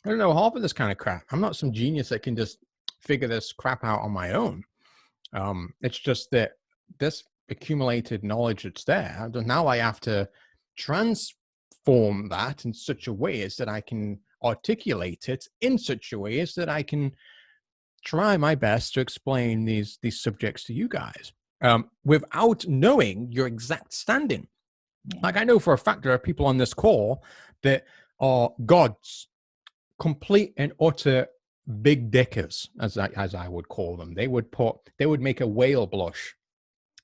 I don't know half of this kind of crap. I'm not some genius that can just figure this crap out on my own. It's just that this accumulated knowledge that's there, now I have to transform that in such a way as that I can articulate it in such a way as that I can try my best to explain these subjects to you guys without knowing your exact standing. Like I know for a fact there are people on this call that are gods, complete and utter big dickers, as I would call them. They would make a whale blush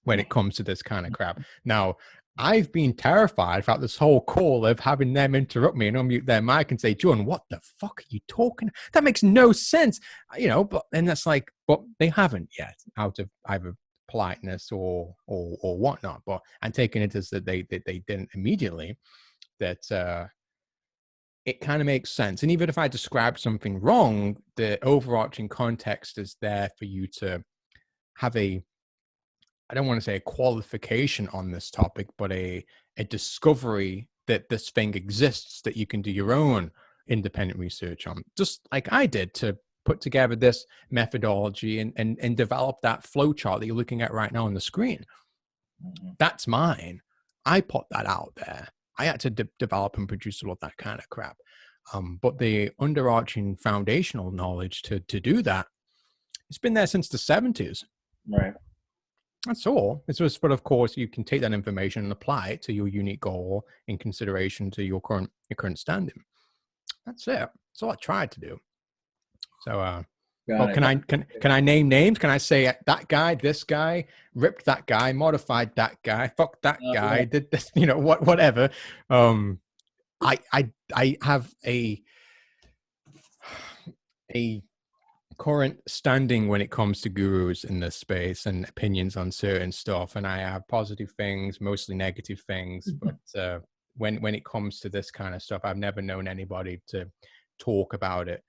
when it comes to this kind of crap. Now, I've been terrified throughout this whole call of having them interrupt me and unmute their mic and say, John, what the fuck are you talking? That makes no sense. But they haven't yet, out of either politeness or whatnot. But I'm taking it as that they didn't immediately, that it kind of makes sense. And even if I describe something wrong, the overarching context is there for you to have I don't want to say a qualification on this topic, but a discovery that this thing exists that you can do your own independent research on, just like I did to put together this methodology and develop that flow chart that you're looking at right now on the screen. That's mine. I put that out there. I had to develop and produce all of that kind of crap. But the underarching foundational knowledge to do that, it's been there since the 70s. Right. That's all. But of course, you can take that information and apply it to your unique goal in consideration to your current standing. That's it. That's all I tried to do. So, can I name names? Can I say that guy, this guy, ripped that guy, modified that guy, fucked that guy, did this, whatever. I have a current standing when it comes to gurus in this space and opinions on certain stuff, and I have positive things, mostly negative things. But when it comes to this kind of stuff, I've never known anybody to talk about it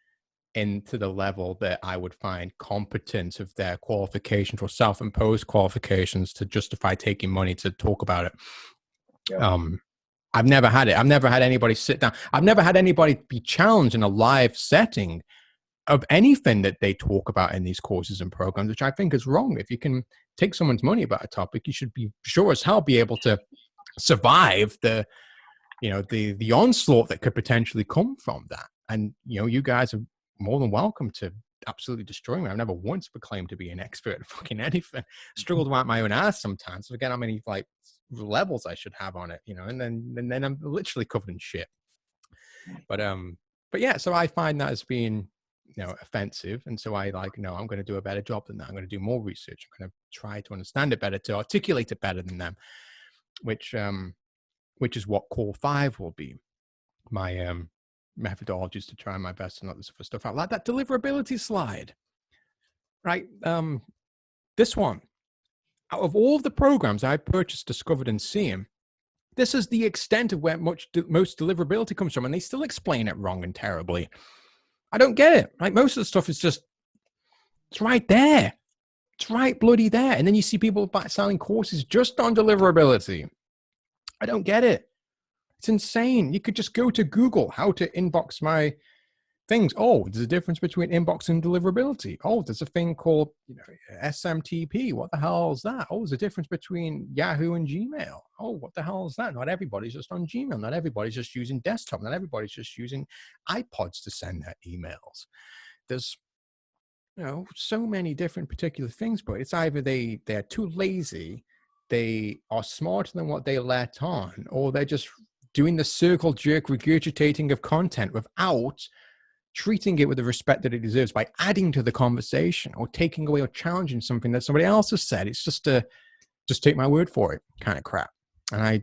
into the level that I would find competent of their qualifications or self-imposed qualifications to justify taking money to talk about it. Yeah. I've never had it. I've never had anybody sit down. I've never had anybody be challenged in a live setting of anything that they talk about in these courses and programs, which I think is wrong. If you can take someone's money about a topic, you should be sure as hell be able to survive the onslaught that could potentially come from that. And, you guys are more than welcome to absolutely destroy me. I've never once proclaimed to be an expert at fucking anything. Struggled to wipe my own ass sometimes. Forget how many levels I should have on it, and then I'm literally covered in shit. But yeah, so I find that as being offensive, and so I'm going to do a better job than that. I'm going to do more research. I'm going to try to understand it better, to articulate it better than them, which is what Call 5 will be. My methodology is to try my best to knock this stuff out, like that deliverability slide, right? This one, out of all of the programs I purchased, discovered, and seen, this is the extent of where most deliverability comes from, and they still explain it wrong and terribly. I don't get it. Like, most of the stuff is just, it's right there. It's right bloody there. And then you see people selling courses just on deliverability. I don't get it. It's insane. You could just go to Google, how to inbox my things. Oh, there's a difference between inbox and deliverability. Oh, there's a thing called SMTP. What the hell is that? Oh, there's a difference between Yahoo and Gmail. Oh, what the hell is that? Not everybody's just on Gmail. Not everybody's just using desktop. Not everybody's just using iPods to send their emails. There's so many different particular things, but it's either they're too lazy, they are smarter than what they let on, or they're just doing the circle jerk regurgitating of content without treating it with the respect that it deserves by adding to the conversation or taking away or challenging something that somebody else has said. It's just take my word for it kind of crap. And I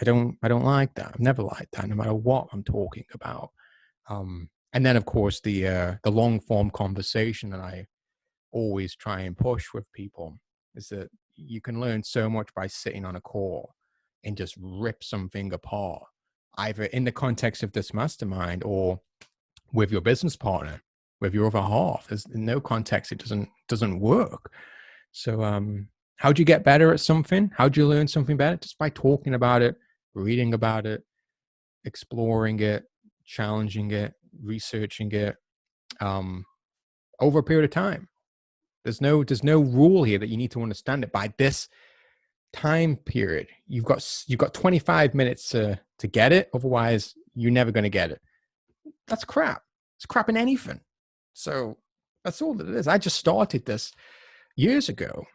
don't like that. I've never liked that, no matter what I'm talking about. And then of course the long form conversation that I always try and push with people is that you can learn so much by sitting on a call and just rip something apart, either in the context of this mastermind or with your business partner, with your other half. There's no context, it doesn't work. So how do you get better at something? How do you learn something better? Just by talking about it, reading about it, exploring it, challenging it, researching it over a period of time. There's no rule here that you need to understand it by this time period. You've got 25 minutes to get it. Otherwise, you're never going to get it. That's crap. It's crap in anything. So that's all it is. I just started this years ago.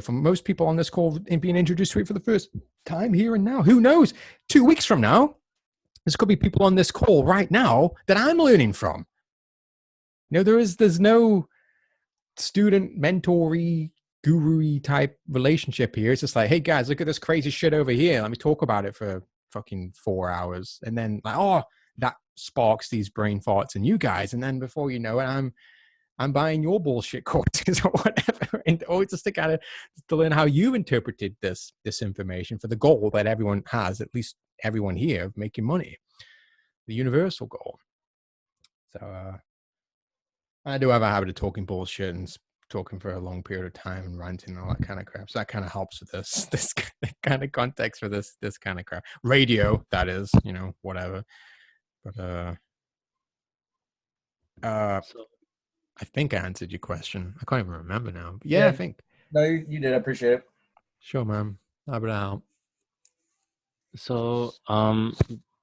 From most people on this call and being introduced to it for the first time here and now. Who knows? 2 weeks from now, there's could be people on this call right now that I'm learning from. There's no student mentor-y, guru-y type relationship here. It's just like, hey guys, look at this crazy shit over here. Let me talk about it for fucking 4 hours. And then like, that sparks these brain farts in you guys. And then before you know it, I'm buying your bullshit courses or whatever. And just to learn how you interpreted this information for the goal that everyone has, at least everyone here, of making money, the universal goal. So I do have a habit of talking bullshit and talking for a long period of time and ranting and all that kind of crap. So that kind of helps with this kind of context for this kind of crap. Radio, that is, whatever. But I think I answered your question. I can't even remember now. But yeah, I think. No, you did. I appreciate it. Sure, man. How about help? So,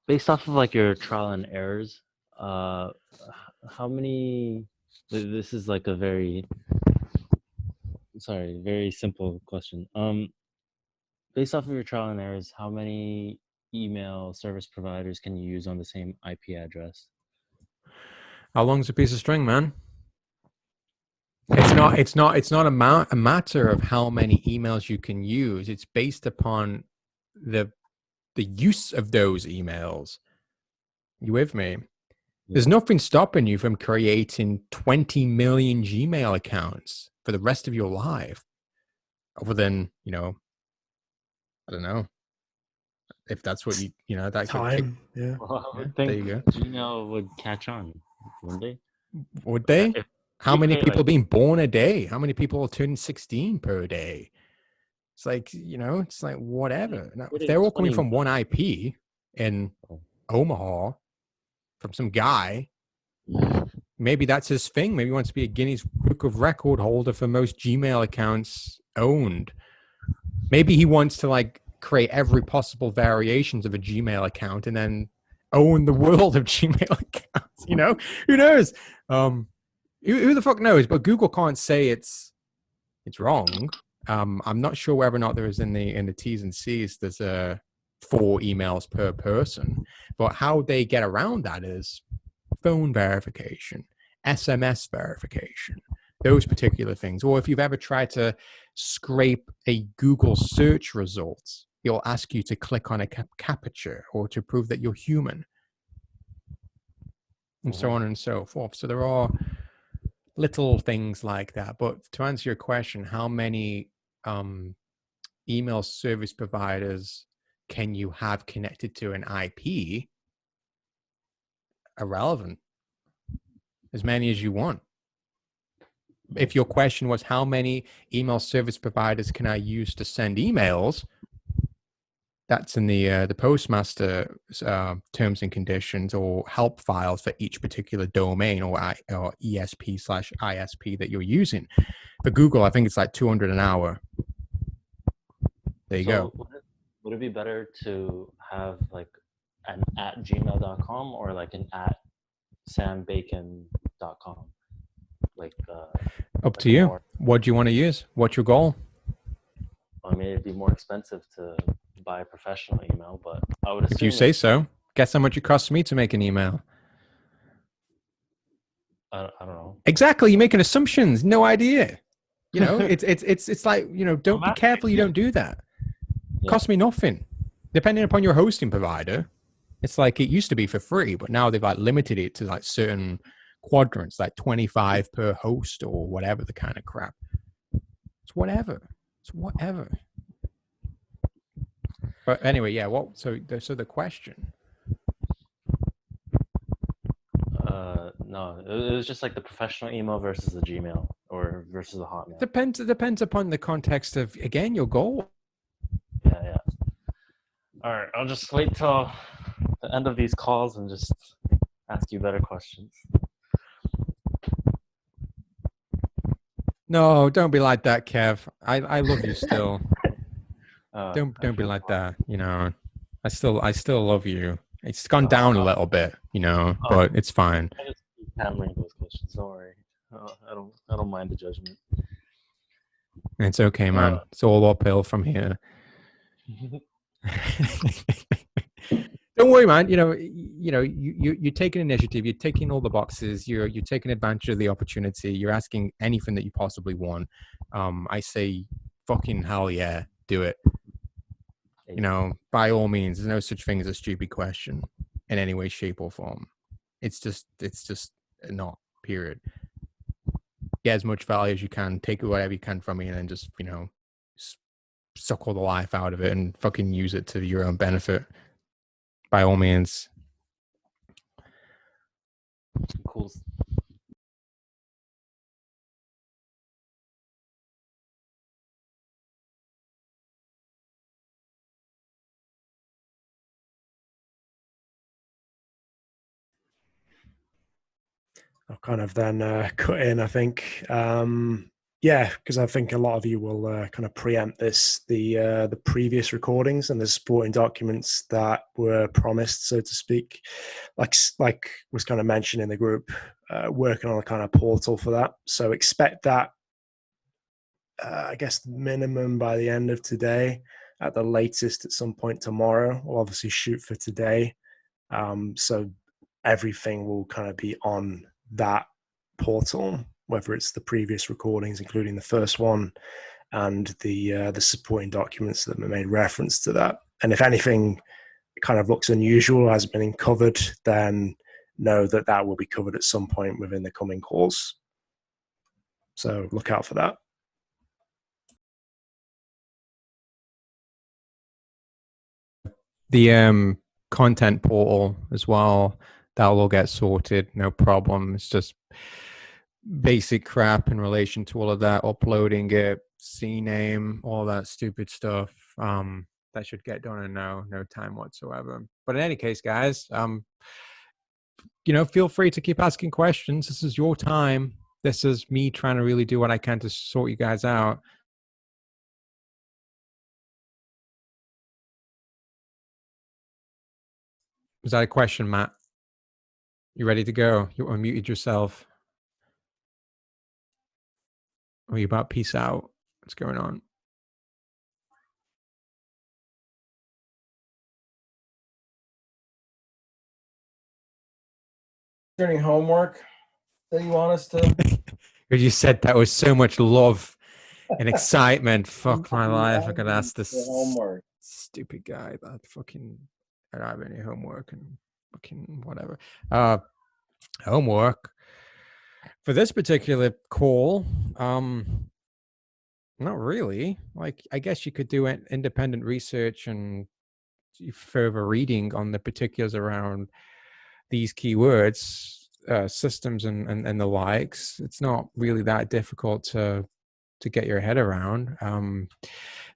based off of like your trial and errors, how many? This is like a very simple question. Based off of your trial and errors, how many email service providers can you use on the same IP address? How long's a piece of string, man? It's not a matter of how many emails you can use. It's based upon the use of those emails. You with me? There's nothing stopping you from creating 20 million Gmail accounts for the rest of your life, other than, I don't know, if that's what that time. Yeah. Well, I would there think you go. Gmail would catch on, wouldn't they? Would they? If How many pay, people are being born a day? How many people are turning 16 per day? It's like, it's like whatever. Now, if they're all coming from one IP in Omaha from some guy, maybe that's his thing. Maybe he wants to be a Guinness Book of Record holder for most Gmail accounts owned. Maybe he wants to like create every possible variations of a Gmail account and then own the world of Gmail accounts. Who knows? Who the fuck knows? But Google can't say it's wrong. I'm not sure whether or not there is in the T's and C's there's 4 emails per person, but how they get around that is phone verification, SMS verification, those particular things. Or if you've ever tried to scrape a Google search results, it'll ask you to click on a captcha or to prove that you're human, and so on and so forth. So there are little things like that. But to answer your question, how many email service providers can you have connected to an IP? Irrelevant. As many as you want. If your question was how many email service providers can I use to send emails, that's in the Postmaster terms and conditions or help files for each particular domain or ESP/ISP that you're using. For Google, I think it's like 200 an hour. There you go. Would it be better to have like an @gmail.com or like an @sambacon.com? Like, Up to like a you. more, What do you want to use? What's your goal? I mean, it'd be more expensive to buy a professional email, but I would If you assume say so. Guess how much it costs me to make an email? I don't know. Exactly. You're making assumptions. No idea. You know, it's like, you know, don't be not- careful you don't do that. Yeah. Cost me nothing. Depending upon your hosting provider, it's like it used to be for free, but now they've like limited it to like certain quadrants, like 25 per host or whatever the kind of crap. It's whatever. It's whatever. But anyway, yeah. So the question. No, it was just like the professional email versus the Gmail or versus the Hotmail. Depends upon the context of, again, your goal. Yeah. All right, I'll just wait till the end of these calls and just ask you better questions. No, don't be like that, Kev. I love you still. Don't I be feel like fine. that. You know, I still love you. It's gone down a little bit, you know, but it's fine. I just keep hammering those questions. Don't worry. I don't mind the judgment. It's okay, man. It's all uphill from here. Don't worry, man. You're taking initiative. You're taking all the boxes. You're taking advantage of the opportunity. You're asking anything that you possibly want. I say, fucking hell yeah, do it. You know, by all means, there's no such thing as a stupid question in any way, shape, or form. It's just not. Period. Get as much value as you can. Take whatever you can from me, and then just, you know, suck all the life out of it and fucking use it to your own benefit. By all means. Cool. I'll kind of then cut in, I think. Yeah, because I think a lot of you will kind of preempt the previous recordings and the supporting documents that were promised, so to speak. Like was kind of mentioned in the group, working on a kind of portal for that. So expect that, I guess, minimum by the end of today, at the latest at some point tomorrow. We'll obviously shoot for today. So everything will kind of be on that portal, whether it's the previous recordings, including the first one, and the supporting documents that made reference to that. And if anything kind of looks unusual, hasn't been covered, then know that will be covered at some point within the coming calls. So look out for that. The content portal as well, that'll all get sorted, no problem. It's just basic crap in relation to all of that, uploading it, CNAME, all that stupid stuff. That should get done in no time whatsoever. But in any case, guys, you know, feel free to keep asking questions. This is your time. This is me trying to really do what I can to sort you guys out. Was that a question, Matt? You ready to go? You unmuted yourself. Are you about peace out? What's going on? Any homework that you want us to? Because you said that was so much love and excitement. Fuck my life. I gotta ask this homework. stupid guy that fucking, I don't have any homework and fucking whatever. Homework for this particular call, not really. Like, I guess you could do independent research and further reading on the particulars around these keywords, systems and the likes. It's not really that difficult to get your head around.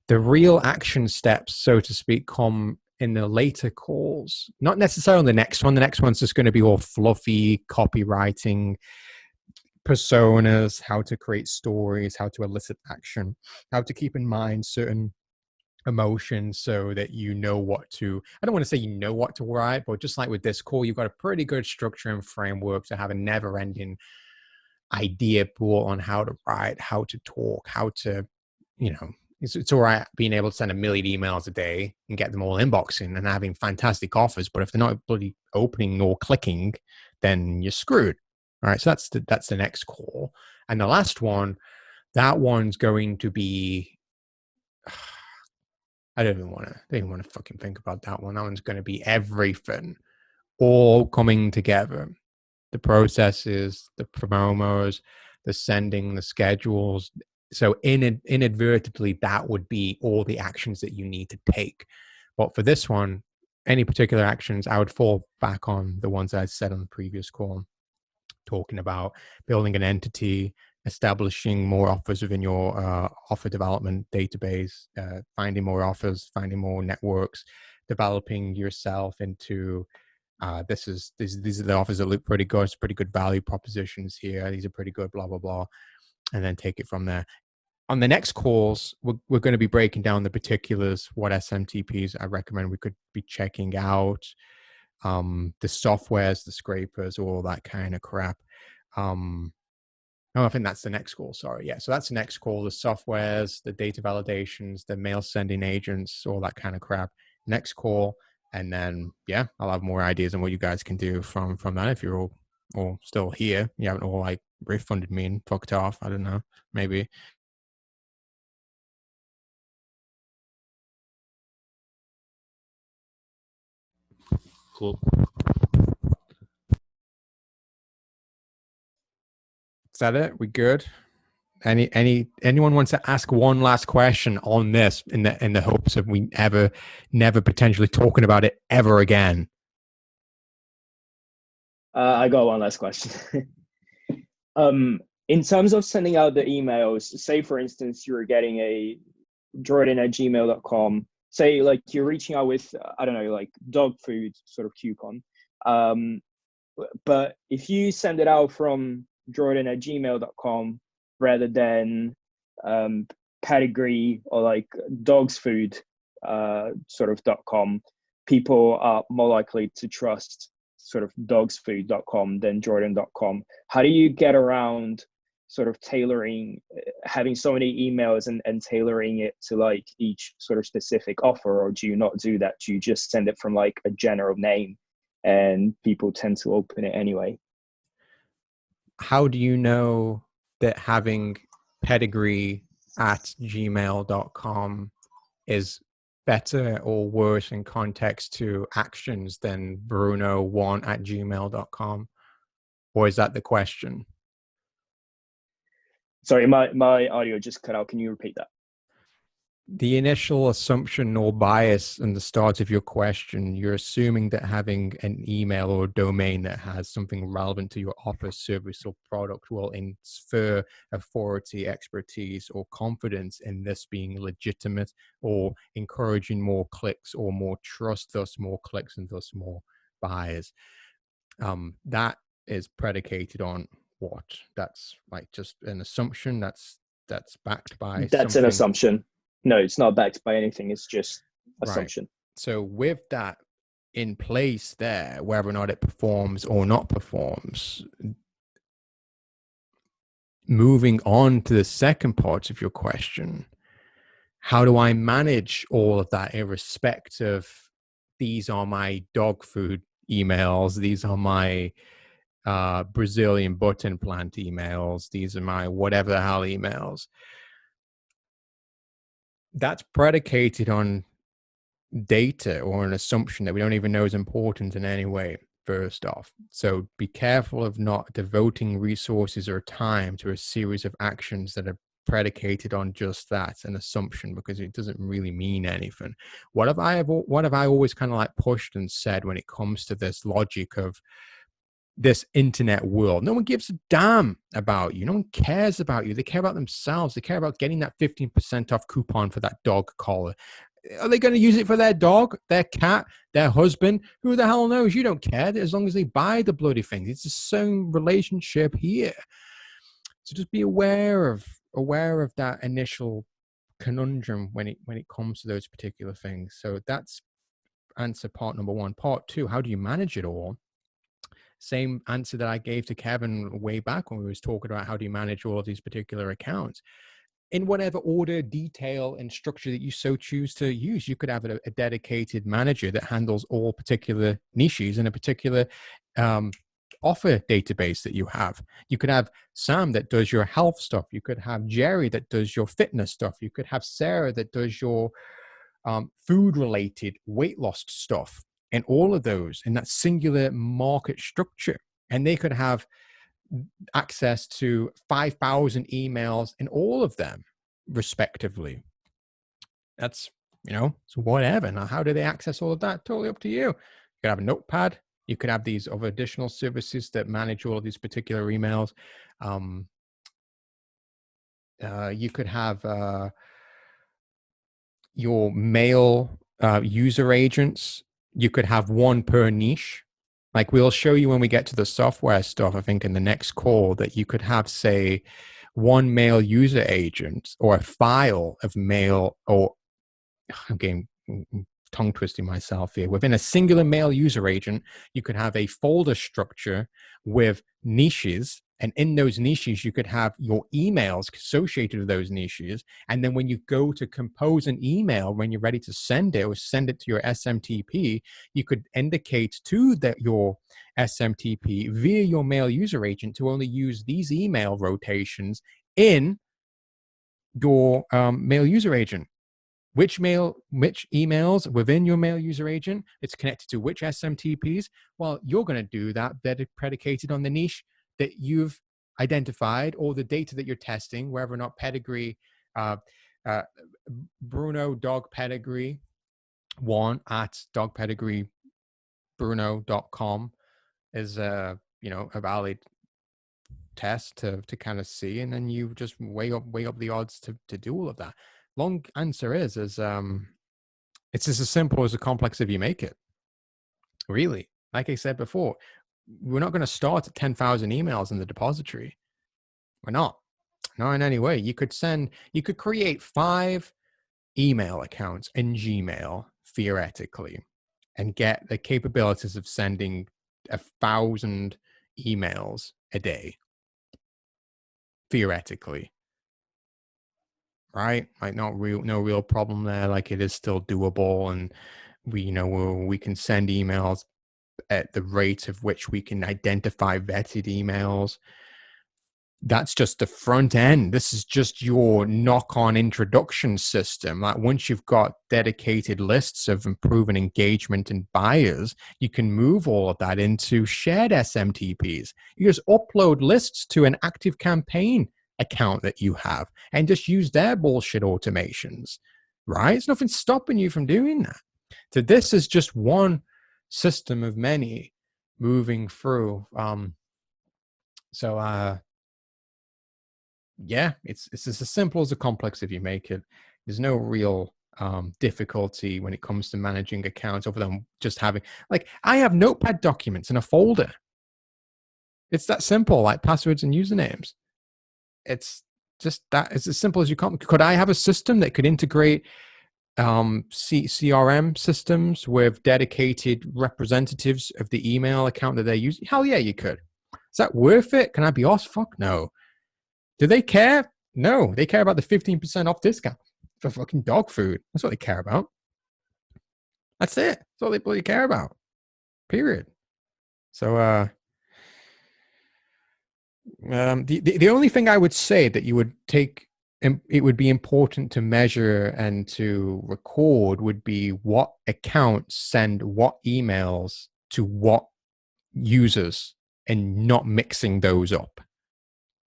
The real action steps, so to speak, come in the later calls, not necessarily the next one. The next one's just going to be all fluffy copywriting, personas, how to create stories, how to elicit action, how to keep in mind certain emotions so that you know what to, I don't want to say you know what to write, but just like with this call, you've got a pretty good structure and framework to have a never ending idea pool on how to write, how to talk, how to, it's all right being able to send 1 million emails a day and get them all inboxing and having fantastic offers. But if they're not bloody opening or clicking, then you're screwed. All right. So that's the next call. And the last one, that one's going to be, I don't even want to fucking think about that one. That one's going to be everything all coming together. The processes, the promos, the sending, the schedules. So inadvertently, that would be all the actions that you need to take. But for this one, any particular actions, I would fall back on the ones I said on the previous call, talking about building an entity, establishing more offers within your offer development database, finding more offers, finding more networks, developing yourself into these are the offers that look pretty good. It's pretty good value propositions here. These are pretty good, blah, blah, blah. And then take it from there. On the next calls, we're going to be breaking down the particulars, what SMTPs I recommend we could be checking out, the softwares, the scrapers, all that kind of crap. No, I think that's the next call. Sorry. Yeah. So that's the next call, the softwares, the data validations, the mail sending agents, all that kind of crap. Next call. And then, yeah, I'll have more ideas on what you guys can do from that. If you're all still here, you haven't all like refunded me and fucked off. I don't know. Maybe. Cool. Is that it? We good? Anyone wants to ask one last question on this in the hopes of we never potentially talking about it ever again? I got one last question. In terms of sending out the emails, say for instance you're getting a jordan@gmail.com, say like you're reaching out with I don't know, like dog food sort of coupon, but if you send it out from jordan@gmail.com rather than pedigree or like dogs food sort of .com, people are more likely to trust sort of dogsfood.com than jordan.com. How do you get around sort of tailoring, having so many emails and tailoring it to like each sort of specific offer? Or do you not do that? Do you just send it from like a general name and people tend to open it anyway? How do you know that having pedigree@gmail.com is better or worse in context to actions than bruno1@gmail.com? Or is that the question? Sorry, my audio just cut out. Can you repeat that? The initial assumption or bias in the start of your question, you're assuming that having an email or domain that has something relevant to your offer, service, or product will infer authority, expertise, or confidence in this being legitimate, or encouraging more clicks or more trust, thus more clicks and thus more buyers. That is predicated on what? That's like just an assumption that's backed by That's an assumption. No, it's not backed by anything. It's just assumption. Right. So with that in place there, whether or not it performs or not performs, moving on to the second part of your question, how do I manage all of that irrespective? These are my dog food emails. These are my Brazilian butt implant emails. These are my whatever the hell emails. That's predicated on data or an assumption that we don't even know is important in any way, first off. So be careful of not devoting resources or time to a series of actions that are predicated on just that, an assumption, because it doesn't really mean anything. What have I always kind of like pushed and said when it comes to this logic of this internet world? No one gives a damn about you. No one cares about you. They care about themselves. They care about getting that 15% off coupon for that dog collar. Are they going to use it for their dog, their cat, their husband? Who the hell knows? You don't care as long as they buy the bloody thing. It's the same relationship here. So just be aware of that initial conundrum when it comes to those particular things. So that's answer part number one. Part two, how do you manage it all? same answer that I gave to Kevin way back when we was talking about how do you manage all of these particular accounts. In whatever order, detail, and structure that you so choose to use, you could have a dedicated manager that handles all particular niches in a particular offer database that you have. You could have Sam that does your health stuff. You could have Jerry that does your fitness stuff. You could have Sarah that does your food related weight loss stuff, and all of those in that singular market structure. And they could have access to 5,000 emails in all of them respectively. That's, so whatever. Now, how do they access all of that? Totally up to you. You could have a notepad. You could have these other additional services that manage all of these particular emails. You could have your mail user agents. You could have one per niche. Like we'll show you when we get to the software stuff, I think in the next call, that you could have, say, one mail user agent or a file of mail, or I'm getting tongue twisting myself here. Within a singular mail user agent, you could have a folder structure with niches. And in those niches, you could have your emails associated with those niches. And then when you go to compose an email, when you're ready to send it or send it to your SMTP, you could indicate to your SMTP via your mail user agent to only use these email rotations in your mail user agent. Which emails within your mail user agent, it's connected to which SMTPs. Well, you're going to do that predicated on the niche that you've identified or the data that you're testing, whether or not pedigree, Bruno dog pedigree one at dogpedigreebruno.com is a valid test to kind of see, and then you just weigh up the odds to do all of that. Long answer is it's just as simple as complex as you make it. Really, like I said before, we're not going to start at 10,000 emails in the depository. We're not in any way. You could create 5 email accounts in Gmail theoretically and get the capabilities of sending 1,000 emails a day theoretically, right? Like no real problem there. Like it is still doable, and we can send emails at the rate of which we can identify vetted emails. That's just the front end. This is just your knock-on introduction system. Like once you've got dedicated lists of improving engagement and buyers, you can move all of that into shared SMTPs. You just upload lists to an Active Campaign account that you have and just use their bullshit automations, right? There's nothing stopping you from doing that. So this is just one system of many moving through. Yeah, it's as simple as a complex if you make it. There's no real difficulty when it comes to managing accounts other than just having, like, I have notepad documents in a folder. It's that simple, like passwords and usernames. It's just that. It's as simple as you can. Could I have a system that could integrate CRM systems with dedicated representatives of the email account that they're using? Hell yeah, you could. Is that worth it? Can I be off? Fuck no. Do they care? No, they care about the 15% off discount for fucking dog food. That's what they care about. That's it. That's all they bloody care about. Period. So, the only thing I would say that you would take, it would be important to measure and to record would be what accounts send what emails to what users and not mixing those up.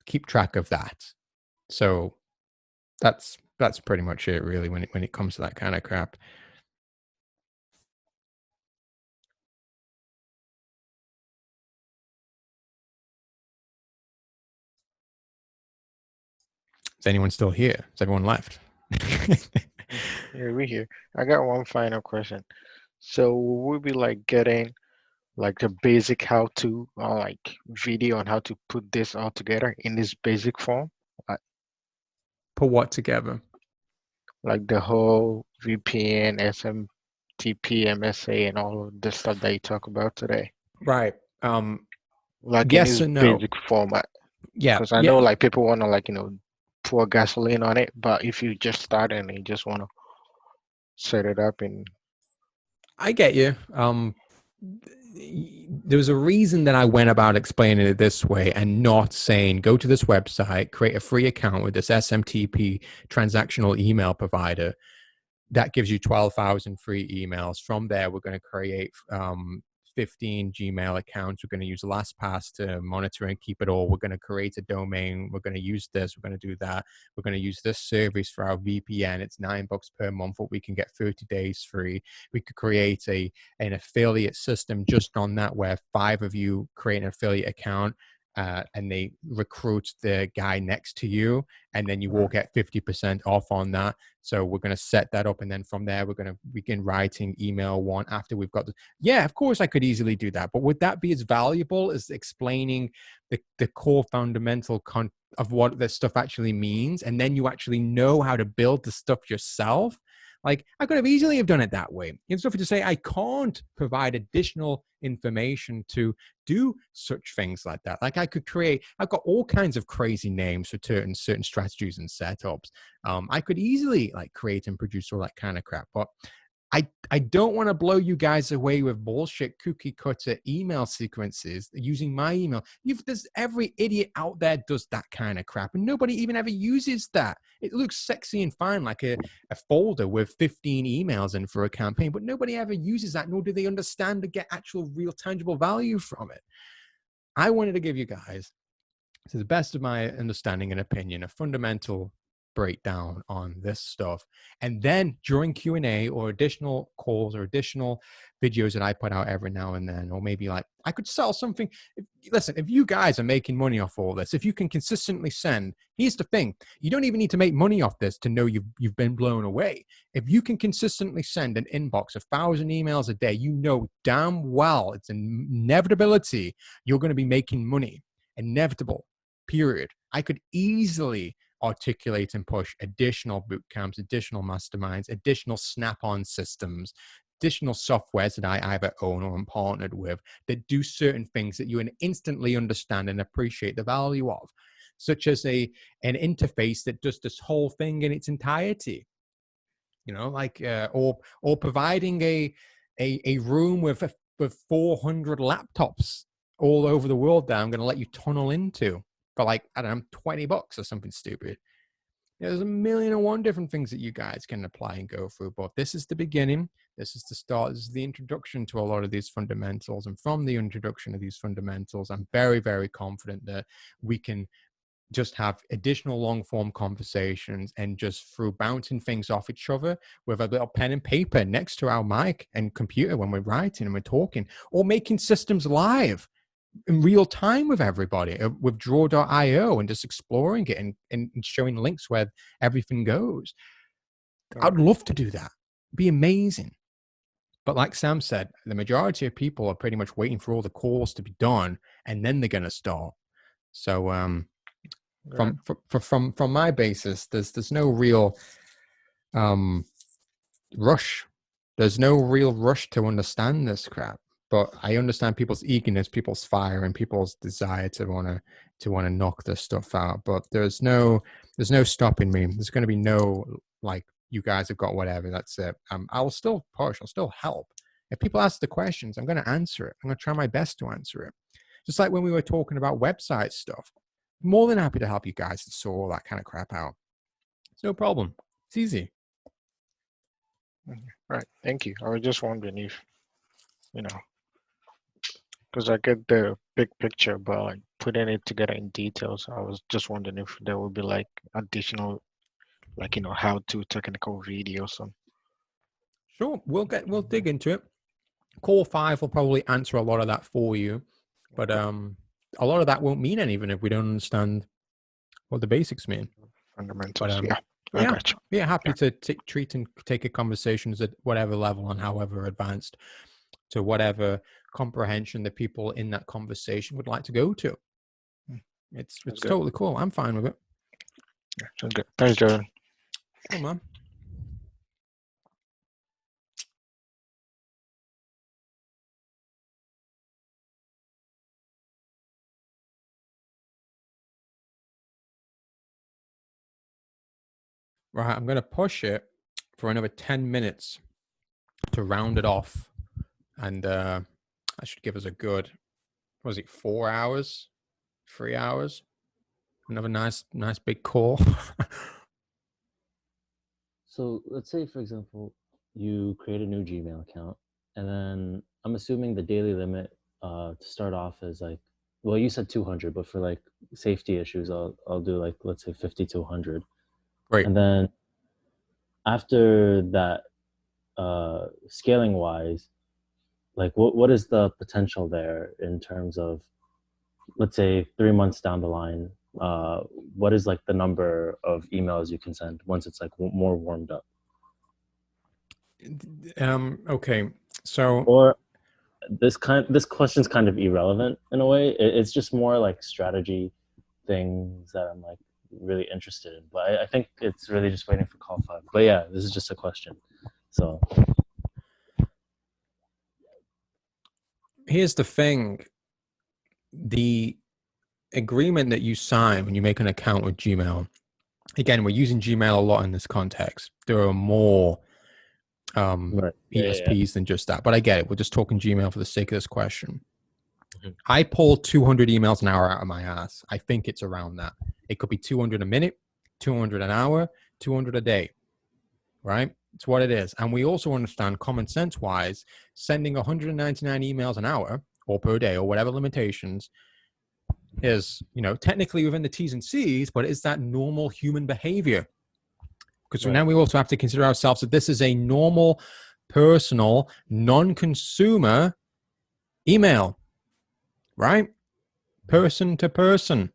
Keep track of that. So that's pretty much it really when it comes to that kind of crap. Is anyone still here? Has everyone left? Yeah, we here. I got one final question. So we'll be like getting like the basic how to like video on how to put this all together in this basic form. Put what together? Like the whole VPN, SMTP, MSA, and all of the stuff that you talk about today. Right. like in Yes its and no. basic format? Yeah, Because I yeah. know like people want to like pour gasoline on it, but if you just start and you just want to set it up and I get you. There was a reason that I went about explaining it this way and not saying go to this website, create a free account with this SMTP transactional email provider that gives you 12,000 free emails. From there, we're going to create 15 Gmail accounts. We're going to use LastPass to monitor and keep it all. We're going to create a domain. We're going to use this. We're going to do that. We're going to use this service for our VPN. It's $9 per month, but we can get 30 days free. We could create an affiliate system just on that, where 5 of you create an affiliate account. And they recruit the guy next to you, and then you all get 50% off on that. So we're going to set that up, and then from there we're going to begin writing email one after we've got the. Yeah, of course I could easily do that, but would that be as valuable as explaining the core fundamental of what this stuff actually means, and then you actually know how to build the stuff yourself? Like, I could have easily have done it that way. It's stuff to say I can't provide additional information to do such things like that. Like, I've got all kinds of crazy names for certain strategies and setups. I could easily like create and produce all that kind of crap, but I don't want to blow you guys away with bullshit cookie cutter email sequences using my email. There's every idiot out there does that kind of crap, and nobody even ever uses that. It looks sexy and fine, like a folder with 15 emails in for a campaign, but nobody ever uses that, nor do they understand to get actual real tangible value from it. I wanted to give you guys, to the best of my understanding and opinion, a fundamental breakdown on this stuff. And then during Q&A or additional calls or additional videos that I put out every now and then, or maybe like I could sell something. Listen, if you guys are making money off all this, if you can consistently send, here's the thing, you don't even need to make money off this to know you've been blown away. If you can consistently send an inbox 1,000 emails a day, you know damn well it's an inevitability you're going to be making money. Inevitable. Period. I could easily articulate and push additional boot camps, additional masterminds, additional snap-on systems, additional softwares that I either own or am partnered with that do certain things that you can instantly understand and appreciate the value of, such as an interface that does this whole thing in its entirety. Like or providing a room with 400 laptops all over the world that I'm going to let you tunnel into for like, I don't know, $20 or something stupid. There's a million and one different things that you guys can apply and go through, but this is the beginning. This is the start. This is the introduction to a lot of these fundamentals. And from the introduction of these fundamentals, I'm very, very confident that we can just have additional long form conversations, and just through bouncing things off each other with a little pen and paper next to our mic and computer when we're writing and we're talking, or making systems live in real time with everybody, with Draw.io, and just exploring it and showing links where everything goes. I'd love to do that. It'd be amazing. But like Sam said, the majority of people are pretty much waiting for all the calls to be done, and then they're going to start. So from my basis, there's no real rush. There's no real rush to understand this crap. But I understand people's eagerness, people's fire, and people's desire to want to knock this stuff out. But there's no stopping me. There's going to be no like, you guys have got whatever. That's it. I'll still push. I'll still help. If people ask the questions, I'm going to answer it. I'm going to try my best to answer it. Just like when we were talking about website stuff, more than happy to help you guys to sort all that kind of crap out. It's no problem. It's easy. right. Thank you. I was just wondering if, because I get the big picture, but like putting it together in details, I was just wondering if there would be like additional, like how to technical videos. Sure, we'll dig into it. Call 5 will probably answer a lot of that for you, but a lot of that won't mean anything if we don't understand what the basics mean. Fundamentals. But, I got you. Yeah, happy to treat and take a conversations at whatever level and however advanced to whatever comprehension the people in that conversation would like to go to. It's totally cool. I'm fine with it. Yeah, sounds good. Thanks, Jordan. Cool, man. Right, I'm going to push it for another 10 minutes to round it off. And that should give us a good, what was it, 4 hours? 3 hours? Another nice big call. So let's say, for example, you create a new Gmail account, and then I'm assuming the daily limit to start off is like, well, you said 200, but for like safety issues, I'll do like, let's say 50 to 100. Right. And then after that, scaling wise, like what is the potential there in terms of, let's say 3 months down the line, what is like the number of emails you can send once it's like more warmed up? Okay, so Or this question's kind of irrelevant in a way. It's just more like strategy things that I'm like really interested in. But I think it's really just waiting for call 5. But yeah, this is just a question. So here's the thing. The agreement that you sign when you make an account with Gmail, again, we're using Gmail a lot in this context. There are more right. ESPs than just that, but I get it. We're just talking Gmail for the sake of this question. Mhm. I pull 200 emails an hour out of my ass. I think it's around that. It could be 200 a minute, 200 an hour, 200 a day, right? It's what it is. And we also understand, common sense wise, sending 199 emails an hour or per day or whatever limitations is, technically within the T's and C's, but is that normal human behavior? Because Right. now we also have to consider ourselves that this is a normal, personal, non-consumer email, right? Person to person,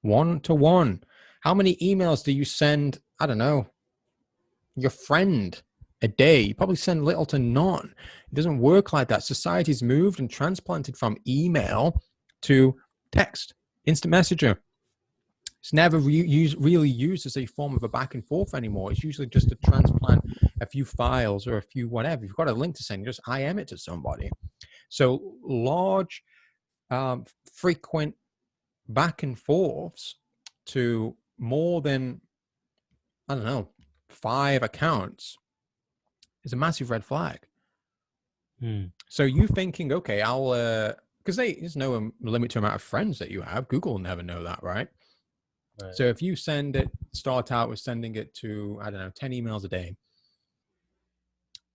one to one. How many emails do you send, I don't know, your friend a day? You probably send little to none. It doesn't work like that. Society's moved and transplanted from email to text, instant messenger. It's never really used as a form of a back and forth anymore. It's usually just to transplant a few files or a few whatever. You've got a link to send, you just IM it to somebody. So large, frequent back and forths to more than, I don't know, 5 accounts is a massive red flag. So you thinking, okay, I'll, because there's no limit to amount of friends that you have. Google will never know that, right? Right. So if you start out with sending it to, I don't know, 10 emails a day,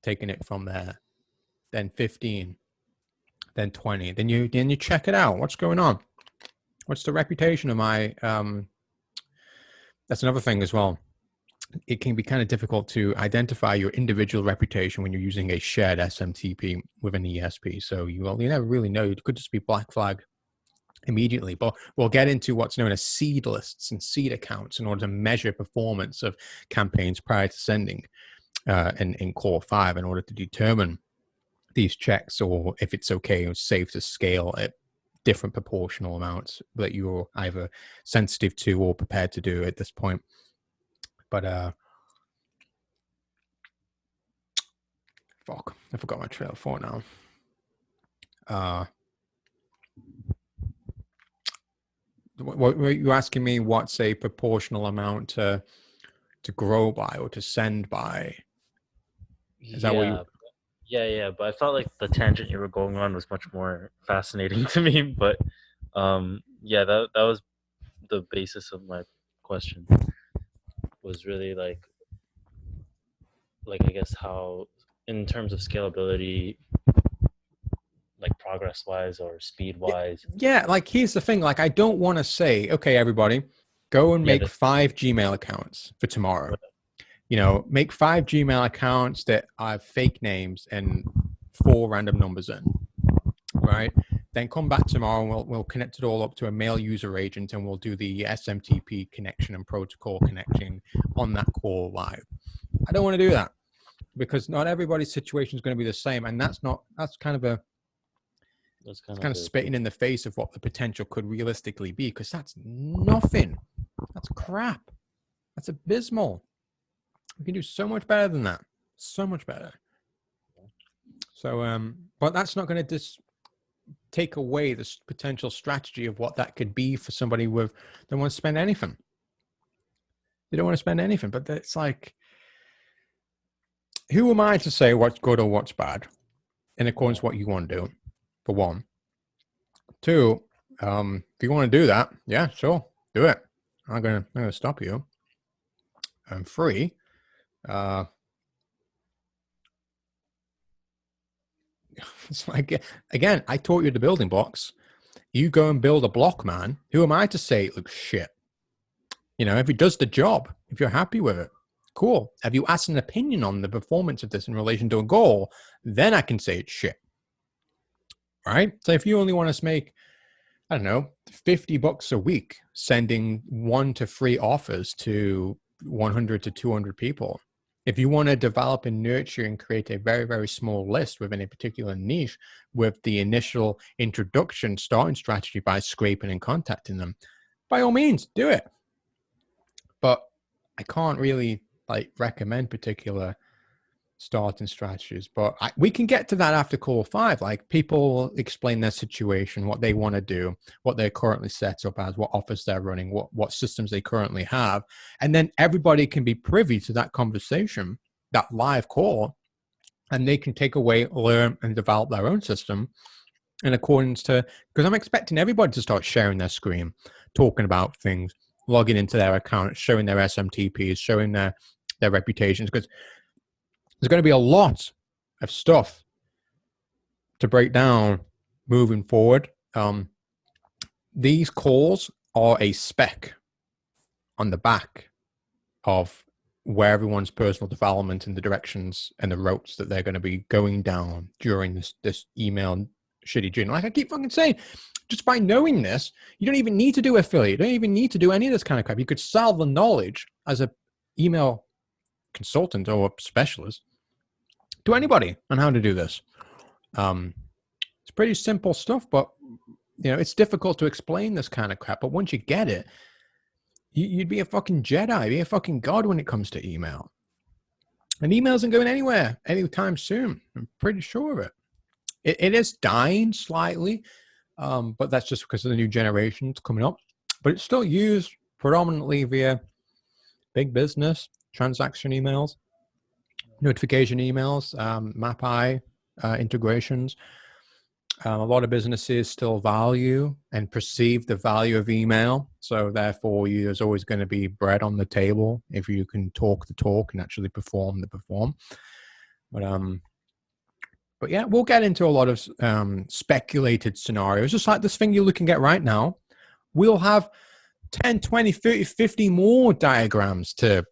taking it from there, then 15, then 20, then you check it out. What's going on? What's the reputation of my, that's another thing as well. It can be kind of difficult to identify your individual reputation when you're using a shared SMTP with an ESP. So you never really know. It could just be black flag immediately, but we'll get into what's known as seed lists and seed accounts in order to measure performance of campaigns prior to sending in Core 5 in order to determine these checks or if it's okay or safe to scale at different proportional amounts that you're either sensitive to or prepared to do at this point. But fuck, I forgot my trail of thought now. What were you asking me? What's a proportional amount to grow by or to send by? Is that what you? Yeah, but I felt like the tangent you were going on was much more fascinating to me. But yeah, that was the basis of my question. Was really like I guess how, in terms of scalability, like progress wise or speed wise. Yeah, like here's the thing. Like I don't want to say, okay, everybody, go and make 5 Gmail accounts for tomorrow. Make 5 Gmail accounts that have fake names and 4 random numbers in, right? Then come back tomorrow and we'll connect it all up to a mail user agent and we'll do the SMTP connection and protocol connection on that call live. I don't want to do that because not everybody's situation is going to be the same. And that's kind of spitting in the face of what the potential could realistically be, because that's nothing. That's crap. That's abysmal. We can do so much better than that. So much better. So, but that's not going to just take away this potential strategy of what that could be for somebody that wants to spend anything. They don't want to spend anything. But it's like, who am I to say what's good or what's bad in accordance with what you want to do, for one. Two, if you want to do that, yeah, sure, do it. I'm gonna stop you. And three, it's like, again, I taught you the building blocks. You go and build a block, man. Who am I to say it looks shit? You know, if it does the job, if you're happy with it, cool. Have you asked an opinion on the performance of this in relation to a goal? Then I can say it's shit. Right? So if you only want to make, I don't know, $50 a week, sending 1 to 3 offers to 100 to 200 people. If you want to develop and nurture and create a very, very small list within a particular niche with the initial introduction starting strategy by scraping and contacting them, by all means, do it. But I can't really like recommend particular starting strategies, but we can get to that after call 5. Like, people explain their situation, what they want to do, what they're currently set up as, what offers they're running, what systems they currently have, and then everybody can be privy to that conversation, that live call, and they can take away, learn, and develop their own system in accordance to, because I'm expecting everybody to start sharing their screen, talking about things, logging into their account, showing their SMTPs, showing their reputations, because there's going to be a lot of stuff to break down moving forward. These calls are a speck on the back of where everyone's personal development and the directions and the routes that they're going to be going down during this email shitty journey. Like I keep fucking saying, just by knowing this, you don't even need to do affiliate. You don't even need to do any of this kind of crap. You could sell the knowledge as a email consultant or specialist to anybody on how to do this. It's pretty simple stuff, but you know, it's difficult to explain this kind of crap. But once you get it, you'd be a fucking Jedi, be a fucking god when it comes to email. And email isn't going anywhere anytime soon. I'm pretty sure of it. It is dying slightly, but that's just because of the new generations coming up. But it's still used predominantly via big business, transaction emails, notification emails, MapI integrations. A lot of businesses still value and perceive the value of email. So therefore, there's always going to be bread on the table if you can talk the talk and actually perform the perform. But yeah, we'll get into a lot of speculated scenarios, just like this thing you're looking at right now. We'll have 10, 20, 30, 50 more diagrams to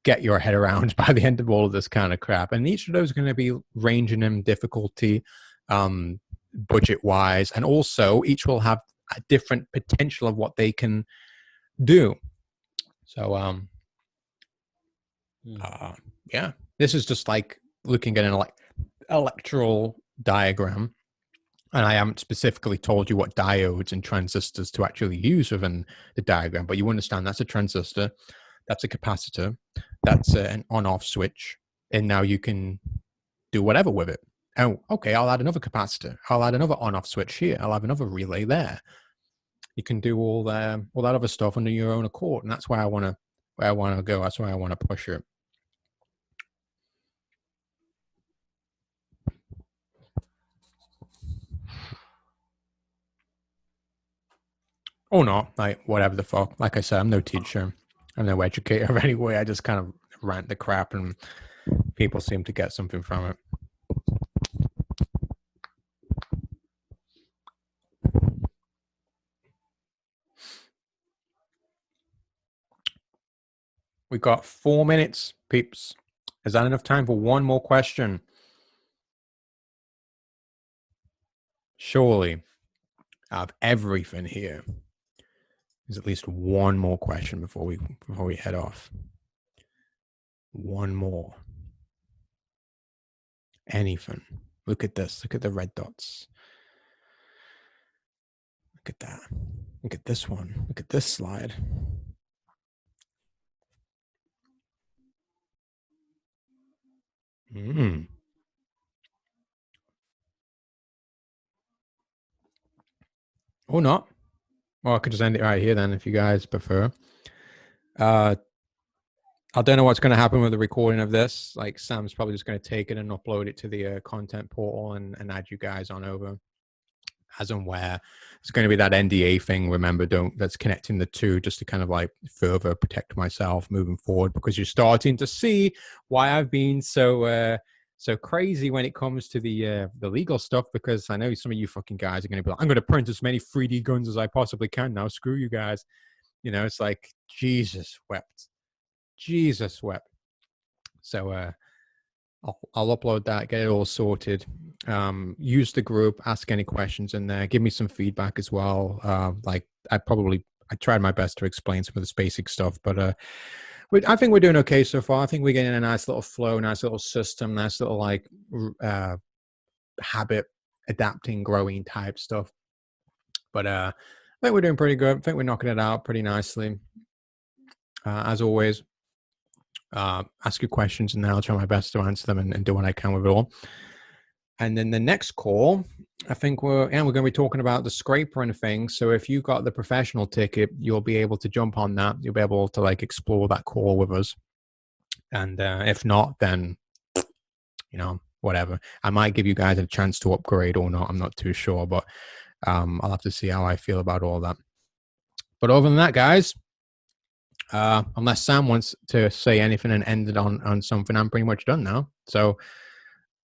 get your head around by the end of all of this kind of crap. And each of those are going to be ranging in difficulty, budget-wise, and also each will have a different potential of what they can do. So, yeah, this is just like looking at an electoral diagram, and I haven't specifically told you what diodes and transistors to actually use within the diagram, but you understand that's a transistor, that's a capacitor, that's an on-off switch, and now you can do whatever with it. Oh, okay, I'll add another capacitor, I'll add another on-off switch here, I'll have another relay there. You can do all that other stuff under your own accord, and that's where I want to go. That's where I want to push it. Or not, like whatever the fuck. Like I said, I'm no teacher, I'm no educator anyway. I just kind of rant the crap, and people seem to get something from it. We got 4 minutes, peeps. Is that enough time for one more question? Surely, out of everything here, there's at least one more question before we head off. One more. Anything. Look at this. Look at the red dots. Look at that. Look at this one. Look at this slide. Or not. Well, I could just end it right here then if you guys prefer. I don't know what's going to happen with the recording of this. Like Sam's probably just going to take it and upload it to the content portal and add you guys on over as and where. It's going to be that NDA thing. Remember, that's connecting the two just to kind of like further protect myself moving forward, because you're starting to see why I've been so crazy when it comes to the legal stuff, because I know some of you fucking guys are going to be like, I'm going to print as many 3D guns as I possibly can now. Screw you guys. You know, it's like, Jesus wept. So I'll upload that, get it all sorted. Use the group, ask any questions in there, give me some feedback as well. Like I tried my best to explain some of this basic stuff, but I think we're doing okay so far. I think we're getting a nice little flow, nice little system, nice little like habit adapting, growing type stuff. But I think we're doing pretty good. I think we're knocking it out pretty nicely. As always, ask your questions and I'll try my best to answer them and do what I can with it all. And then the next call, I think we're going to be talking about the scraper and things. So if you got the professional ticket, you'll be able to jump on that. You'll be able to like explore that call with us. And if not, then, you know, whatever. I might give you guys a chance to upgrade or not. I'm not too sure, but I'll have to see how I feel about all that. But other than that, guys, unless Sam wants to say anything and end it on something, I'm pretty much done now. So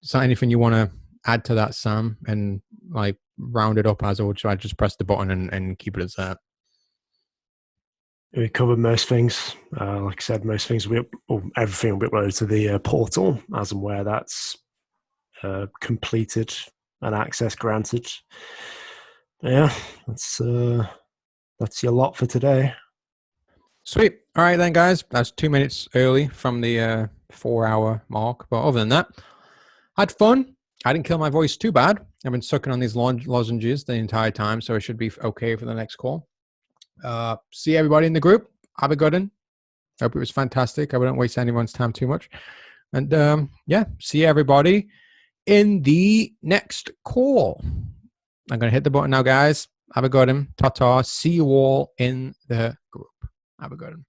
is there anything you want to add to that, Sam, and like round it up, as or should I just press the button and keep it as that? We covered most things. Like I said, most things everything will be uploaded to the portal as and where that's completed and access granted. Yeah, that's your lot for today. Sweet. All right then, guys. That's 2 minutes early from the 4-hour mark. But other than that, I had fun. I didn't kill my voice too bad. I've been sucking on these lozenges the entire time, so it should be okay for the next call. See everybody in the group. Have a good one. Hope it was fantastic. I wouldn't waste anyone's time too much. And yeah, see everybody in the next call. I'm going to hit the button now, guys. Have a good one. Ta-ta. See you all in the group. Have a good one.